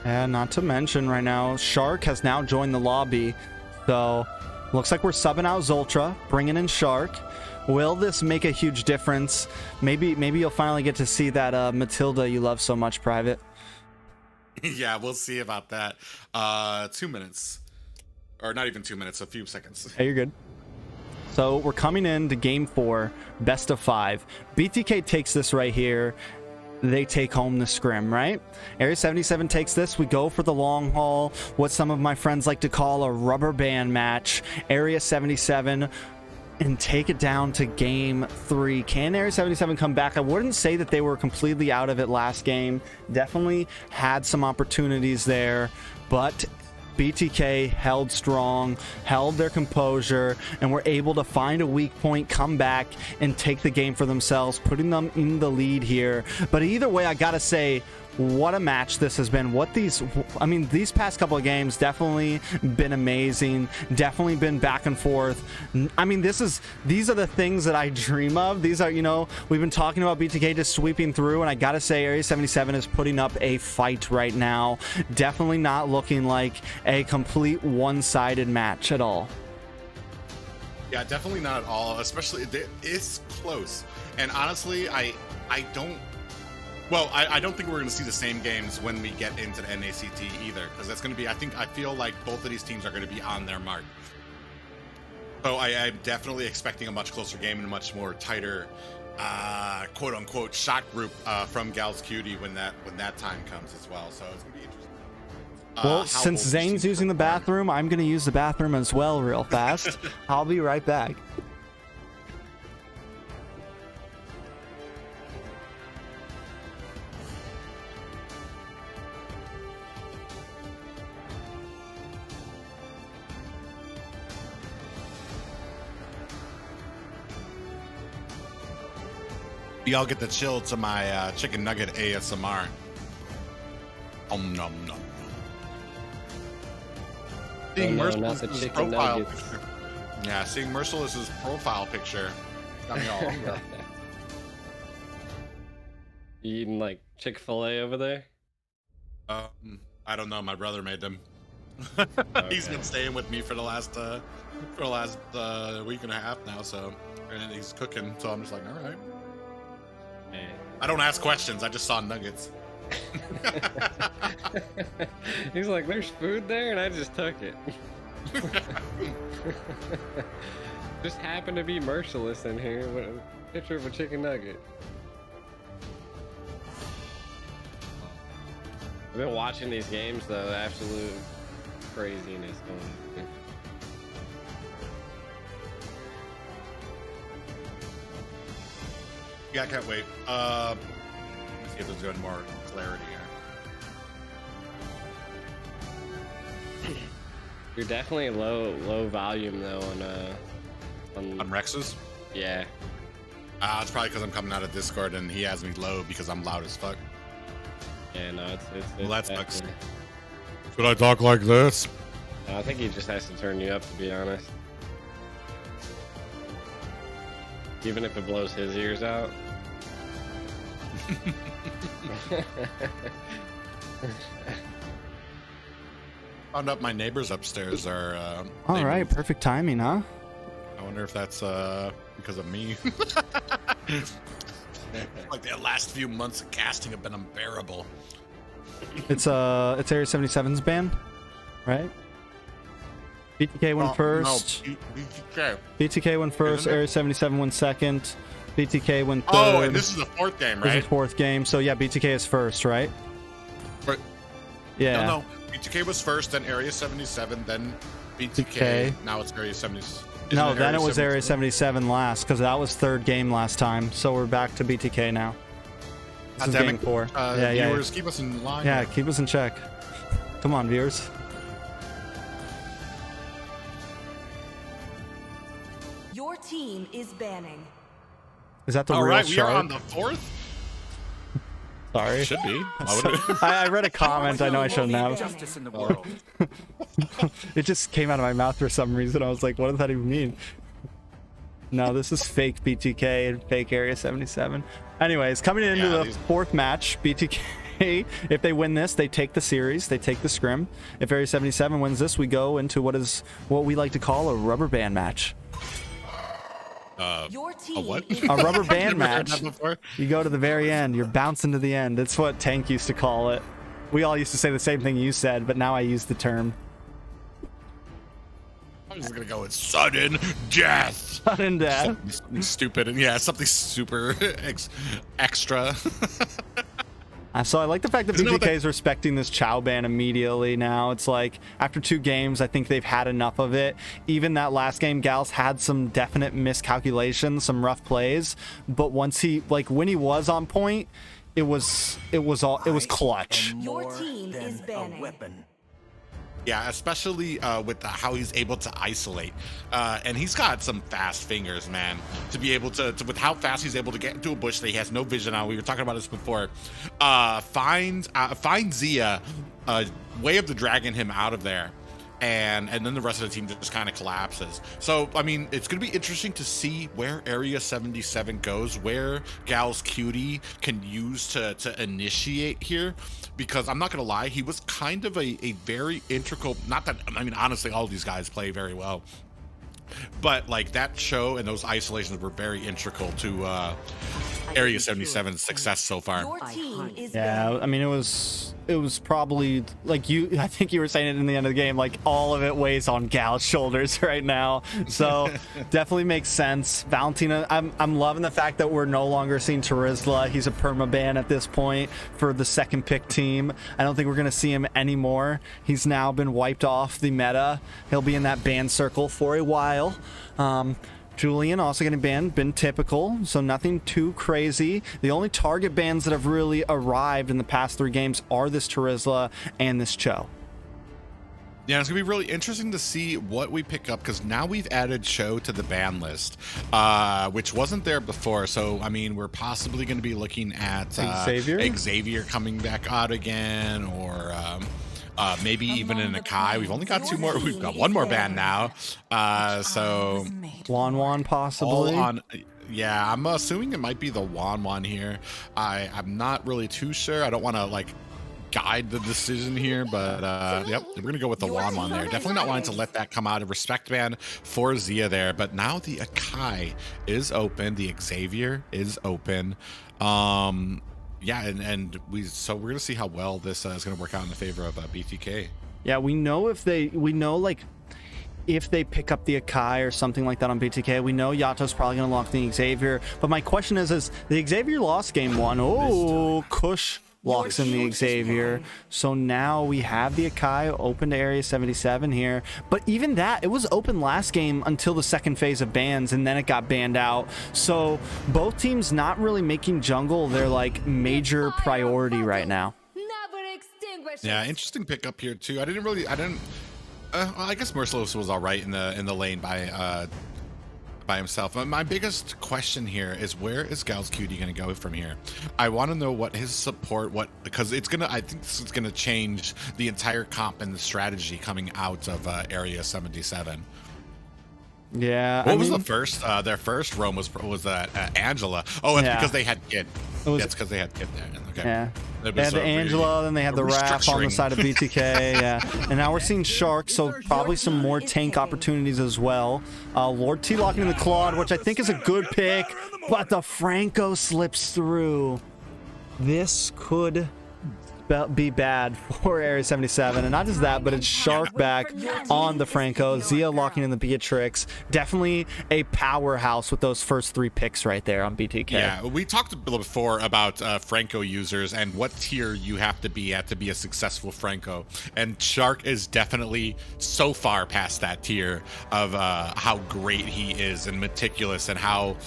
And not to mention right now, Shark has now joined the lobby, so looks like we're subbing out Zoltra, bringing in Shark. Will this make a huge difference? Maybe you'll finally get to see that Matilda you love so much, Private. Yeah, we'll see about that. 2 minutes, or not even 2 minutes, a few seconds. Hey, you're good. So we're coming into game 4, best of 5. BTK takes this right here. They take home the scrim, right? AREA77 takes this. We go for the long haul, what some of my friends like to call a rubber band match. AREA77 and take it down to game 3. Can AREA77 come back? I wouldn't say that they were completely out of it last game. Definitely had some opportunities there, but BTK held strong, held their composure, and were able to find a weak point, come back, and take the game for themselves, putting them in the lead here. But either way, I gotta say, what a match this has been. These past couple of games definitely been amazing, definitely been back and forth. I mean, these are the things that I dream of. These are, we've been talking about BTK just sweeping through, and I gotta say, AREA77 is putting up a fight right now. Definitely not looking like a complete one-sided match at all. Yeah, definitely not at all. Especially, it's close. And honestly, I don't think we're going to see the same games when we get into the NACT either, because that's going to be, I feel like both of these teams are going to be on their mark. So I'm definitely expecting a much closer game and a much more tighter, quote unquote, shot group from Gals Cutie when that time comes as well. So it's going to be interesting. Well, since Zane's using the bathroom, I'm going to use the bathroom as well real fast. I'll be right back. Y'all get the chill to my chicken nugget ASMR. Nom nom nom. Seeing Merciless's profile picture. Yeah, seeing Merciless's profile picture got me all hungry. You eating like Chick-fil-A over there? I don't know. My brother made them. He's been staying with me for the last week and a half now. So, and he's cooking. So I'm just like, all right. Hey. I don't ask questions. I just saw nuggets. He's like, there's food there, and I just took it. Just happened to be Merciless in here with a picture of a chicken nugget. I've been watching these games though, absolute craziness going on. Yeah, I can't wait. Let's see if there's going more clarity here. You're definitely low volume though On Rex's? Yeah. It's probably because I'm coming out of Discord and he has me low because I'm loud as fuck. Yeah, no, it's Well, that sucks. definitely- Should I talk like this? I think he just has to turn you up, to be honest. Even if it blows his ears out. Found out my neighbors upstairs are. All they right, moved. perfect timing, huh? I wonder if that's because of me. Like the last few months of casting have been unbearable. It's AREA77's ban, right? BTK went first. No, BTK. BTK went first. Isn't it? AREA77 went second. BTK went third. Oh, and this is the fourth game, This right? is fourth game. So yeah, BTK is first, right? Right. Yeah. No, BTK was first, then AREA77, then BTK. BTK. Now it's AREA77. No, then it was AREA77 last because that was third game last time. So we're back to BTK now. This is game 4. Yeah. Viewers, keep us in line. Yeah, here. keep us in check. Come on, viewers. Your team is banning. Is that the All real right, we are shark? on the fourth. Sorry. Should be. Why would it? I read a comment. I know I shouldn't have. Justice in the world. It just came out of my mouth for some reason. I was like, what does that even mean? No, this is fake BTK and fake AREA77. Anyways, coming into the fourth match, BTK, if they win this, they take the series, they take the scrim. If AREA77 wins this, we go into what we like to call a rubber band match. Your team what? is A rubber band Never heard match. that before. You go to the very end. You're bouncing to the end. That's what Tank used to call it. We all used to say the same thing you said, but now I use the term. I'm just gonna go with sudden death. Sudden death. Something stupid, and yeah, something super extra. So I like the fact that Isn't it BTK is respecting this Chow ban immediately now. It's like, after 2 games, I think they've had enough of it. Even that last game, Gals had some definite miscalculations, some rough plays. But once he, like, when he was on point, it was clutch. Your team is banning. Yeah, especially with how he's able to isolate, and he's got some fast fingers, man. To be able to with how fast he's able to get into a bush that he has no vision on. We were talking about this before. Find Zia, way of the dragon him out of there, and then the rest of the team just kind of collapses. So I mean, it's gonna be interesting to see where AREA77 goes, where Gal's Cutie can use to initiate here. Because I'm not gonna lie, he was kind of a very integral, not that, I mean, honestly, all these guys play very well, but like that show and those isolations were very integral to AREA77's success so far. Your team is Yeah, banning. I mean, it was probably like I think you were saying it in the end of the game, like all of it weighs on Gal's shoulders right now. So definitely makes sense. Valentina, I'm loving the fact that we're no longer seeing Terizla. He's a permaban at this point for the second pick team. I don't think we're gonna see him anymore. He's now been wiped off the meta. He'll be in that ban circle for a while. Julian also getting banned, been typical, so nothing too crazy. The only target bans that have really arrived in the past 3 games are this Terizla and this Cho. Yeah, it's gonna be really interesting to see what we pick up, because now we've added Cho to the ban list, which wasn't there before. So I mean, we're possibly going to be looking at Xavier coming back out again, or maybe even an Akai. We've only got 2 more. We've got 1 more ban now. So Wan possibly. Yeah, I'm assuming it might be the Wan here. I'm not really too sure. I don't want to like guide the decision here, but yep, we're gonna go with the Wan there. Definitely not wanting to let that come out of respect ban for Zia there, but now the Akai is open, the Xavier is open. Yeah, and we're gonna see how well this is gonna work out in the favor of BTK. Yeah, we know if they pick up the Akai or something like that on BTK, we know Yato's probably gonna lock the Xavier. But my question is the Xavier lost game 1. Oh, Kush locks in the Xavier. So now we have the Akai open to AREA77 here. But even that, it was open last game until the second phase of bans, and then it got banned out. So both teams not really making jungle their like major priority right now. Yeah, interesting pickup here too. I guess Merciless was all right in the lane by himself. My biggest question here is, where is Gal's Cutie going to go from here? I want to know what his support, because I think this is going to change the entire comp and the strategy coming out of AREA77. Yeah. What was the first? Their first roam was Angela. Oh, it's because they had Kid. That's because they had Kid there. Okay. Yeah. They had the Angela, then they had the Raph on the side of BTK, yeah. And now we're seeing Shark, so probably some more tank opportunities as well. Lord T locking in the Claude, which I think is a good pick, but the Franco slips through. This could be bad for AREA77, and not just that, but it's Shark back on the Franco. Zia locking in the Beatrix. Definitely a powerhouse with those first 3 picks right there on BTK. Yeah, we talked before about Franco users and what tier you have to be at to be a successful Franco, and Shark is definitely so far past that tier of how great he is and meticulous, and how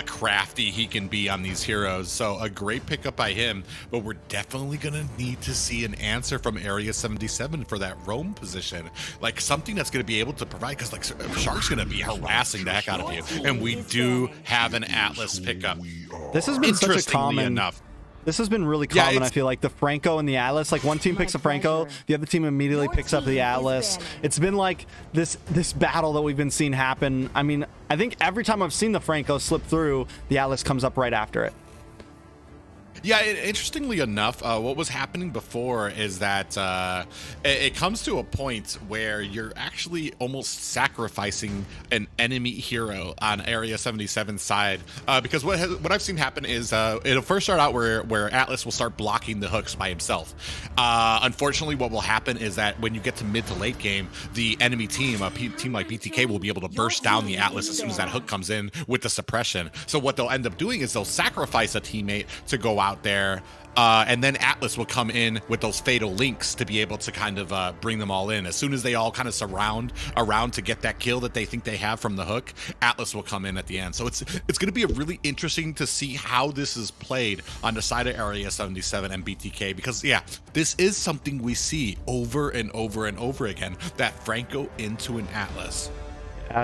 crafty he can be on these heroes. So a great pickup by him, but we're definitely gonna need to see an answer from AREA77 for that roam position, like something that's going to be able to provide, because like Shark's going to be harassing the heck out of you, and we do have an Atlas pickup. This has been such a common This has been really common, I feel like, the Franco and the Atlas. Like, one team picks a Franco, the other team immediately picks up the Atlas. It's been like this battle that we've been seeing happen. I mean, I think every time I've seen the Franco slip through, the Atlas comes up right after it. Yeah, interestingly enough, what was happening before is that it comes to a point where you're actually almost sacrificing an enemy hero on AREA77's side, because what I've seen happen is it'll first start out where Atlas will start blocking the hooks by himself. Unfortunately, what will happen is that when you get to mid to late game, the enemy team, a team like BTK, will be able to burst down the Atlas as soon as that hook comes in with the suppression. So what they'll end up doing is they'll sacrifice a teammate to go out there, and then Atlas will come in with those fatal links to be able to kind of bring them all in. As soon as they all kind of surround around to get that kill that they think they have from the hook, Atlas will come in at the end. So it's going to be a really interesting to see how this is played on the side of AREA77 and BTK, because yeah, this is something we see over and over and over again, that Franco into an Atlas.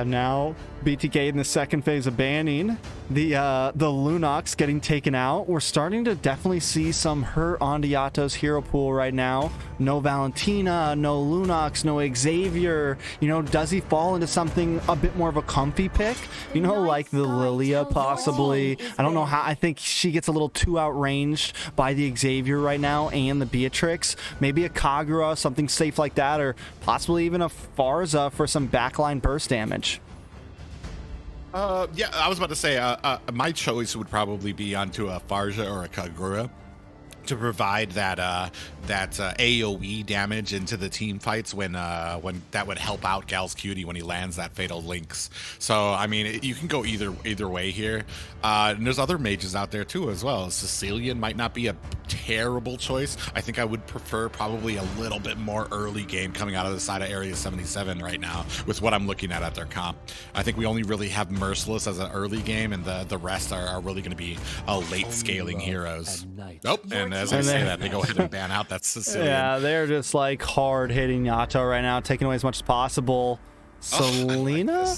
Now BTK in the second phase of banning, the Lunox getting taken out. We're starting to definitely see some hurt on Yato's hero pool right now. No Valentina, no Lunox, no Xavier. You know, does he fall into something a bit more of a comfy pick? You know, like the Lilia possibly. I don't know how. I think she gets a little too outranged by the Xavier right now and the Beatrix. Maybe a Kagura, something safe like that, or possibly even a Farza for some backline burst damage. Yeah, I was about to say, my choice would probably be onto a Farja or a Kagura to provide that AoE damage into the team fights when that would help out Gal's Cutie when he lands that fatal links. So I mean, you can go either way here. And there's other mages out there too as well. Sicilian might not be a terrible choice. I think I would prefer probably a little bit more early game coming out of the side of AREA77 right now with what I'm looking at their comp. I think we only really have Merciless as an early game, and the rest are really going to be late scaling heroes. Nope, and as I say that, they go ahead and ban out that Sicilian. Yeah, they're just like hard hitting Yato right now, taking away as much as possible. Selena?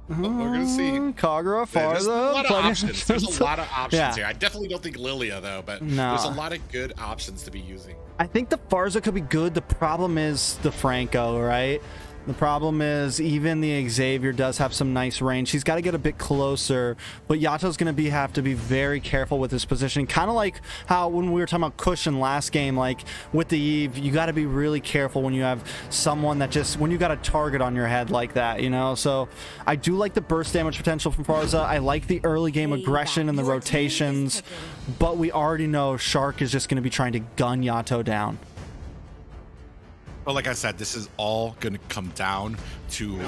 We're gonna see. Kagura, There's a Farza. lot of options. There's a lot of options here. I definitely don't think Lilia though, but there's a lot of good options to be using. I think the Farza could be good. The problem is the Franco, right? The problem is even the Xavier does have some nice range. He's got to get a bit closer, but Yato's going to have to be very careful with his position. Kind of like how when we were talking about Cushion last game, like with the Eve, you got to be really careful when you have someone that just, when you got a target on your head like that, you know? So I do like the burst damage potential from Farza. I like the early game aggression and the rotations, but we already know Shark is just going to be trying to gun Yato down. Well, like I said, this is all going to come down to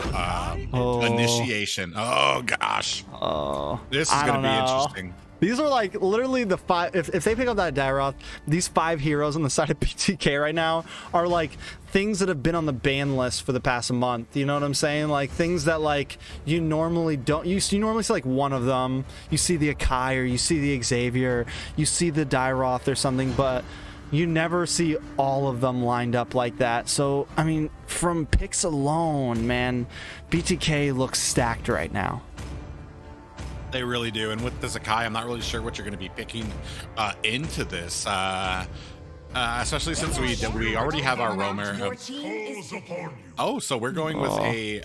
initiation. Oh, gosh. This is going to be interesting. These are like literally the five. If they pick up that Dairoth, these 5 heroes on the side of BTK right now are like things that have been on the ban list for the past month. You know what I'm saying? Like things that like you normally don't. You normally see like one of them. You see the Akai or you see the Xavier. You see the Dairoth or something, but you never see all of them lined up like that. So, I mean, from picks alone, man, BTK looks stacked right now. They really do. And with the Zakai, I'm not really sure what you're going to be picking into this, especially since we already have our roamer. Oh, so we're going with a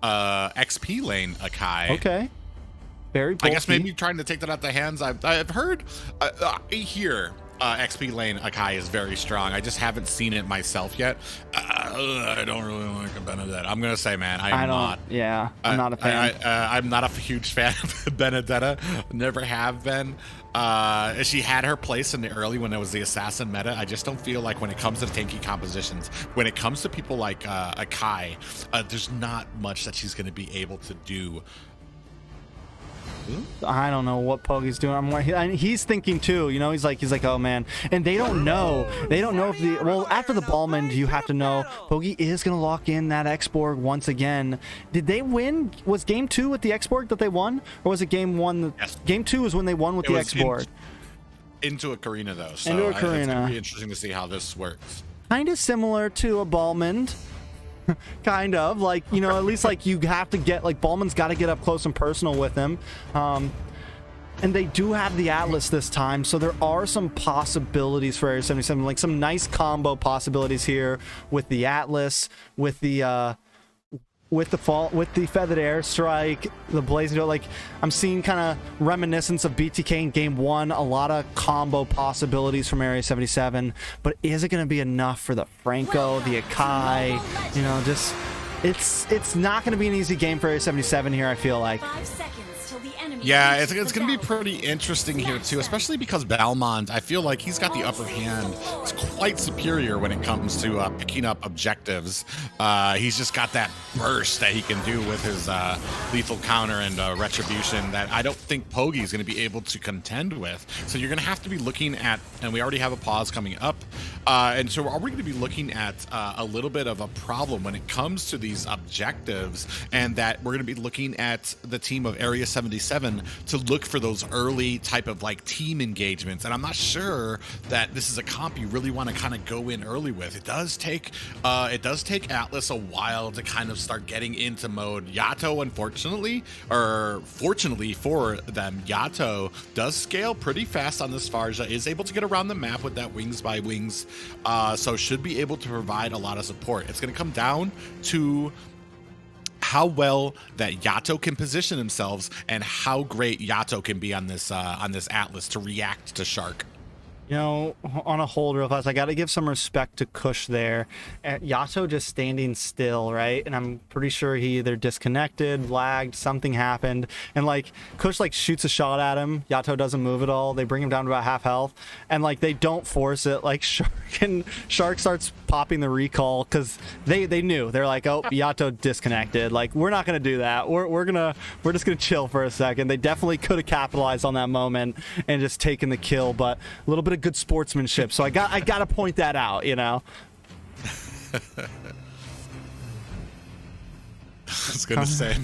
XP lane Akai. Okay. Very bulky. I guess maybe trying to take that out the hands. I've heard, I hear XP lane Akai is very strong. I just haven't seen it myself yet. I don't really like a Benedetta. I'm gonna say, man, I'm not a fan. I'm not a huge fan of Benedetta. Never have been. She had her place in the early when it was the assassin meta. I just don't feel like when it comes to tanky compositions, when it comes to people like Akai, there's not much that she's gonna be able to do. I don't know what Pogi's doing. He's thinking too, you know, he's like, oh man, and they don't know if well, after the Ballman, you have to know Pogi is going to lock in that X-Borg once again. Did they win? Was game 2 with the X-Borg that they won, or was it game 1? Yes. Game 2 is when they won with the X-Borg. Into a Karina though, so into a Karina. It's going to be interesting to see how this works. Kind of similar to a Ballman. Kind of like, you know, at least like you have to get like Ballman's got to get up close and personal with him, and they do have the Atlas this time, so there are some possibilities for AREA77, like some nice combo possibilities here with the Atlas, with the with the feathered airstrike, the blazing door. Like, I'm seeing kind of reminiscence of BTK in game 1. A lot of combo possibilities from AREA77, but is it going to be enough for the Franco, the Akai? You know, just it's not going to be an easy game for AREA77 here, I feel like. 5 seconds till the enemy Yeah, reaches it's the going to be battle. pretty interesting here too, especially because Balmond, I feel like he's got the upper hand. He's quite superior when it comes to picking up objectives. He's just got that burst that he can do with his lethal counter and retribution that I don't think Pogi is going to be able to contend with. So you're going to have to be looking at, and we already have a pause coming up, and so are we going to be looking at a little bit of a problem when it comes to these objectives, and that we're going to be looking at the team of AREA77 to look for those early type of like team engagements. And I'm not sure that this is a comp you really want to kind of go in early with. It does take Atlas a while to kind of start getting into mode. Yato, unfortunately, or fortunately for them, Yato does scale pretty fast on this Farja, is able to get around the map with that wings by wings, so should be able to provide a lot of support. It's going to come down to how well that Yato can position themselves and how great Yato can be on this Atlas to react to Shark. You know, on a hold real fast, I got to give some respect to Kush there. Yato just standing still, right? And I'm pretty sure he either disconnected, lagged, something happened. And like Kush like shoots a shot at him. Yato doesn't move at all. They bring him down to about half health. And like they don't force it. Like Shark starts popping the recall because they knew. They're like, oh, Yato disconnected. Like, we're not gonna do that. We're just gonna chill for a second. They definitely could have capitalized on that moment and just taken the kill, but a little bit of good sportsmanship. So I gotta point that out, you know. I was gonna say,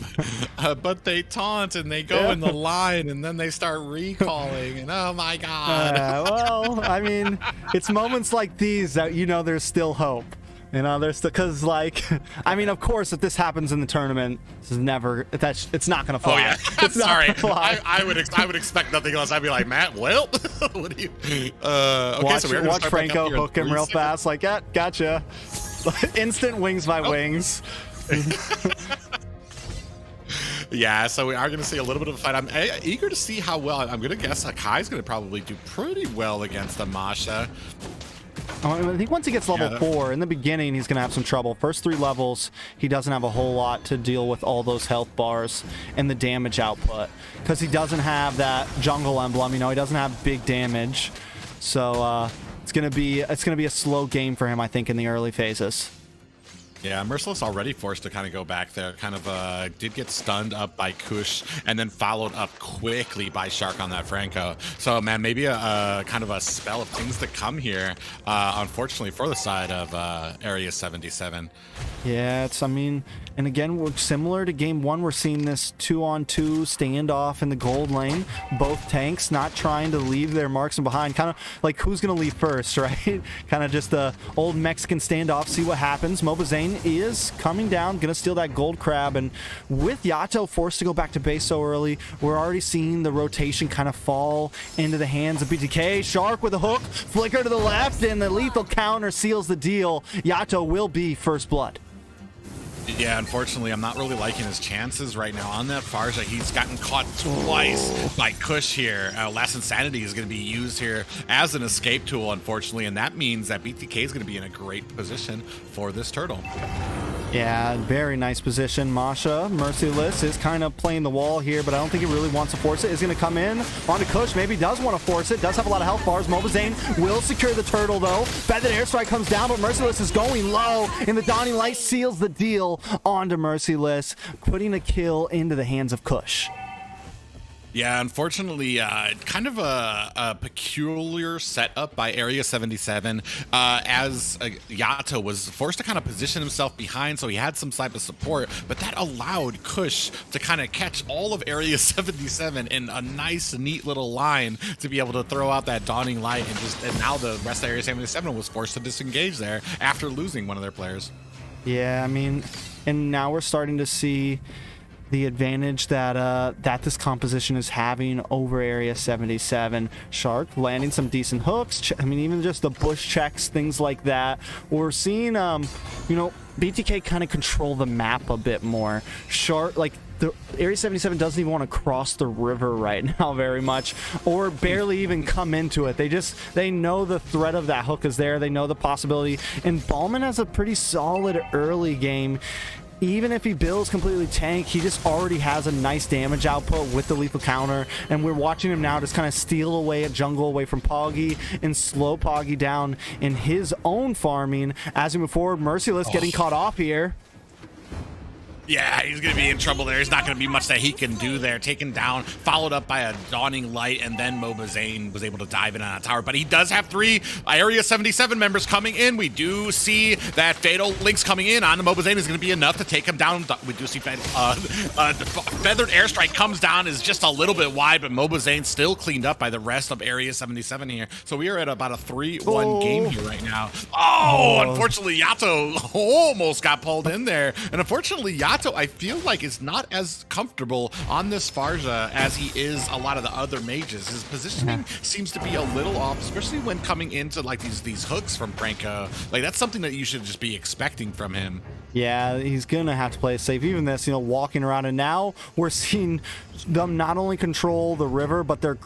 but they taunt and they go in the line and then they start recalling and oh my god. Well, I mean, it's moments like these that you know there's still hope. You know, there's because like, I mean, of course, if this happens in the tournament, this is never. It's not gonna fly. Oh yeah, It's not sorry. gonna fly. I would expect nothing else. I'd be like, Matt, well, what do you? Okay, watch so we're gonna watch start back Franco up here in hook him 3 real seconds. fast. Like, yeah, gotcha. Instant wings by wings. Yeah, so we are going to see a little bit of a fight. I'm eager to see how well. I'm going to guess Akai's going to probably do pretty well against the Masha. I think once he gets level 4, in the beginning, he's going to have some trouble. First 3 levels, he doesn't have a whole lot to deal with all those health bars and the damage output. Because he doesn't have that jungle emblem, you know, he doesn't have big damage. So it's going to be a slow game for him, I think, in the early phases. Yeah, Merciless already forced to kind of go back there. Kind of did get stunned up by Kush and then followed up quickly by Shark on that Franco. So, man, maybe a kind of a spell of things to come here, unfortunately, for the side of AREA77. Yeah, I mean, and again, we're similar to game 1. We're seeing this 2-on-2 standoff in the gold lane. Both tanks not trying to leave their marksman behind. Kind of like who's going to leave first, right? Kind of just the old Mexican standoff. See what happens. Mobazane is coming down, going to steal that gold crab. And with Yato forced to go back to base so early, we're already seeing the rotation kind of fall into the hands of BTK. Shark with a hook, flicker to the left, and the lethal counter seals the deal. Yato will be first blood. Yeah, unfortunately, I'm not really liking his chances right now on that Farja. He's gotten caught twice by Kush here. Last Insanity is going to be used here as an escape tool, unfortunately, and that means that BTK is going to be in a great position for this turtle. Yeah, very nice position. Masha, Merciless, is kind of playing the wall here, but I don't think he really wants to force it. Is going to come in onto Kush. Maybe does want to force it. Does have a lot of health bars. Mobazane will secure the turtle, though. Feathered Airstrike comes down, but Merciless is going low, and the Dawning Light seals the deal onto Merciless, putting a kill into the hands of Kush. Yeah, unfortunately, kind of a peculiar setup by AREA77, as Yato was forced to kind of position himself behind, so he had some type of support, but that allowed Kush to kind of catch all of AREA77 in a nice, neat little line to be able to throw out that Dawning Light, and now the rest of AREA77 was forced to disengage there after losing one of their players. Yeah, I mean, and now we're starting to see the advantage that that this composition is having over AREA77. Shark landing some decent hooks. I mean, even just the bush checks, things like that. We're seeing, you know, BTK kind of control the map a bit more. Shark, like the AREA77 doesn't even want to cross the river right now very much, or barely even come into it. They know the threat of that hook is there. They know the possibility. And Ballman has a pretty solid early game. Even if he builds completely tank, he just already has a nice damage output with the lethal counter, and we're watching him now just kind of steal away at jungle away from Poggy and slow Poggy down in his own farming as we move forward. Merciless getting caught off here. Yeah, he's going to be in trouble there. There's not going to be much that he can do there. Taken down, followed up by a Dawning Light, and then Mobazane was able to dive in on a tower. But he does have 3 AREA77 members coming in. We do see that Fatal Links coming in on the Mobazane is going to be enough to take him down. We do see Feathered Airstrike comes down, is just a little bit wide, but Mobazane still cleaned up by the rest of AREA77 here. So we are at about a 3-1 game here right now. Unfortunately, Yato almost got pulled in there. And unfortunately, Yato, I feel like, is not as comfortable on this Farja as he is a lot of the other mages. His positioning seems to be a little off, especially when coming into like these hooks from Franco. Like, that's something that you should just be expecting from him. Yeah, he's gonna have to play it safe. Even this, walking around, and now we're seeing them not only control the river, but they're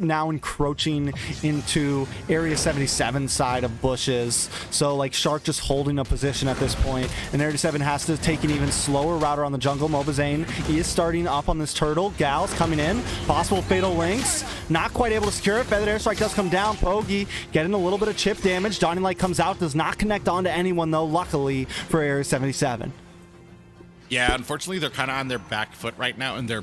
now encroaching into AREA77 side of bushes. So like Shark just holding a position at this point, and AREA7 has to take an even slower route around the jungle. Mobazane is starting up on this turtle. Gal's coming in. Possible Fatal Links. Not quite able to secure it. Feathered Airstrike does come down. Pogi getting a little bit of chip damage. Dawning Light comes out. Does not connect onto anyone, though, luckily for AREA77. Yeah, unfortunately, they're kind of on their back foot right now, and their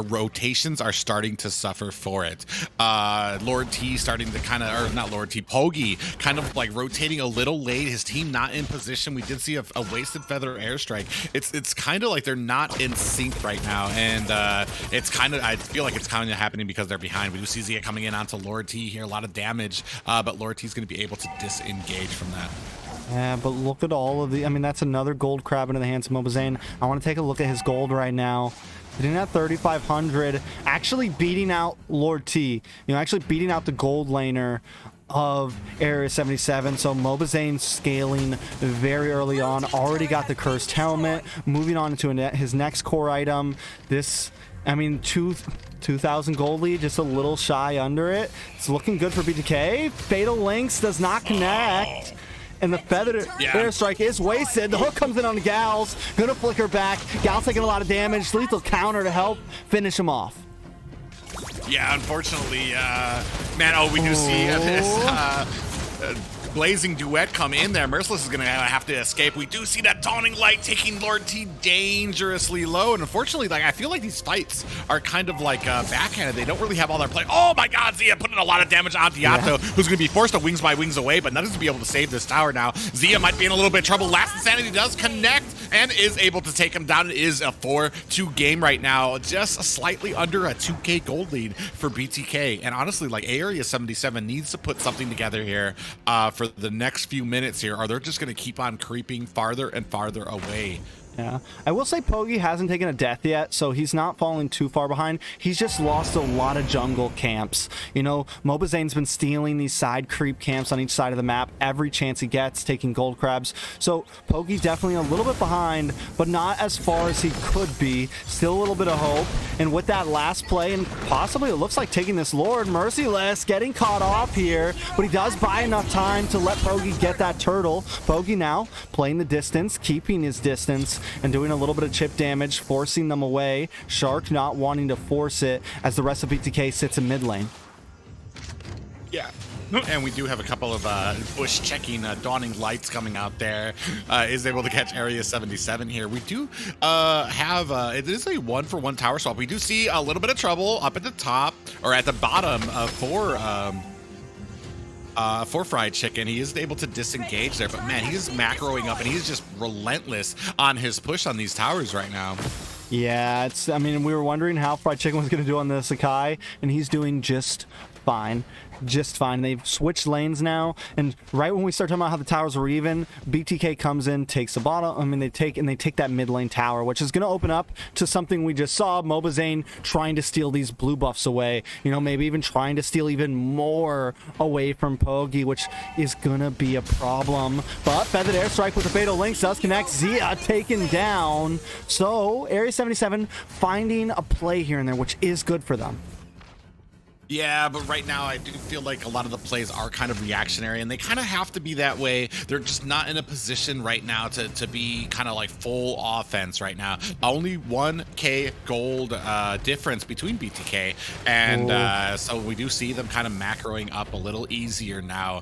rotations are starting to suffer for it. Lord T starting to kind of, or not Lord T, Pogi kind of like rotating a little late. His team not in position. We did see a wasted Feather Airstrike. It's kind of like they're not in sync right now, and it's kind of, I feel like it's kind of happening because they're behind. We do see Zia coming in onto Lord T here, a lot of damage, but Lord T's going to be able to disengage from that. Yeah, but look at all of the... I mean, that's another gold crab into the hands of Mobazane. I want to take a look at his gold right now. Sitting at 3,500, actually beating out Lord T. Actually beating out the gold laner of AREA77. So Mobazane scaling very early on. Already got the cursed helmet. Moving on to his next core item. This... I mean, 2,000 gold lead, just a little shy under it. It's looking good for BTK. Fatal Links does not connect. And the Feathered Airstrike is wasted. The hook comes in on the Gals. Gonna flicker back. Gal's taking a lot of damage. Lethal counter to help finish him off. Yeah, unfortunately, man, we do see this blazing duet come in there. Merciless is gonna have to escape. We do see that Dawning Light taking Lord T dangerously low, and unfortunately, like, I feel like these fights are kind of like backhanded. They don't really have all their play. Oh my God, Zia putting a lot of damage on Yato, who's gonna be forced to wings by wings away, but nothing's to be able to save this tower now. Zia might be in a little bit of trouble. Last Insanity does connect and is able to take him down. It is a 4-2 game right now, just slightly under a 2K gold lead for BTK. And honestly, like, AREA77 needs to put something together here for the next few minutes here, or they're just going to keep on creeping farther and farther away. Yeah, I will say Pogi hasn't taken a death yet, so he's not falling too far behind. He's just lost a lot of jungle camps. Mobazane's been stealing these side creep camps on each side of the map every chance he gets, taking gold crabs. So Pogi definitely a little bit behind, but not as far as he could be. Still a little bit of hope. And with that last play, and possibly it looks like taking this Lord, Merciless getting caught off here, but he does buy enough time to let Pogi get that turtle. Pogi now playing the distance, keeping his distance, and doing a little bit of chip damage, forcing them away. Shark not wanting to force it as the rest of BTK sits in mid lane. Yeah. And we do have a couple of bush checking Dawning Lights coming out there. Is able to catch AREA77 here. We do have, it is a 1-for-1 tower swap. We do see a little bit of trouble up at the top, or at the bottom for Fried Chicken. He is able to disengage there, but man, he is macroing up and he's just relentless on his push on these towers right now. Yeah, I mean, we were wondering how Fried Chicken was going to do on the Sakai, and he's doing just fine. just fine. They've switched lanes now, and right when we start talking about how the towers were even, BTK comes in, takes the bottom. I mean, they take that mid lane tower, which is going to open up to something we just saw. Mobazane trying to steal these blue buffs away. You know, maybe even trying to steal even more away from Pogi, which is going to be a problem. But Feathered Airstrike with the Fatal Links does connect. Zia taken down. So AREA77 finding a play here and there, which is good for them. Yeah, but right now I do feel like a lot of the plays are kind of reactionary, and they kind of have to be that way. They're just not in a position right now to be kind of like full offense right now. Only 1K gold difference between BTK, and so we do see them kind of macroing up a little easier now.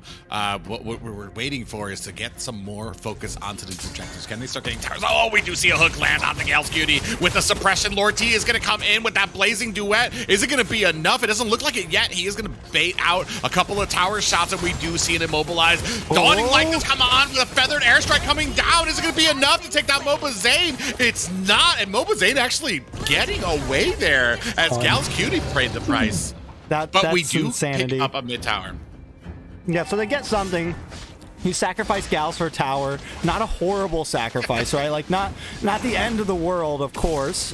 What we're waiting for is to get some more focus onto these objectives. Can they start getting towers? Oh, we do see a hook land on the Gale's Cutie with the suppression. Lord T is going to come in with that blazing duet. Is it going to be enough? It doesn't look like it yet. He is going to bait out a couple of tower shots, and we do see it immobilized. Dawning Light has come on with a feathered airstrike coming down. Is it going to be enough to take down Mobazane? It's not, and Mobazane actually getting away there as Gal's Cutie paid the price. But we do insanity. pick up a mid tower. Yeah, so they get something. You sacrifice Gals for a tower. Not a horrible sacrifice, right? Like, not the end of the world, of course,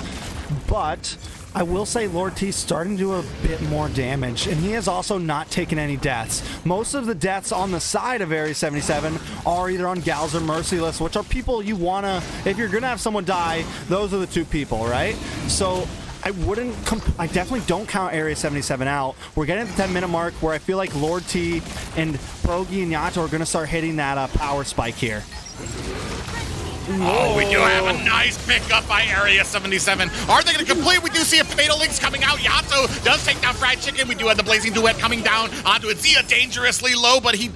but I will say Lord T's starting to do a bit more damage, and he has also not taken any deaths. Most of the deaths on the side of AREA77 are either on Gals or Merciless, which are people you want to, if you're going to have someone die, those are the two people, right? So I definitely don't count AREA77 out. We're getting at the 10-minute mark where I feel like Lord T and Pogi and Yato are going to start hitting that power spike here. Oh, we do have a nice pickup by AREA77. Are they going to complete? We do see a Fatal Links coming out. Yato does take down Fried Chicken. We do have the Blazing Duet coming down onto it. Zia dangerously low, but he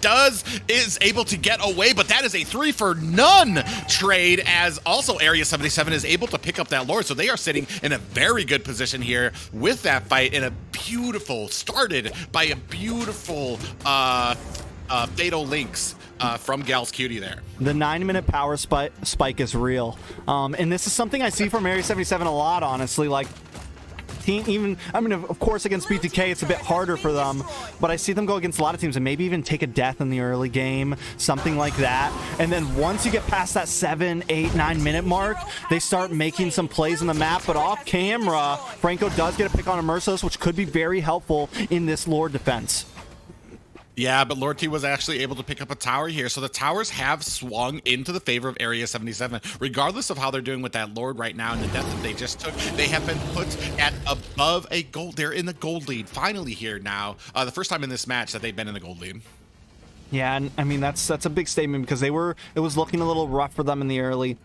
is able to get away. But that is a 3-for-none trade, as also AREA77 is able to pick up that Lord. So they are sitting in a very good position here with that fight, in a beautiful, started by a beautiful Fatal Links from Gal's Cutie there. The 9-minute power spike is real. And this is something I see from AREA77 a lot, honestly. Like, of course, against BTK, it's a bit harder for them, but I see them go against a lot of teams and maybe even take a death in the early game, something like that. And then once you get past that 7, 8, 9-minute mark, they start making some plays on the map. But off camera, Franco does get a pick on a Merciless, which could be very helpful in this Lord defense. Yeah, but Lord T was actually able to pick up a tower here. So the towers have swung into the favor of AREA77. Regardless of how they're doing with that Lord right now and the death that they just took, they have been put at above a gold. They're in the gold lead finally here now. The first time in this match that they've been in the gold lead. Yeah, and I mean, that's a big statement because it was looking a little rough for them in the early.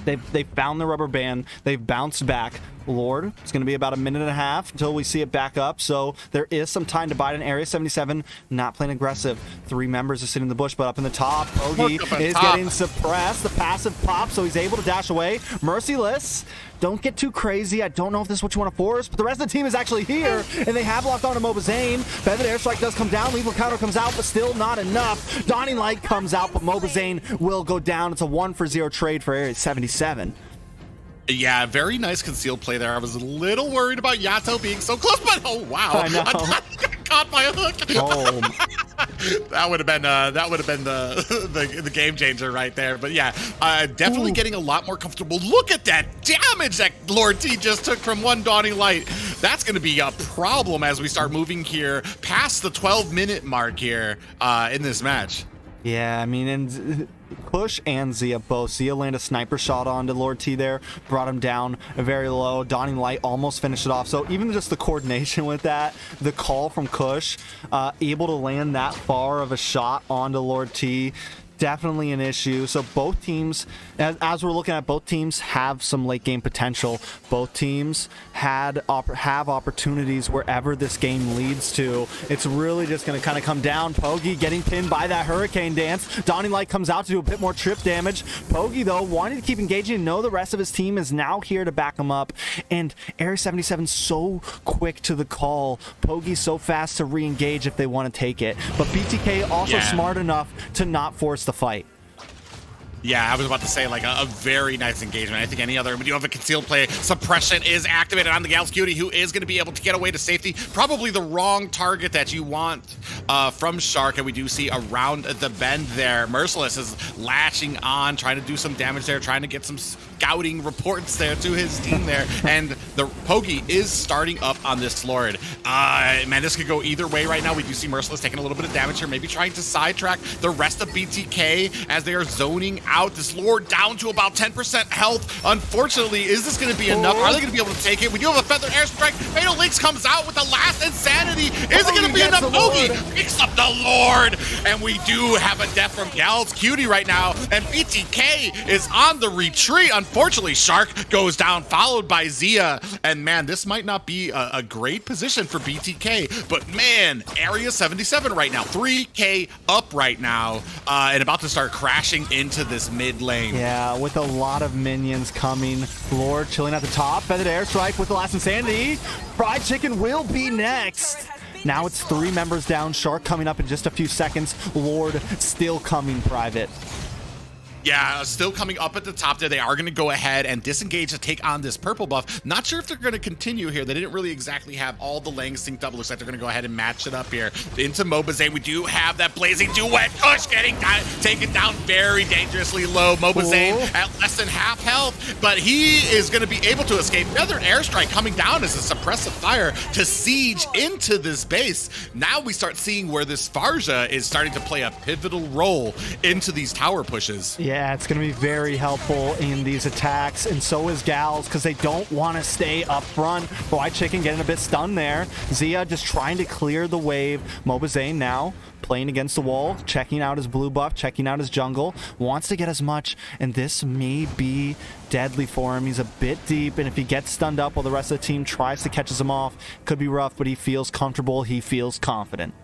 They found the rubber band. They've bounced back. Lord, it's going to be about 1.5 minutes until we see it back up, so there is some time to bide in. AREA77 not playing aggressive. 3 members are sitting in the bush, but up in the top, Pogi is getting suppressed. The passive pops, so he's able to dash away. Merciless, don't get too crazy. I don't know if this is what you want to force, but the rest of the team is actually here, and they have locked on to Mobazane. Feathered Airstrike does come down. Lethal Counter comes out, but still not enough. Dawning Light comes out, but Mobazane will go down. It's a 1-for-0 trade for AREA77. Yeah, very nice concealed play there. I was a little worried about Yato being so close, but oh wow, I know. I got caught by a hook. Oh. that would have been the game changer right there. But yeah, definitely getting a lot more comfortable. Look at that damage that Lord T just took from one Dawning Light. That's going to be a problem as we start moving here past the 12-minute mark here in this match. Yeah, I mean, and Push and Zia both. Zia landed a sniper shot onto Lord T there, brought him down very low. Dawning Light almost finished it off. So even just the coordination with that, the call from Kush, able to land that far of a shot onto Lord T, definitely an issue. So both teams, as we're looking at, both teams have some late game potential. Both teams have opportunities wherever this game leads to. It's really just going to kind of come down. Pogi getting pinned by that Hurricane Dance. Dawning Light comes out to do a bit more trip damage. Pogi, though, wanting to keep engaging and know the rest of his team is now here to back him up. And AREA77 so quick to the call. Pogi so fast to re-engage if they want to take it. But BTK also smart enough to not force the fight. Yeah, I was about to say, like, a very nice engagement. I think any other, we do have a concealed play. Suppression is activated on the Gal's Cutie, who is going to be able to get away to safety. Probably the wrong target that you want from Shark, and we do see around the bend there. Merciless is latching on, trying to do some damage there, trying to get some scouting reports there to his team there, and the Pogi is starting up on this Lord. Man, this could go either way right now. We do see Merciless taking a little bit of damage here, maybe trying to sidetrack the rest of BTK as they are zoning out. This Lord down to about 10% health. Unfortunately, is this going to be enough? Are they going to be able to take it? We do have a Feather Airstrike. Fatal Links comes out with the last Insanity. Is it going to be enough? Pogi picks up the Lord, and we do have a death from Gal's Cutie right now, and BTK is on the retreat. Unfortunately, Shark goes down, followed by Zia, and man, this might not be a great position for BTK, but man, AREA77 right now, 3K up right now, and about to start crashing into this mid lane. Yeah, with a lot of minions coming. Lord chilling at the top, Feathered Airstrike with the last Insanity. Fried Chicken will be next. Now it's 3 members down. Shark coming up in just a few seconds. Lord still coming private. Yeah, still coming up at the top there. They are going to go ahead and disengage to take on this purple buff. Not sure if they're going to continue here. They didn't really exactly have all the lanes synced up. Looks like they're going to go ahead and match it up here. Into Mobazane, we do have that Blazing Duet. Kush getting taken down very dangerously low. Mobazane at less than half health, but he is going to be able to escape. Another Airstrike coming down as a suppressive fire to siege into this base. Now we start seeing where this Farja is starting to play a pivotal role into these tower pushes. Yeah, it's going to be very helpful in these attacks, and so is Gals, because they don't want to stay up front. Fried Chicken getting a bit stunned there. Zia just trying to clear the wave. Mobazane now playing against the wall, checking out his blue buff, checking out his jungle. Wants to get as much, and this may be deadly for him. He's a bit deep, and if he gets stunned up while the rest of the team tries to catches him off, could be rough, but he feels comfortable. He feels confident.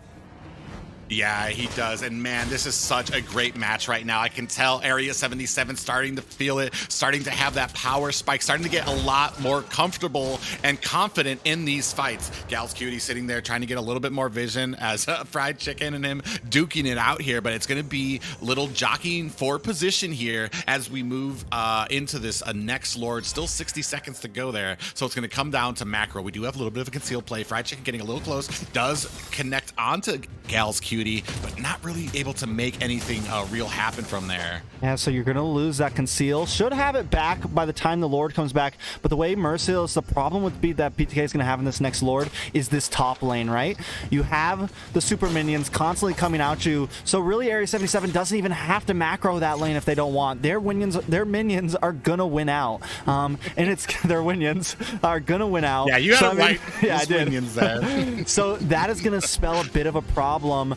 Yeah, he does. And man, this is such a great match right now. I can tell AREA77 starting to feel it, starting to have that power spike, starting to get a lot more comfortable and confident in these fights. Gal's Cutie sitting there trying to get a little bit more vision as Fried Chicken and him duking it out here, but it's going to be little jockeying for position here as we move into this next Lord. Still 60 seconds to go there, so it's going to come down to macro. We do have a little bit of a concealed play. Fried Chicken getting a little close, does connect onto Gal's Cutie, but not really able to make anything real happen from there. Yeah, so you're going to lose that conceal. Should have it back by the time the Lord comes back, but the way Merciless, the problem with that BTK is going to have in this next Lord is this top lane, right? You have the super minions constantly coming at you, so really AREA77 doesn't even have to macro that lane if they don't want. Their minions are going to win out. And it's their minions are going to win out. Yeah, you got so, right. Yeah, I did. Minions there. So that is going to spell a bit of a problem.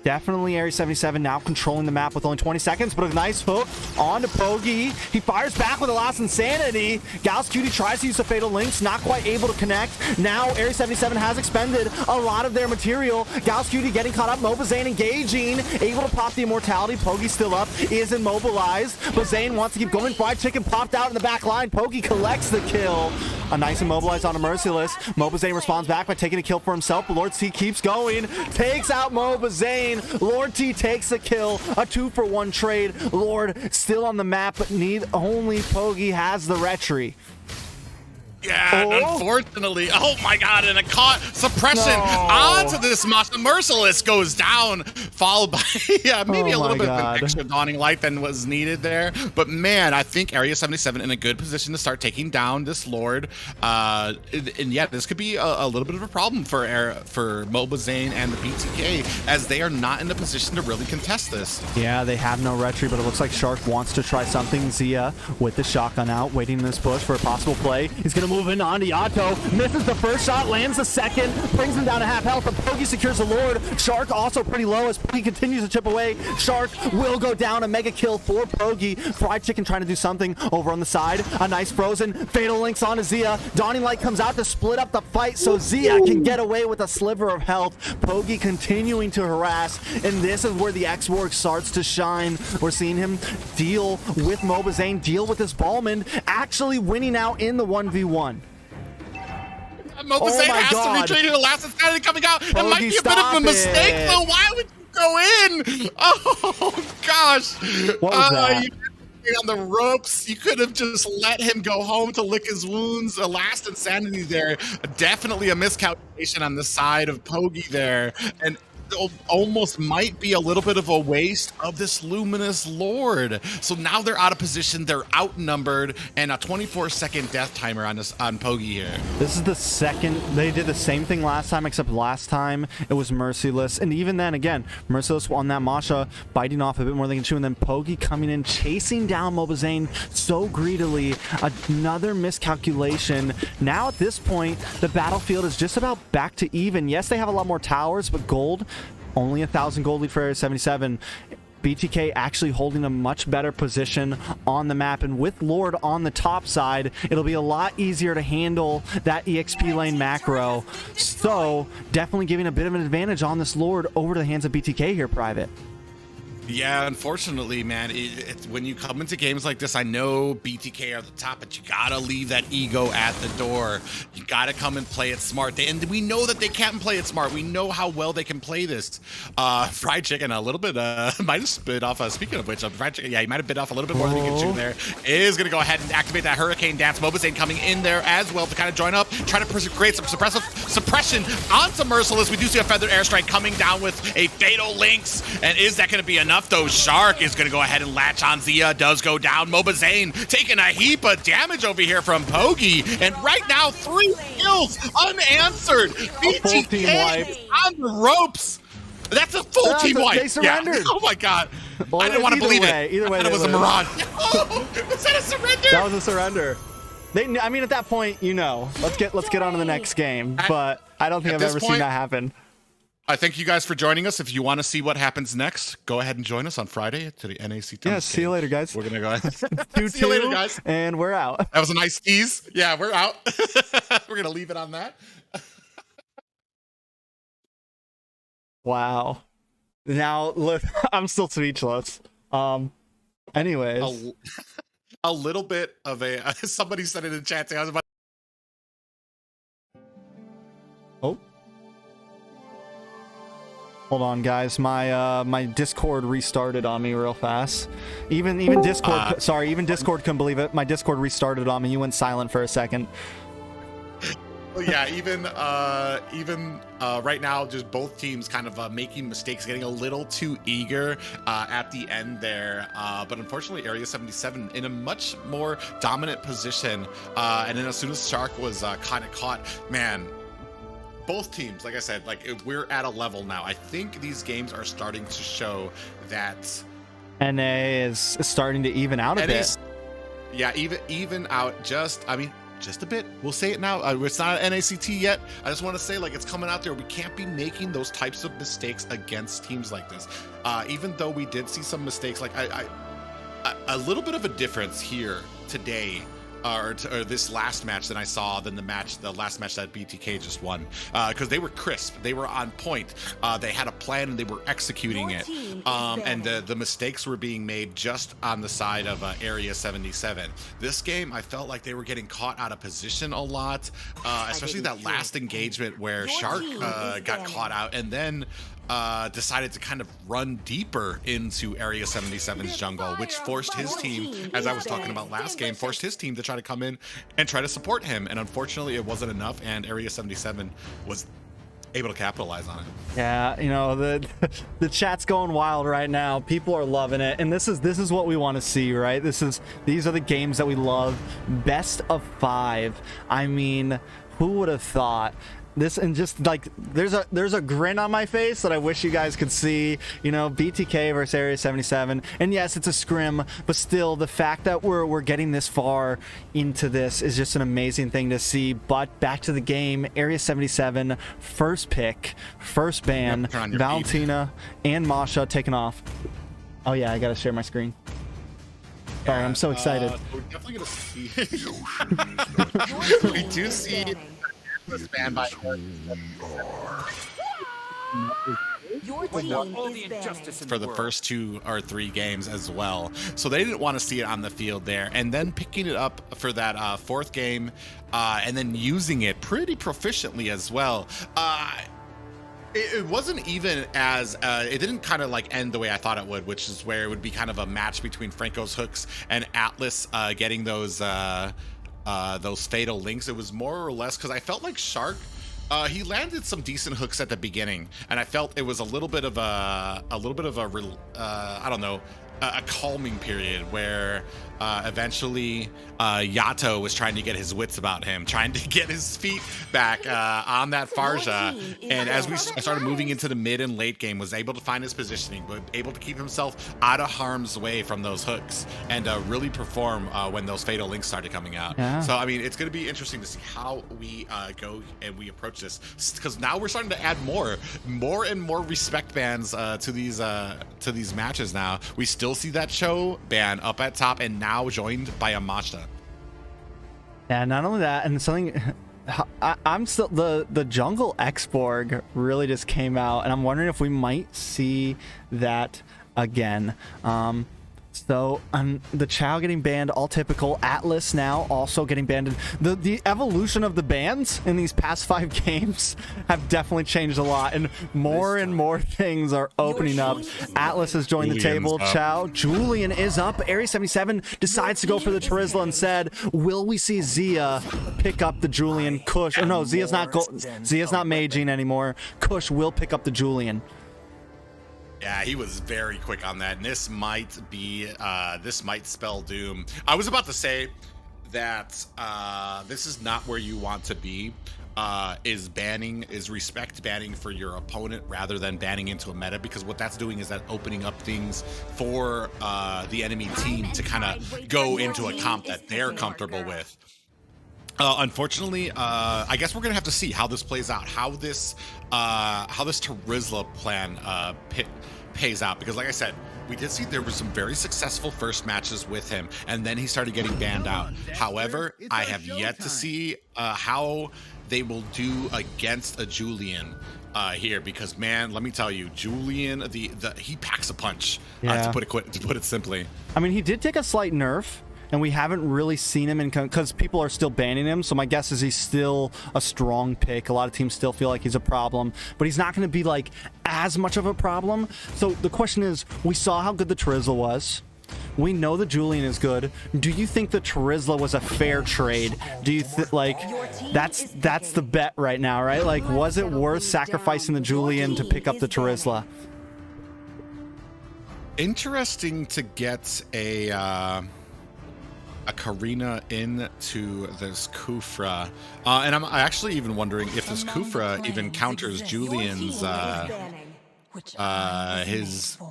Definitely AREA77 now controlling the map with only 20 seconds, but a nice hook on to Pogi. He fires back with a last Insanity. Gal's Cutie tries to use the Fatal Links, not quite able to connect. Now AREA77 has expended a lot of their material. Gal's Cutie getting caught up. Mobazane engaging, able to pop the Immortality. Pogi still up, is immobilized, but Zane wants to keep going. Fried Chicken popped out in the back line. Pogi collects the kill. A nice immobilized on a Merciless. Mobazane responds back by taking a kill for himself, but Lord T keeps going. Takes out Mobazane. Lord T takes the kill. A 2-for-1 trade. Lord still on the map, but only Pogi has the retry. Yeah, unfortunately. Oh my god, and a caught suppression onto this Merciless goes down, followed by maybe a little bit of an extra dawning light than was needed there. But man, I think AREA77 in a good position to start taking down this Lord. And yeah, this could be a little bit of a problem for Mobazane and the BTK, as they are not in a position to really contest this. Yeah, they have no retry, but it looks like Shark wants to try something. Zia with the shotgun out, waiting in this push for a possible play. He's gonna move in on Yato, misses the first shot, lands the second, brings him down to half health, but Pogi secures the Lord. Shark also pretty low as Pogi continues to chip away. Shark will go down, a mega kill for Pogi. Fried Chicken trying to do something over on the side. A nice frozen, Fatal Links on to Zia. Dawning Light comes out to split up the fight so Zia can get away with a sliver of health. Pogi continuing to harass, and this is where the X-Work starts to shine. We're seeing him deal with Mobazane, deal with his Ballman, actually winning out in the 1v1. Mobazane has to retreat to the last Insanity coming out. It might be a bit of a mistake, though. Why would you go in? Oh, gosh. What was that? You on the ropes. You could have just let him go home to lick his wounds. A last insanity there. Definitely a miscalculation on the side of Pogi there. And almost might be a little bit of a waste of this Luminous Lord. So now they're out of position, they're outnumbered, and a 24-second death timer on Pogi here. This is the second. They did the same thing last time, except last time it was Merciless. And even then, again, Merciless on that Masha biting off a bit more than they can chew, and then Pogi coming in, chasing down Mobazane so greedily. Another miscalculation. Now at this point, the battlefield is just about back to even. Yes, they have a lot more towers, but gold, only 1,000 gold lead for AREA77. BTK actually holding a much better position on the map, and with Lord on the top side, it'll be a lot easier to handle that EXP lane macro. So definitely giving a bit of an advantage on this Lord over to the hands of BTK here, Private. Yeah, unfortunately, man, when you come into games like this, I know BTK are the top, but you gotta leave that ego at the door. You gotta come and play it smart. And we know that they can't play it smart. We know how well they can play this. Fried Chicken, a little bit, might have spit off, speaking of which, Fried Chicken, yeah, he might have bit off a little bit more than he can chew there. Is gonna go ahead and activate that Hurricane Dance. Mobazane coming in there as well to kind of join up, try to create some suppression onto Merciless. We do see a Feathered Airstrike coming down with a Fatal Lynx, and is that gonna be enough? Though Shark is going to go ahead and latch on. Zia does go down. Mobazane taking a heap of damage over here from Pogi. And right now, 3 kills unanswered. BTK on the ropes. That's a full team wipe. They surrendered. Yeah. Oh my God. Well, I didn't want to believe it. Either way, it was a mirage. Oh, was that a surrender? That was a surrender. I mean, at that point, you know, let's get on to the next game. But I don't think I've ever seen that happen. I thank you guys for joining us. If you want to see what happens next, go ahead and join us on Friday to the NAC. Yeah, see you later, guys. We're gonna go ahead. See you later, guys. And we're out. That was a nice tease. Yeah, we're out. We're gonna leave it on that. Wow. Now, look, I'm still speechless. Anyways, a little bit of a. Somebody said it in chat. I was about. Oh. Hold on, guys. My Discord restarted on me real fast. Even Discord. Sorry, even Discord couldn't believe it. My Discord restarted on me. You went silent for a second. Well, yeah. Even right now, just both teams kind of making mistakes, getting a little too eager at the end there. But unfortunately, AREA77 in a much more dominant position. And then as soon as Shark was kind of caught, man. Both teams, like I said, like we're at a level now. I think these games are starting to show that NA is starting to even out a bit. Yeah, even out just a bit. We'll say it now. It's not an NACT yet. I just want to say, like, it's coming out there. We can't be making those types of mistakes against teams like this. Even though we did see some mistakes, like a little bit of a difference here today. Or this last match than I saw than the last match that BTK just won, because they were crisp, they were on point, they had a plan and they were executing it, and the mistakes were being made just on the side of AREA77. This game, I felt like they were getting caught out of position a lot, especially that last engagement where Shark got caught out and then decided to kind of run deeper into AREA77's jungle, which forced his team, as I was talking about last game, forced his team to try to come in and try to support him. And unfortunately, it wasn't enough, and AREA77 was able to capitalize on it. Yeah, you know, the chat's going wild right now. People are loving it, and this is what we want to see, right? These are the games that we love. Best of 5. I mean, who would have thought? This, and just like there's a grin on my face that I wish you guys could see. You know, BTK versus AREA77, and yes, it's a scrim, but still, the fact that we're getting this far into this is just an amazing thing to see. But back to the game, AREA77 first pick, first ban, Valentina and Masha taking off. Oh yeah, I gotta share my screen. Sorry, I'm so excited. We're definitely gonna see. We do see. Banned by Your team is for the first 2 or 3 games as well, so they didn't want to see it on the field there, and then picking it up for that 4th game, and then using it pretty proficiently as well. It wasn't even as it didn't kind of like end the way I thought it would, which is where it would be kind of a match between Franco's hooks and Atlas getting those fatal links. It was more or less because I felt like Shark, he landed some decent hooks at the beginning, and I felt it was a little bit of a I don't know, a calming period where eventually Yato was trying to get his wits about him, trying to get his feet back on that Farja, and as we started moving into the mid and late game, was able to find his positioning, but able to keep himself out of harm's way from those hooks, and really perform when those fatal links started coming out. Yeah. So I mean, it's going to be interesting to see how we go and we approach this, because now we're starting to add more and more respect bans to these matches. Now we still see that show ban up at top, and now joined by a Mashta. Yeah, not only that, and something I'm still the jungle Xborg really just came out, and I'm wondering if we might see that again. So the Chow getting banned, all typical. Atlas now also getting banned. The evolution of the bans in these past 5 games have definitely changed a lot, and more things are opening up. Atlas has joined the table. Chow, Julian is up. AREA77 decides to go for the Terizla instead. Will we see Zia pick up the Julian? Kush, or no, Zia's not maging anymore. Kush will pick up the Julian. Yeah, he was very quick on that, and this might spell doom. I was about to say that this is not where you want to be. Is respect banning for your opponent rather than banning into a meta, because what that's doing is that opening up things for the enemy team to kind of go into a comp that they're comfortable with. Unfortunately, I guess we're gonna have to see how this plays out, how this Terizla plan pays out, because like I said, we did see there were some very successful first matches with him, and then he started getting banned out. However, I have yet to see how they will do against a Julian here, because man, let me tell you, Julian, he packs a punch. To put it simply. I mean, he did take a slight nerf, and we haven't really seen him because people are still banning him. So my guess is he's still a strong pick. A lot of teams still feel like he's a problem, but he's not going to be like as much of a problem. So the question is, we saw how good the Terizla was. We know the Julian is good. Do you think the Terizla was a fair trade? Do you like that's the bet right now, right? Like, was it worth sacrificing the Julian to pick up the Terizla? Interesting to get a Karina into this Kufra, and I'm actually even wondering if this Kufra even counters Julian's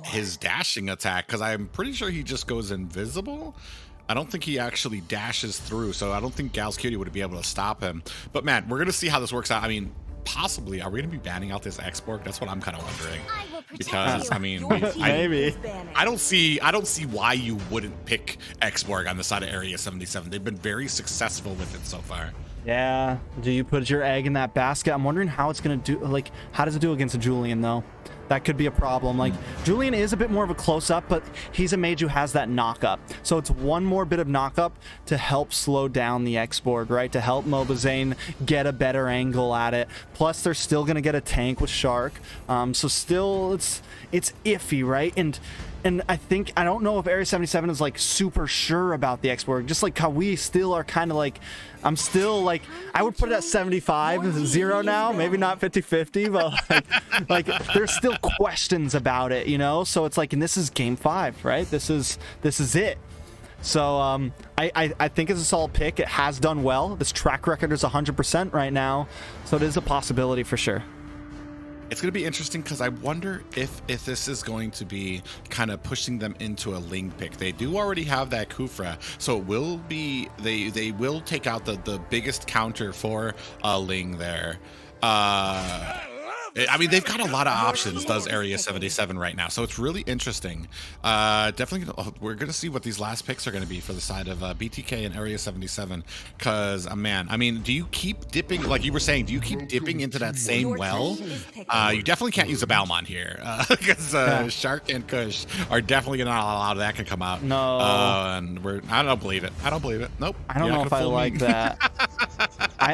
his dashing attack, because I'm pretty sure he just goes invisible. I don't think he actually dashes through, so I don't think Gal's Cutie would be able to stop him. But man, we're gonna see how this works out. I mean, possibly, are we gonna be banning out this Xborg? That's what I'm kind of wondering, because I mean, maybe I don't see why you wouldn't pick Xborg on the side of AREA77. They've been very successful with it so far. Yeah. Do you put your egg in that basket? I'm wondering how it's gonna do. Like, how does it do against a Julian though? That could be a problem. Like, Julian is a bit more of a close-up, but he's a mage who has that knock-up. So it's one more bit of knock-up to help slow down the Xborg, right? To help Mobazane get a better angle at it. Plus, they're still going to get a tank with Shark. So still, it's iffy, right? And I don't know if AREA77 is like super sure about the Xborg, just like how we still are kind of like, I'm still like, I would put it at 75-0 now, maybe not 50-50, but like there's still questions about it, you know? So it's like, and this is game 5, right? This is it. So I think it's a solid pick. It has done well. This track record is 100% right now. So it is a possibility for sure. It's going to be interesting, because I wonder if this is going to be kind of pushing them into a Ling pick. They do already have that Kufra, so it will be they will take out the biggest counter for Ling there. I mean, they've got a lot of options, does AREA77 right now, so it's really interesting. Definitely, we're going to see what these last picks are going to be for the side of BTK and AREA77, because, man, I mean, do you keep dipping, like you were saying, do you keep dipping into that same well? You definitely can't use a Balmon here, because Shark and Kush are definitely not allowed that can come out. No. And I don't believe it. Nope. I don't know if I like that.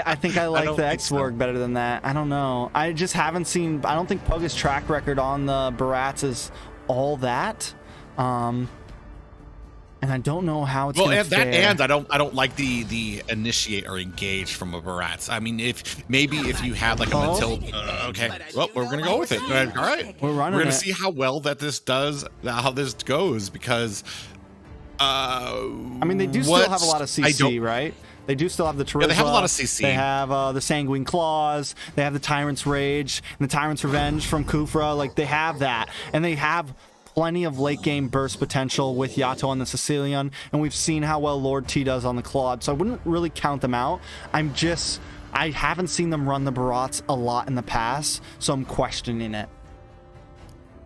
I think I like don't the think X-Borg so. better than that. I don't know. I just haven't seen. I don't think Pug's track record on the Barats is all that. And I don't know how it's gonna and that, fare. and I don't like the initiate or engage from a Barats. I mean, if you had like a Matilda, okay, well, we're gonna go with it. All right, We're running We're gonna it. see how well that this does, how this goes, because I mean, they do still have a lot of CC, right? They do still have the Charisma. they have a lot of CC. They have the Sanguine Claws. They have the Tyrant's Rage and the Tyrant's Revenge from Kufra. Like, they have that. And they have plenty of late game burst potential with Yato on the Sicilian. And we've seen how well Lord T does on the Claude. So I wouldn't really count them out. I haven't seen them run the Barats a lot in the past. So I'm questioning it.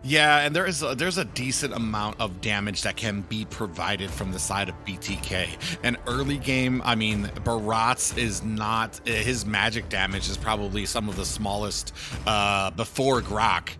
Yeah, and there's a decent amount of damage that can be provided from the side of BTK. And early game, I mean, Barats is not, his magic damage is probably some of the smallest before Grok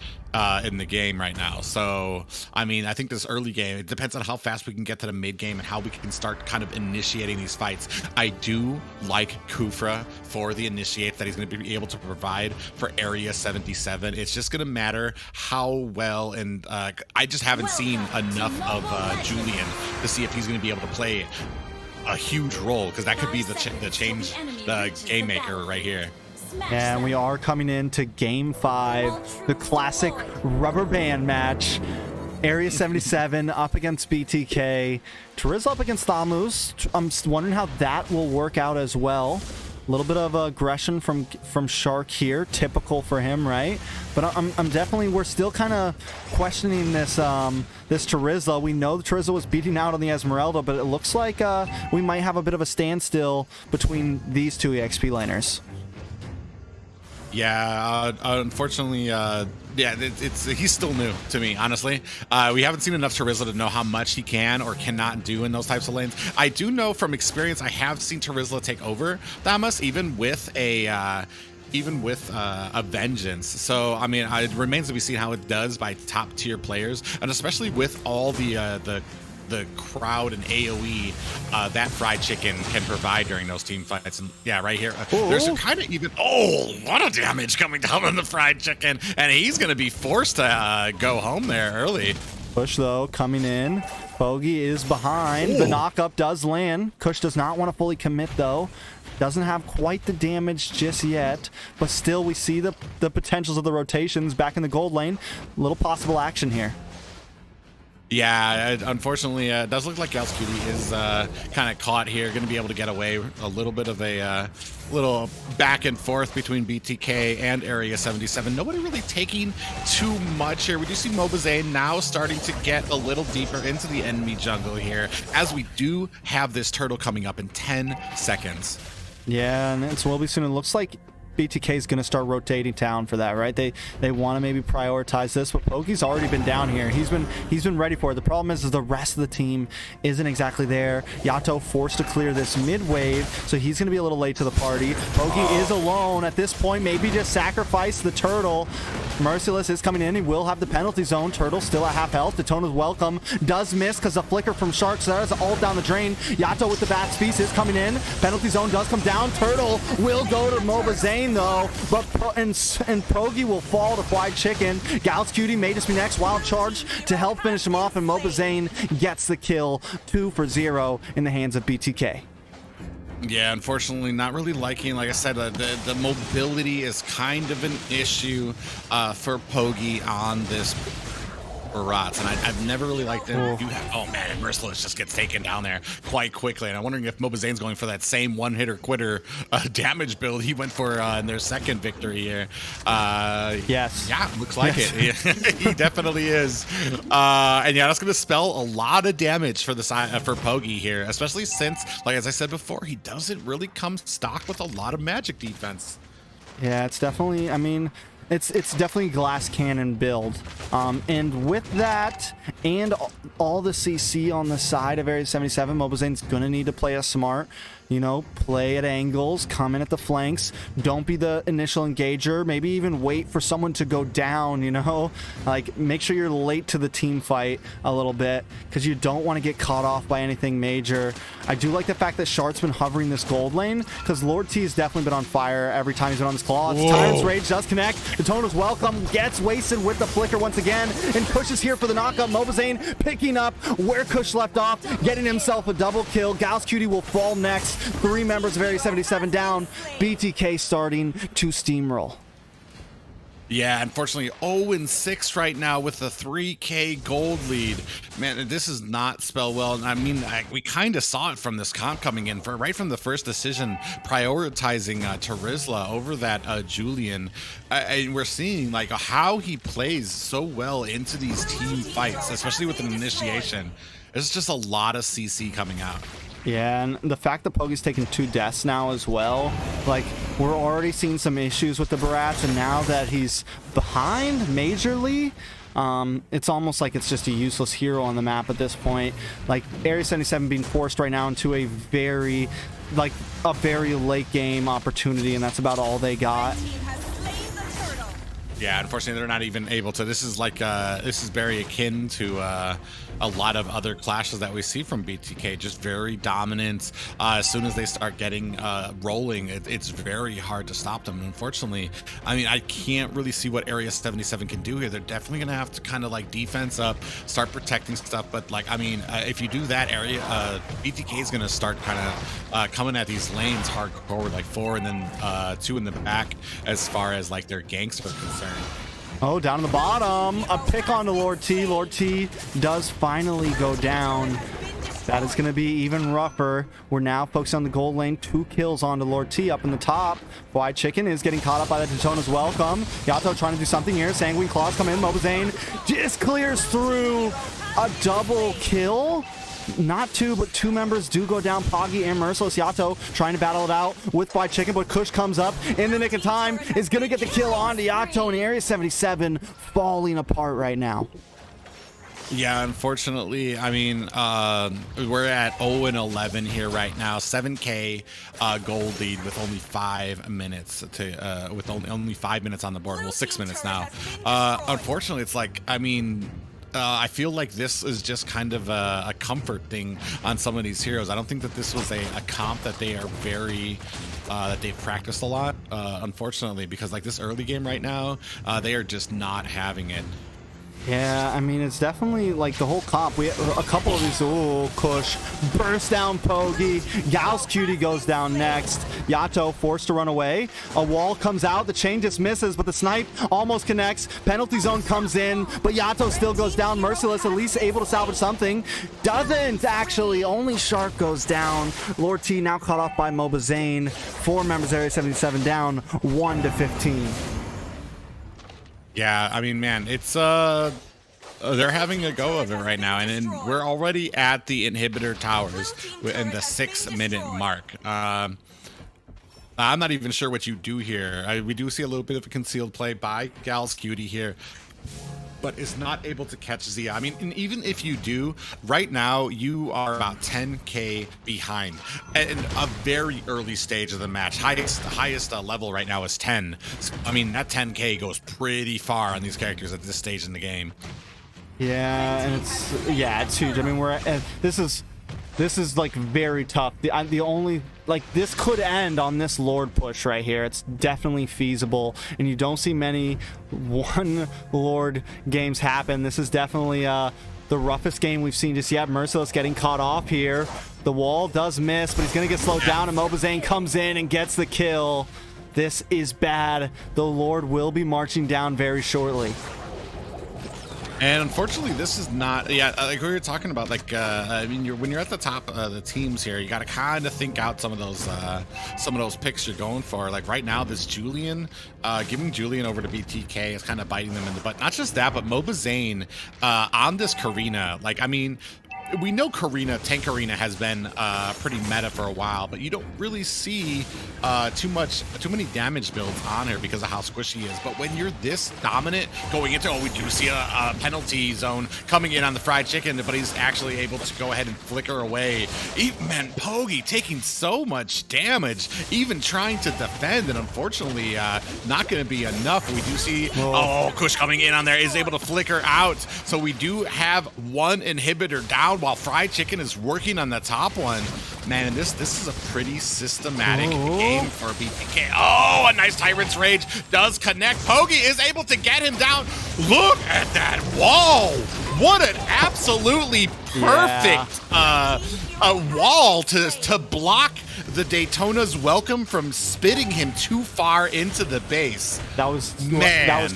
in the game right now. So, I mean, I think this early game, it depends on how fast we can get to the mid game and how we can start kind of initiating these fights. I do like Kufra for the initiate that he's going to be able to provide for AREA77. It's just going to matter how well, and I just haven't seen enough of Julian to see if he's going to be able to play a huge role, because that could be the game maker right here. And we are coming into Game 5, the classic rubber band match. AREA77 up against BTK. Teriz up against Thamus. I'm wondering how that will work out as well. A little bit of aggression from Shark here, typical for him, right? But I'm definitely, we're still kind of questioning this this Terizla. We know the Terizla was beating out on the Esmeralda, but it looks like we might have a bit of a standstill between these two EXP laners. Yeah, unfortunately, yeah, he's still new to me, honestly. We haven't seen enough Terizla to know how much he can or cannot do in those types of lanes. I do know from experience, I have seen Terizla take over Thamus, even with a vengeance. So, I mean, it remains to be seen how it does by top tier players, and especially with all the crowd and AoE that fried chicken can provide during those team fights. And yeah, right here, there's a kind of even, a lot of damage coming down on the fried chicken, and he's going to be forced to go home there early. Push, though, coming in. Bogey is behind. The knock-up does land. Kush does not want to fully commit, though. Doesn't have quite the damage just yet, but still we see the potentials of the rotations back in the gold lane. Little possible action here. Yeah, unfortunately, it does look like Gal's Cutie is kind of caught here. Going to be able to get away. A little bit of a little back and forth between BTK and AREA77. Nobody really taking too much here. We do see Mobazane now starting to get a little deeper into the enemy jungle here, as we do have this turtle coming up in 10 seconds. Yeah, and it will be soon. It looks like BTK is going to start rotating town for that, right? They want to maybe prioritize this, but Pokey's already been down here. He's been ready for it. The problem is the rest of the team isn't exactly there. Yato forced to clear this mid wave, so he's going to be a little late to the party. Pokey is alone at this point. Maybe just sacrifice the turtle. Merciless is coming in. He will have the penalty zone. Turtle still at half health. Detona's welcome. Does miss because the flicker from Shark, so that is all down the drain. Yato with the Bat's Feast is coming in. Penalty zone does come down. Turtle will go to Mobazane, though, but and Progi will fall to fried chicken. Gal's Cutie may just be next. Wild charge to help finish him off, and Mobazane gets the kill. 2-0 in the hands of BTK. Yeah, unfortunately, not really liking, like I said, the mobility is kind of an issue for Pogi on this Barats, and I've never really liked them. Oh man, and Merciless just gets taken down there quite quickly, and I'm wondering if Mobazane's going for that same one-hitter quitter damage build he went for in their second victory here. Yes. Yeah, looks like it. He definitely is. And yeah, that's going to spell a lot of damage for the side for Pogi here, especially since, like as I said before, he doesn't really come stock with a lot of magic defense. Yeah, it's definitely, I mean, it's definitely a glass cannon build. And with that, and all the CC on the side of AREA77, Mobizane's gonna need to play a smart, you know, play at angles, come in at the flanks, don't be the initial engager, maybe even wait for someone to go down, you know, like make sure you're late to the team fight a little bit because you don't want to get caught off by anything major. I do like the fact that Shard's been hovering this gold lane because Lord T has definitely been on fire every time he's been on his claws. Tyrant's Rage does connect. Daytona's welcome, gets wasted with the flicker once again and pushes here for the knockup. Mobazane picking up where Kush left off, getting himself a double kill. Gauss Cutie will fall next. 3 members of AREA77 down. BTK starting to steamroll. Yeah, unfortunately 0-6 right now with a 3K gold lead. Man, this does not spell well. I mean, we kind of saw it from this comp coming in, right from the first decision, prioritizing Terizla over that Julian. And we're seeing like how he plays so well into these team fights, especially with an initiation. There's just a lot of CC coming out. Yeah, and the fact that Pogi's taken 2 deaths now as well, like, we're already seeing some issues with the Barats, and now that he's behind majorly, it's almost like it's just a useless hero on the map at this point. Like, AREA77 being forced right now into a very late game opportunity, and that's about all they got. Yeah, unfortunately, they're not even able to. This is like this is very akin to a lot of other clashes that we see from BTK. Just very dominant. As soon as they start getting rolling, it's very hard to stop them. And unfortunately, I mean, I can't really see what AREA77 can do here. They're definitely gonna have to kind of like defense up, start protecting stuff. But like, I mean, if you do that, BTK is gonna start kind of coming at these lanes hardcore with like 4 and then 2 in the back as far as like their ganks are concerned. Oh, down in the bottom. A pick onto Lord T. Lord T does finally go down. That is going to be even rougher. We're now focused on the gold lane. 2 kills onto Lord T up in the top. Wide Chicken is getting caught up by the Daytona's welcome. Yato trying to do something here. Sanguine Claws come in. Mobazane just clears through a double kill. Not 2, but 2 members do go down. Poggy and Merciless. Yato trying to battle it out with Fried Chicken, but Kush comes up in the nick of time, is going to get the kill onto Yato, and AREA77 falling apart right now. Yeah, unfortunately, I mean, we're at 0-11 here right now. 7K gold lead with only 5 minutes to with only 5 minutes on the board. Well, 6 minutes now. Unfortunately, it's like, I mean, I feel like this is just kind of a comfort thing on some of these heroes. I don't think that this was a comp that they are very that they've practiced a lot, unfortunately, because like this early game right now, they are just not having it. Yeah, I mean, it's definitely like the whole comp. We have a couple of these. Oh, Kush burst down Pogi. Gauss Cutie goes down next. Yato forced to run away. A wall comes out. The chain just misses, but the snipe almost connects. Penalty zone comes in, but Yato still goes down. Merciless at least able to salvage something. Doesn't actually. Only Shark goes down. Lord T now caught off by Mobazane. 4 members AREA77 down. 1-15. Yeah, I mean, man, it's they're having a go of it right now, and we're already at the inhibitor towers in the 6-minute mark. I'm not even sure what you do here. We do see a little bit of a concealed play by Gauss Cutie here, but is not able to catch Zia. I mean, and even if you do, right now you are about 10K behind in a very early stage of the match. Highest level right now is 10. So, I mean, that 10K goes pretty far on these characters at this stage in the game. Yeah, and it's huge. I mean, we're at, this is like very tough. The only, like, this could end on this Lord push right here. It's definitely feasible, and you don't see many 1 Lord games happen. This is definitely the roughest game we've seen just yet. Merciless getting caught off here. The wall does miss, but he's gonna get slowed down, and Mobazane comes in and gets the kill. This is bad. The Lord will be marching down very shortly. And unfortunately, this is not, yeah, like we were talking about, like, I mean, when you're at the top of the teams here, you got to kind of think out some of those picks you're going for. Like right now, this Julian, giving Julian over to BTK is kind of biting them in the butt. Not just that, but Mobazane on this Karina, like, I mean, we know Tank Karina has been pretty meta for a while, but you don't really see too many damage builds on her because of how squishy she is. But when you're this dominant going into, we do see a penalty zone coming in on the fried chicken, but he's actually able to go ahead and flicker away. Man, Pogi taking so much damage, even trying to defend, and unfortunately not going to be enough. We do see, Kush coming in on there, is able to flicker out. So we do have one inhibitor down while fried chicken is working on the top one. Man, this is a pretty systematic game for BTK. Oh, a nice Tyrant's Rage does connect. Pogi is able to get him down. Look at that wall. What an absolutely perfect wall to block the Daytona's welcome from spitting him too far into the base. That was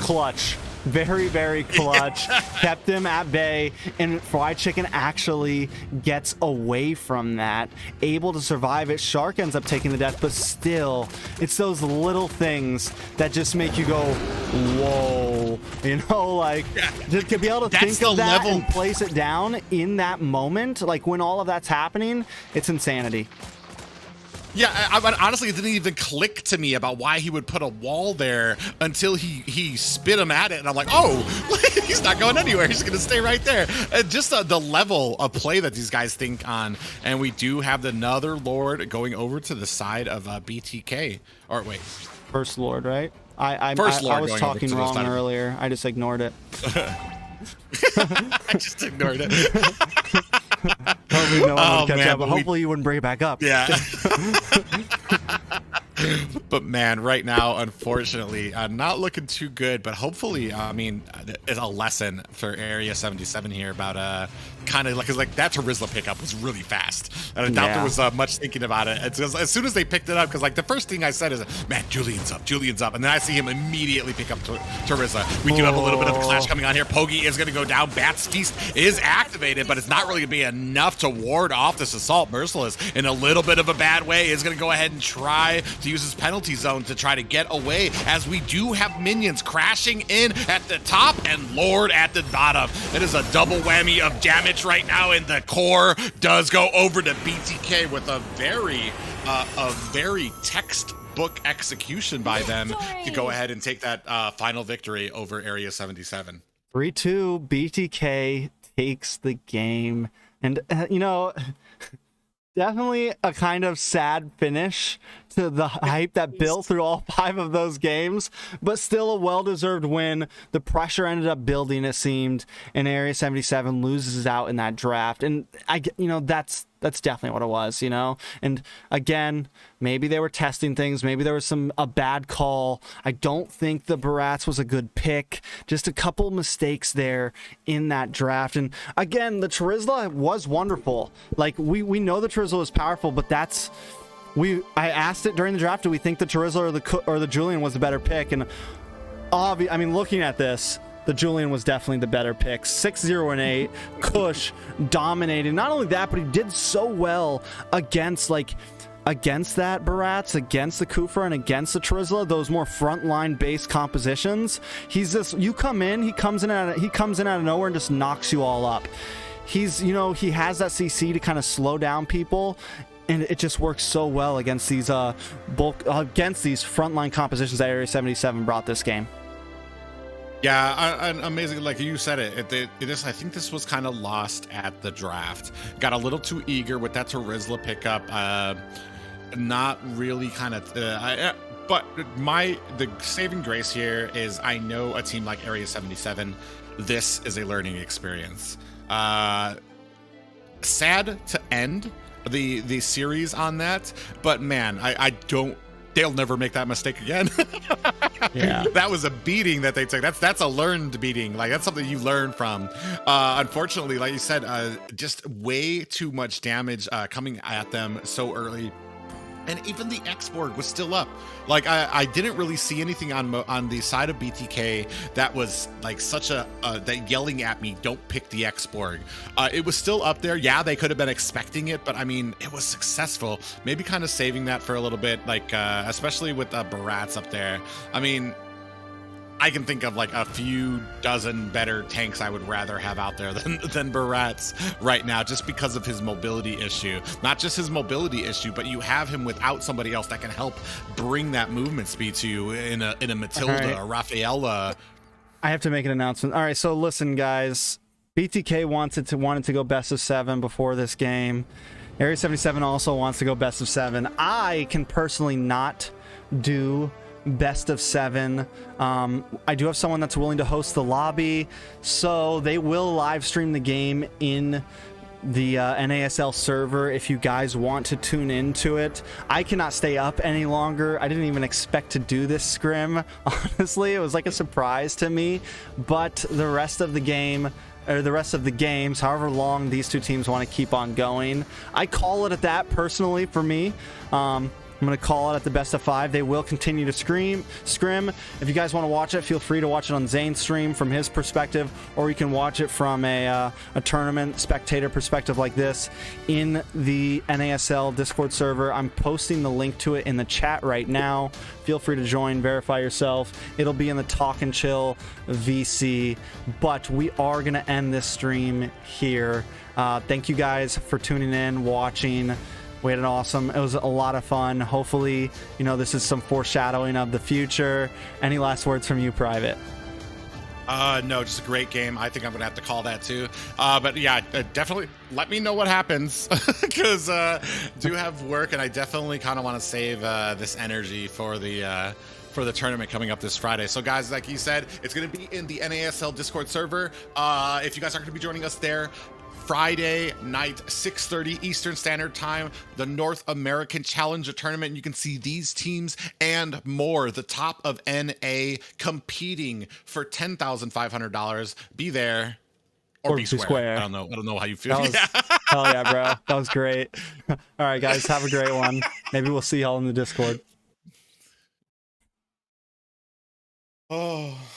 clutch. Very, very clutch. Kept him at bay, and Fried Chicken actually gets away from that, able to survive it. Shark ends up taking the death, but still, it's those little things that just make you go, whoa. You know, like, to be able to think of that and place it down in that moment, like when all of that's happening, it's insanity. Yeah, I honestly, it didn't even click to me about why he would put a wall there until he spit him at it, and I'm like, oh, he's not going anywhere. He's going to stay right there. Just the level of play that these guys think on, and we do have another Lord going over to the side of BTK. Or wait, First Lord, right? I was talking wrong earlier. I just ignored it. I just ignored it. Hopefully no one would catch up, but hopefully you wouldn't bring it back up. Yeah. But man, right now, unfortunately, not looking too good. But hopefully, I mean, it's a lesson for AREA77 here about kind of like that Terizla pickup was really fast. And I doubt there was much thinking about it. It's just, as soon as they picked it up, because like the first thing I said is, man, Julian's up, and then I see him immediately pick up Terizla. We do have a little bit of a clash coming on here. Pogi is going to go down. Bat's Feast is activated, but it's not really going to be enough to ward off this assault. Merciless, in a little bit of a bad way, is going to go ahead and try to use his penalty zone to try to get away, as we do have minions crashing in at the top and Lord at the bottom. It is a double whammy of damage right now, and the core does go over to BTK with a very textbook execution by them to go ahead and take that final victory over AREA77. 3-2, BTK takes the game, and you know, definitely a kind of sad finish to the hype that built through all 5 of those games, but still a well-deserved win. The pressure ended up building, it seemed, and AREA77 loses out in that draft. And that's definitely what it was, you know. And again, maybe they were testing things, maybe there was a bad call. I don't think the Barats was a good pick. Just a couple mistakes there in that draft. And again, the Terizla was wonderful. Like we know the Terizla was powerful, but I asked it during the draft, do we think the Terizla or the Julian was the better pick? And I mean, looking at this, the Julian was definitely the better pick. 6-0 and 8. Kush dominated. Not only that, but he did so well against that Barats, against the Kufra, and against the Terizla, those more frontline based compositions. He's just, you come in, he comes in out of nowhere and just knocks you all up. He has that CC to kind of slow down people, and it just works so well against these frontline compositions that AREA77 brought this game. Yeah, amazing. Like you said I think this was kind of lost at the draft. Got a little too eager with that Terizla pickup. Not really kind of. But the saving grace here is I know a team like AREA77. This is a learning experience. Sad to end the series on that, but man, they'll never make that mistake again. Yeah, that was a beating that they took. That's a learned beating. Like, that's something you learn from. Unfortunately, like you said, just way too much damage coming at them so early. And even the X-Borg was still up. Like, I didn't really see anything on the side of BTK that was like such that yelling at me, don't pick the X-Borg. It was still up there. Yeah, they could have been expecting it, but I mean, it was successful. Maybe kind of saving that for a little bit, like especially with Barats up there. I mean, I can think of like a few dozen better tanks I would rather have out there than Barat's right now, just because of his mobility issue. Not just his mobility issue, but you have him without somebody else that can help bring that movement speed to you in a Matilda, a Rafaela. I have to make an announcement. All right, so listen, guys. BTK wanted to go best of 7 before this game. AREA77 also wants to go best of 7. I can personally not do best of 7. I do have someone that's willing to host the lobby, so they will live stream the game in the NASL server if you guys want to tune into it. I cannot stay up any longer. I didn't even expect to do this scrim. Honestly, it was like a surprise to me, but the rest of the game, or the rest of the games, however long these two teams want to keep on going, I call it at that personally for me. I'm going to call it at the best of 5. They will continue to scrim. If you guys want to watch it, feel free to watch it on Zane's stream from his perspective, or you can watch it from a tournament spectator perspective like this in the NASL Discord server. I'm posting the link to it in the chat right now. Feel free to join, verify yourself. It'll be in the Talk and Chill VC, but we are going to end this stream here. Thank you guys for tuning in, watching. We had it was a lot of fun. Hopefully, you know, this is some foreshadowing of the future. Any last words from you, Private? No, just a great game. I think I'm gonna have to call that too. But yeah, definitely let me know what happens, because do have work, and I definitely kind of want to save this energy for the tournament coming up this Friday. So guys, like you said, it's going to be in the NASL Discord server. If you guys are going to be joining us there, Friday night, 6:30 Eastern Standard Time, the North American Challenger Tournament. And you can see these teams and more, the top of NA, competing for $10,500. Be there or be square. I don't know how you feel. Hell yeah, bro. That was great. All right, guys, have a great one. Maybe we'll see y'all in the Discord. Oh.